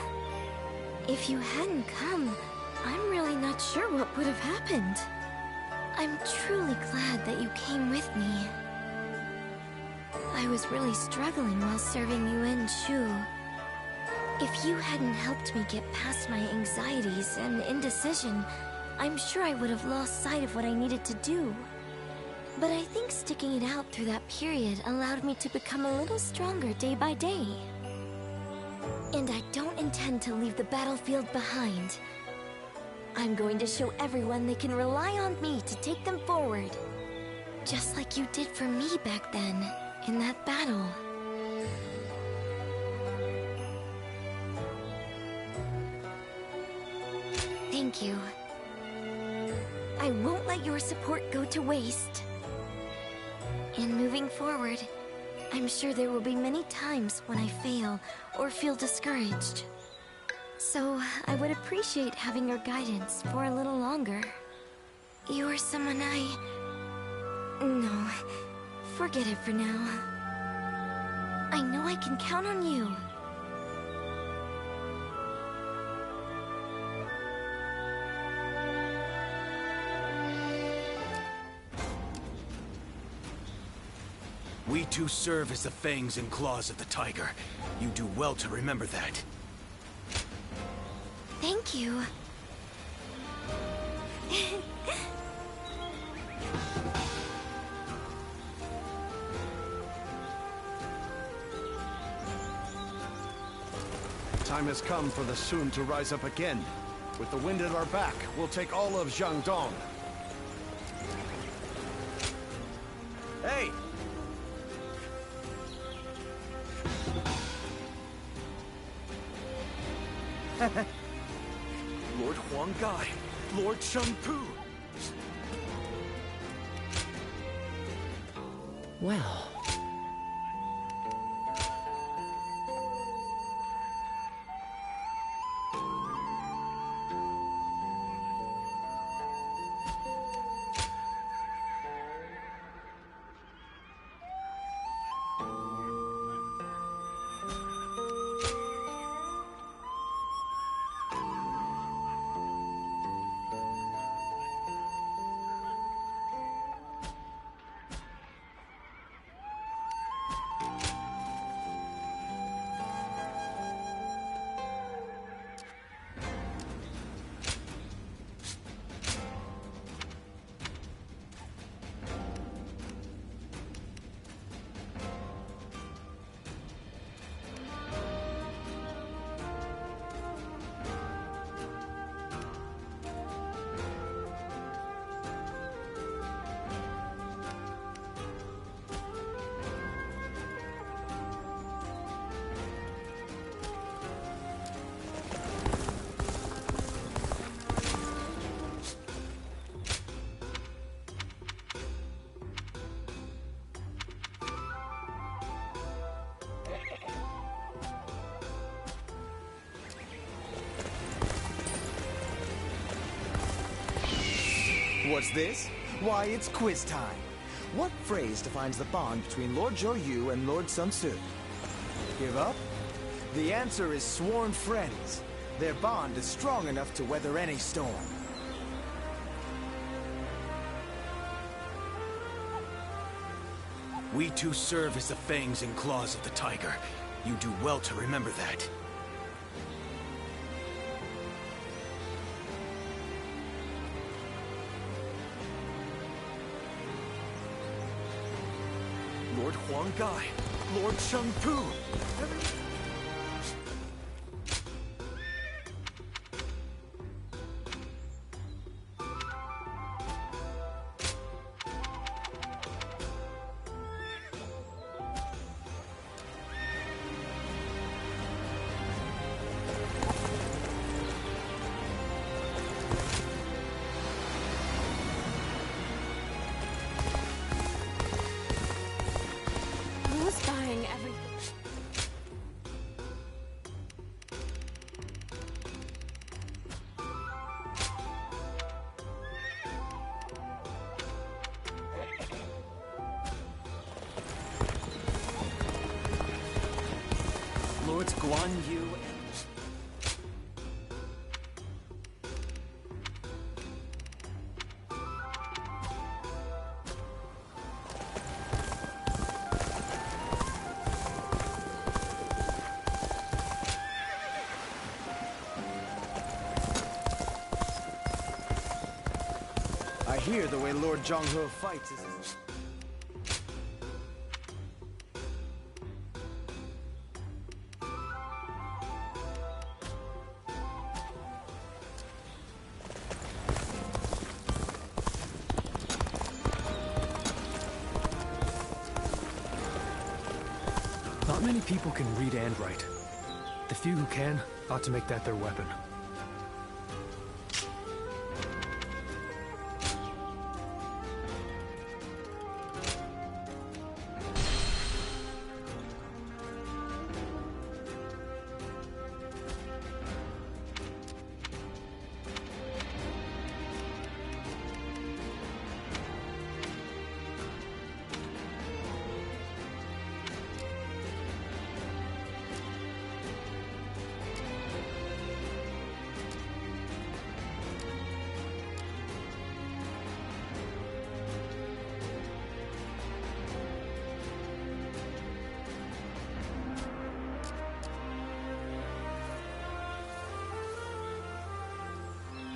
If you hadn't come, I'm really not sure what would have happened. I'm truly glad that you came with me. I was really struggling while serving Yuan Shu. If you hadn't helped me get past my anxieties and indecision, I'm sure I would have lost sight of what I needed to do. But I think sticking it out through that period allowed me to become a little stronger day by day. And I don't intend to leave the battlefield behind. I'm going to show everyone they can rely on me to take them forward. Just like you did for me back then, in that battle. Thank you. I won't let your support go to waste. And moving forward, I'm sure there will be many times when I fail or feel discouraged. So, I would appreciate having your guidance for a little longer. You're someone No, forget it for now. I know I can count on you. We two serve as the fangs and claws of the tiger. You do well to remember that. Thank you. Time has come for the Sun to rise up again. With the wind at our back, we'll take all of Jiangdong. Hey! Lord Huanggai, Lord Chengpu. Well. What's this? Why, it's quiz time. What phrase defines the bond between Lord Zhou and Lord Sun Tzu? Give up? The answer is sworn friends. Their bond is strong enough to weather any storm. We two serve as the fangs and claws of the tiger. You do well to remember that. Lord Huang Gai, Lord Sheng Pu. Who's buying everything? Lords Guan Yu. I hear the way Lord Zhonghe fights is... Not many people can read and write. The few who can ought to make that their weapon.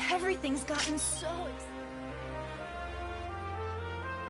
Everything's gotten so exciting.